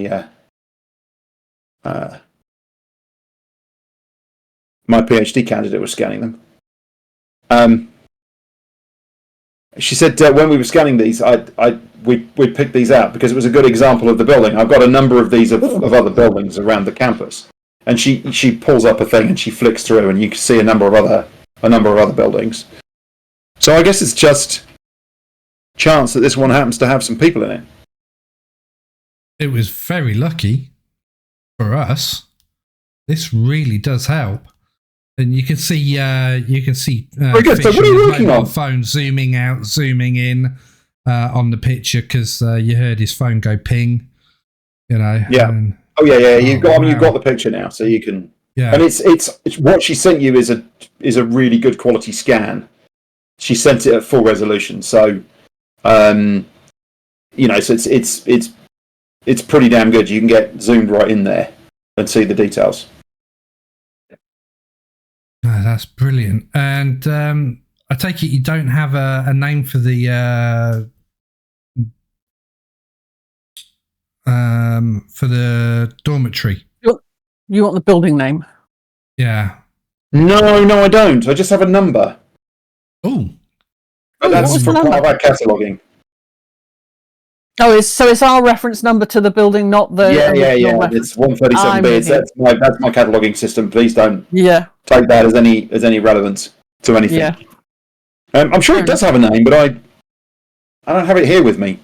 PhD candidate was scanning them. She said when we were scanning these, we picked these out because it was a good example of the building. I've got a number of these of other buildings around the campus, and she pulls up a thing and she flicks through, and you can see a number of other buildings. So I guess it's just chance that this one happens to have some people in it. It was very lucky for us. This really does help. And you can see Very good. So what are you working mobile on? phone zooming out, zooming in on the picture because you heard his phone go ping. You know. Yeah. And, You've got the picture now, so you can. yeah. And it's what she sent you is a really good quality scan. She sent it at full resolution, so so it's pretty damn good. You can get zoomed right in there and see the details. Oh, that's brilliant. And I take it you don't have a name for the dormitory. You want the building name? Yeah. No, I don't. I just have a number. Oh. But what that's was the part number? of our cataloguing. Oh, it's our reference number to the building, not the Yeah. original reference. It's 137B. That's my cataloguing system. Please don't Yeah, take that as any relevance to anything. yeah. I'm sure it does have a name, but I don't have it here with me.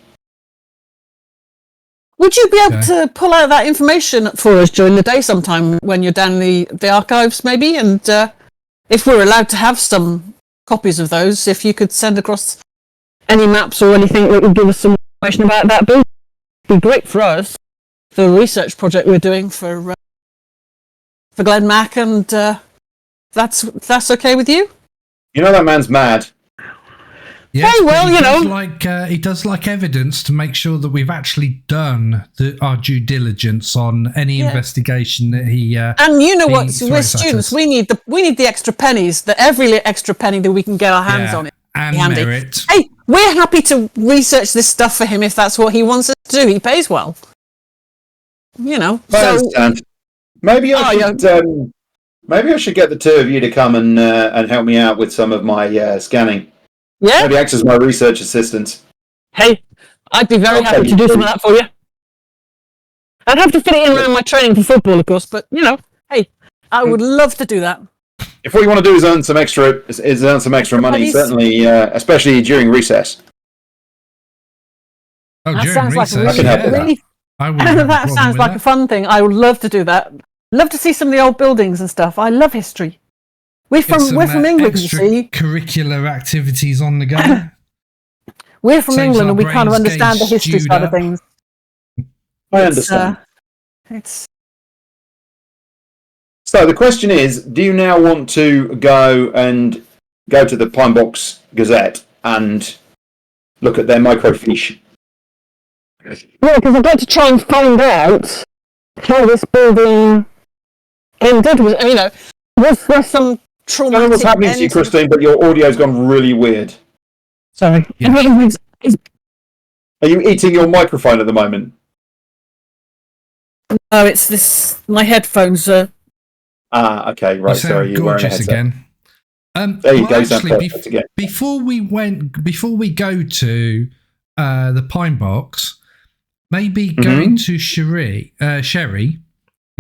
Would you be able Okay. to pull out that information for us during the day sometime when you're down the archives, maybe? And if we're allowed to have some copies of those, if you could send across any maps or anything that would give us some information about that building, it'd be great for us. The research project we're doing for Glenn Mack, and that's okay with you? You know that man's mad. Yes, Hey, well, but he you does know. he does like evidence to make sure that we've actually done our due diligence on any investigation that he. And you know he what? throws We're at students. us. We need the extra pennies. Every extra penny that we can get our hands on it. and Handy. merit. Hey, we're happy to research this stuff for him if that's what he wants us to do. He pays well. You know. I So understand. Maybe I should get the two of you to come and help me out with some of my scanning. yeah. Maybe act as my research assistant. Hey, I'd be very happy to do some of that for you. I'd have to fit it in around my training for football, of course, but, hey. I would love to do that. If what you want to do is earn some extra money, certainly, especially during recess. Oh, That during sounds like recess, really that sounds like a fun thing. I would love to do that. Love to see some of the old buildings and stuff. I love history. We're from England, you see. Curricular activities on the go. We're from Saves England our and we kind of brains understand the getting history stewed side of up. things. I understand. It's So the question is, do you now want to go to the Pine Box Gazette and look at their microfiche? Yeah, because I'd like to try and find out how this building ended. Was there some I don't traumatic know what's happening to you, Christine, but your audio's gone really weird. Sorry. Yeah. Are you eating your microphone at the moment? No, it's this. My headphones are. Ah, okay, right. You sound Sorry, you're wearing a gorgeous headset. again. There you go. Actually, Sound perfect again. before we go to the Pine Box, maybe going to Sherry,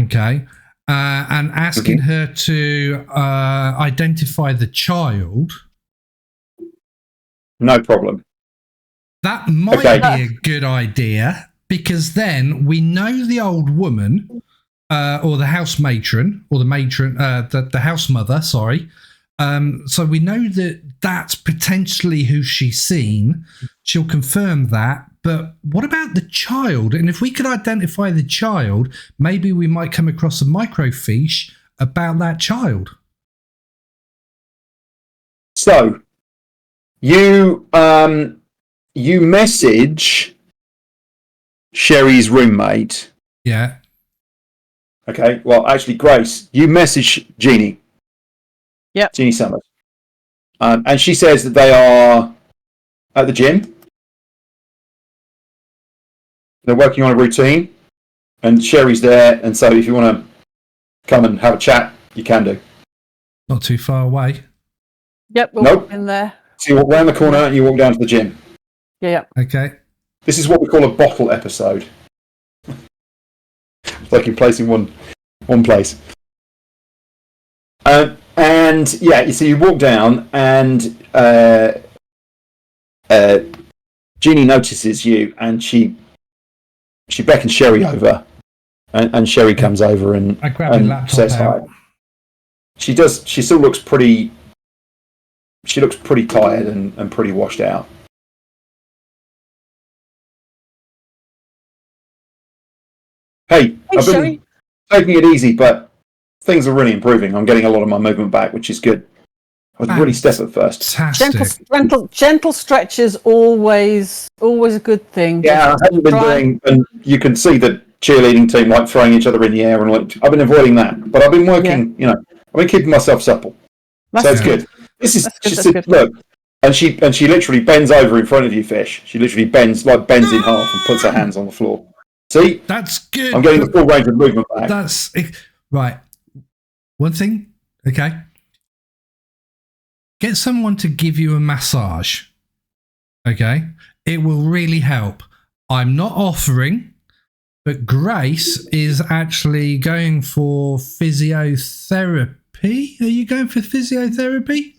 okay, and asking her to identify the child. No problem. That might be a good idea, because then we know the old woman, or the house matron, or the matron, the house mother. Sorry. So we know that that's potentially who she's seen. She'll confirm that. But what about the child? And if we could identify the child, maybe we might come across a microfiche about that child. So you message Sherry's roommate. Yeah. Okay. Well, actually, Grace, you message Jeannie. Yep. Jeannie Summers. And she says that they are at the gym. They're working on a routine, and Sherry's there. And so, if you want to come and have a chat, you can do. Not too far away. Yep, we'll Nope. walk in there. So you walk round the corner and you walk down to the gym. Yeah. Okay. This is what we call a bottle episode. It's like you're placing one place. And yeah, so you walk down, and Jeannie notices you, and she beckons Sherry over, and Sherry comes over and I grab my laptop says out. hi. She does. She still looks pretty. She looks pretty tired and pretty washed out. Hey, I've been Sherry. taking it easy, but things are really improving. I'm getting a lot of my movement back, which is good. I was really stiff at first. Fantastic. Gentle stretches always a good thing. Yeah, I haven't been doing, and you can see the cheerleading team like throwing each other in the air, and like I've been avoiding that. But I've been working, I've been keeping myself supple. So it's good. This is just look, and she literally bends over in front of you, Fish. She literally bends in half and puts her hands on the floor. See, That's good. I'm getting the full range of movement back. That's right. One thing, okay. Get someone to give you a massage. Okay, it will really help. I'm not offering, but Grace is actually going for physiotherapy. Are you going for physiotherapy?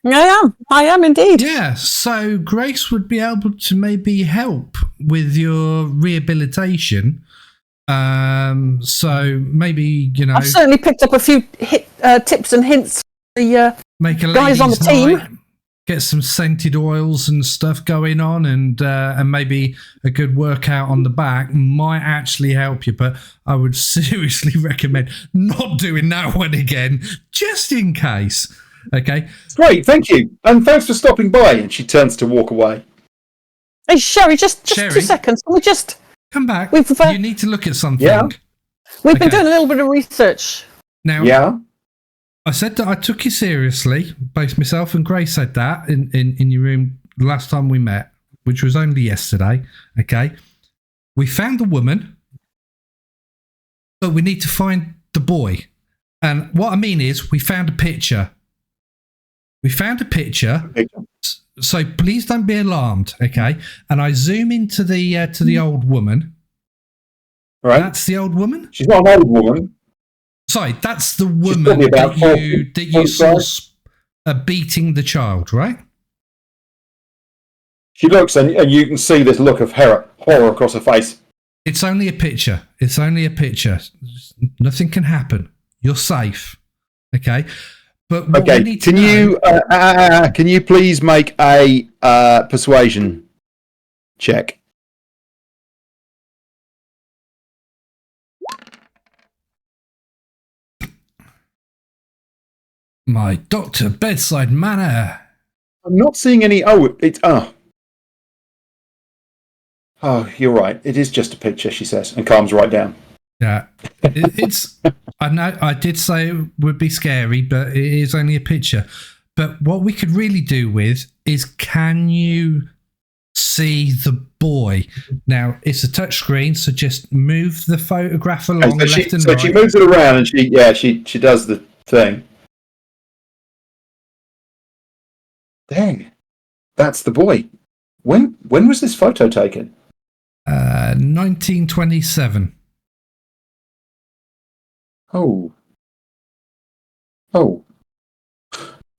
I am indeed. Yeah, so Grace would be able to maybe help with your rehabilitation. So maybe, I've certainly picked up a few tips and hints for the make a guys on the team. night, get some scented oils and stuff going on, and maybe a good workout on the back might actually help you. But I would seriously recommend not doing that one again, just in case. Okay. Great, thank you, and thanks for stopping by. And she turns to walk away. Hey, Sherry, just Sherry? 2 seconds. Can we just Come back. We've, you need to look at something. Yeah. We've been doing a little bit of research. Now, Yeah. I said that I took you seriously. Both myself and Grace said that in your room the last time we met, which was only yesterday. Okay. We found the woman, but we need to find the boy. And what I mean is, we found a picture. We found a picture. So please don't be alarmed, okay? And I zoom into the old woman. Right. That's the old woman? She's not an old woman. Sorry, that's the woman that you saw beating the child, right? She looks, and you can see this look of horror across her face. It's only a picture. It's only a picture. Nothing can happen. You're safe, okay? But what we need to can you please make a persuasion check? My doctor bedside manner. I'm not seeing any. Oh, you're right. It is just a picture, she says, and calms right down. Yeah, it's. I know. I did say it would be scary, but it is only a picture. But what we could really do with is, can you see the boy? Now it's a touch screen, so just move the photograph along left and right. So she moves it around, and she does the thing. Dang, that's the boy. When was this photo taken? 1927. Oh.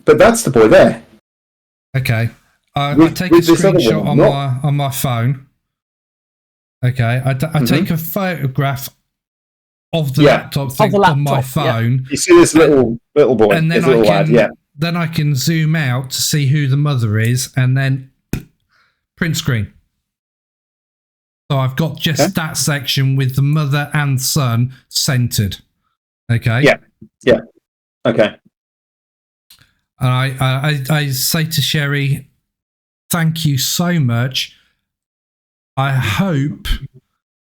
But that's the boy there. Okay. I take a screenshot on my phone. Okay. I take a photograph of the laptop thing on my phone. Yeah. You see this little boy, and then then I can zoom out to see who the mother is, and then print screen. So I've got just that section with the mother and son centered. Okay. Yeah. Okay. And I say to Sherry, thank you so much. I hope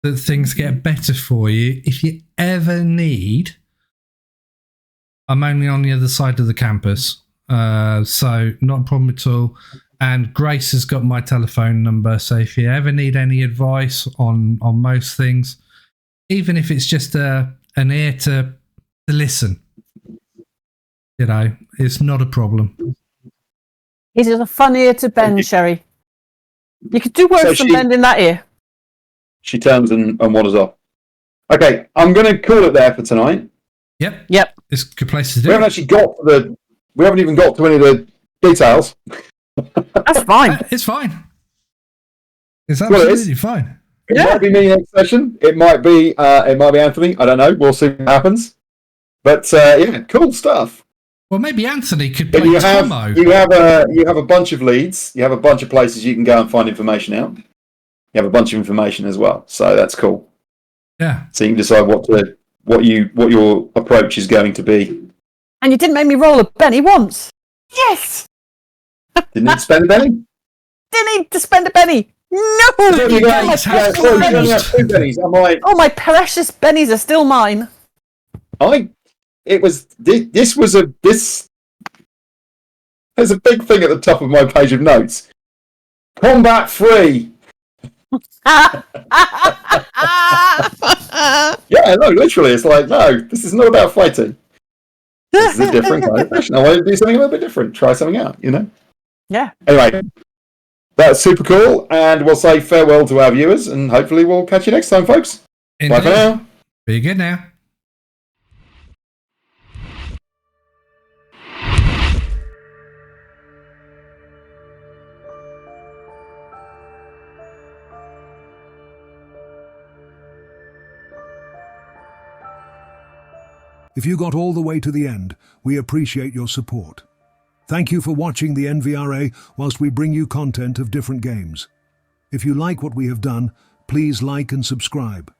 that things get better for you. If you ever need, I'm only on the other side of the campus, so not a problem at all. And Grace has got my telephone number, so if you ever need any advice on most things, even if it's just an ear to listen, it's not a problem. It is a fun ear to bend, Sherry. You could do worse than bending that ear. She turns and wanders off. Okay, I'm going to call it there for tonight. Yep. It's a good place to do. We haven't even got to any of the details. That's fine. It's fine. It's absolutely fine. It might be me next session. It might be Anthony. I don't know. We'll see what happens. But cool stuff. Well, maybe Anthony could play Tomo. You have a bunch of leads. You have a bunch of places you can go and find information out. You have a bunch of information as well, so that's cool. Yeah. So you can decide what your approach is going to be. And you didn't make me roll a penny once. Yes. Didn't need to spend a penny. Didn't need to spend a penny. No. You only have 2 pennies. Oh, my precious pennies are still mine. There's a big thing at the top of my page of notes. Combat free. Yeah, no, literally, it's like, no, this is not about fighting. This is a different kind of fashion. I want to do something a little bit different. Try something out, Yeah. Anyway, that's super cool, and we'll say farewell to our viewers, and hopefully we'll catch you next time, folks. Indeed. Bye for now. Be good now. If you got all the way to the end, we appreciate your support. Thank you for watching the NVRA whilst we bring you content of different games. If you like what we have done, please like and subscribe.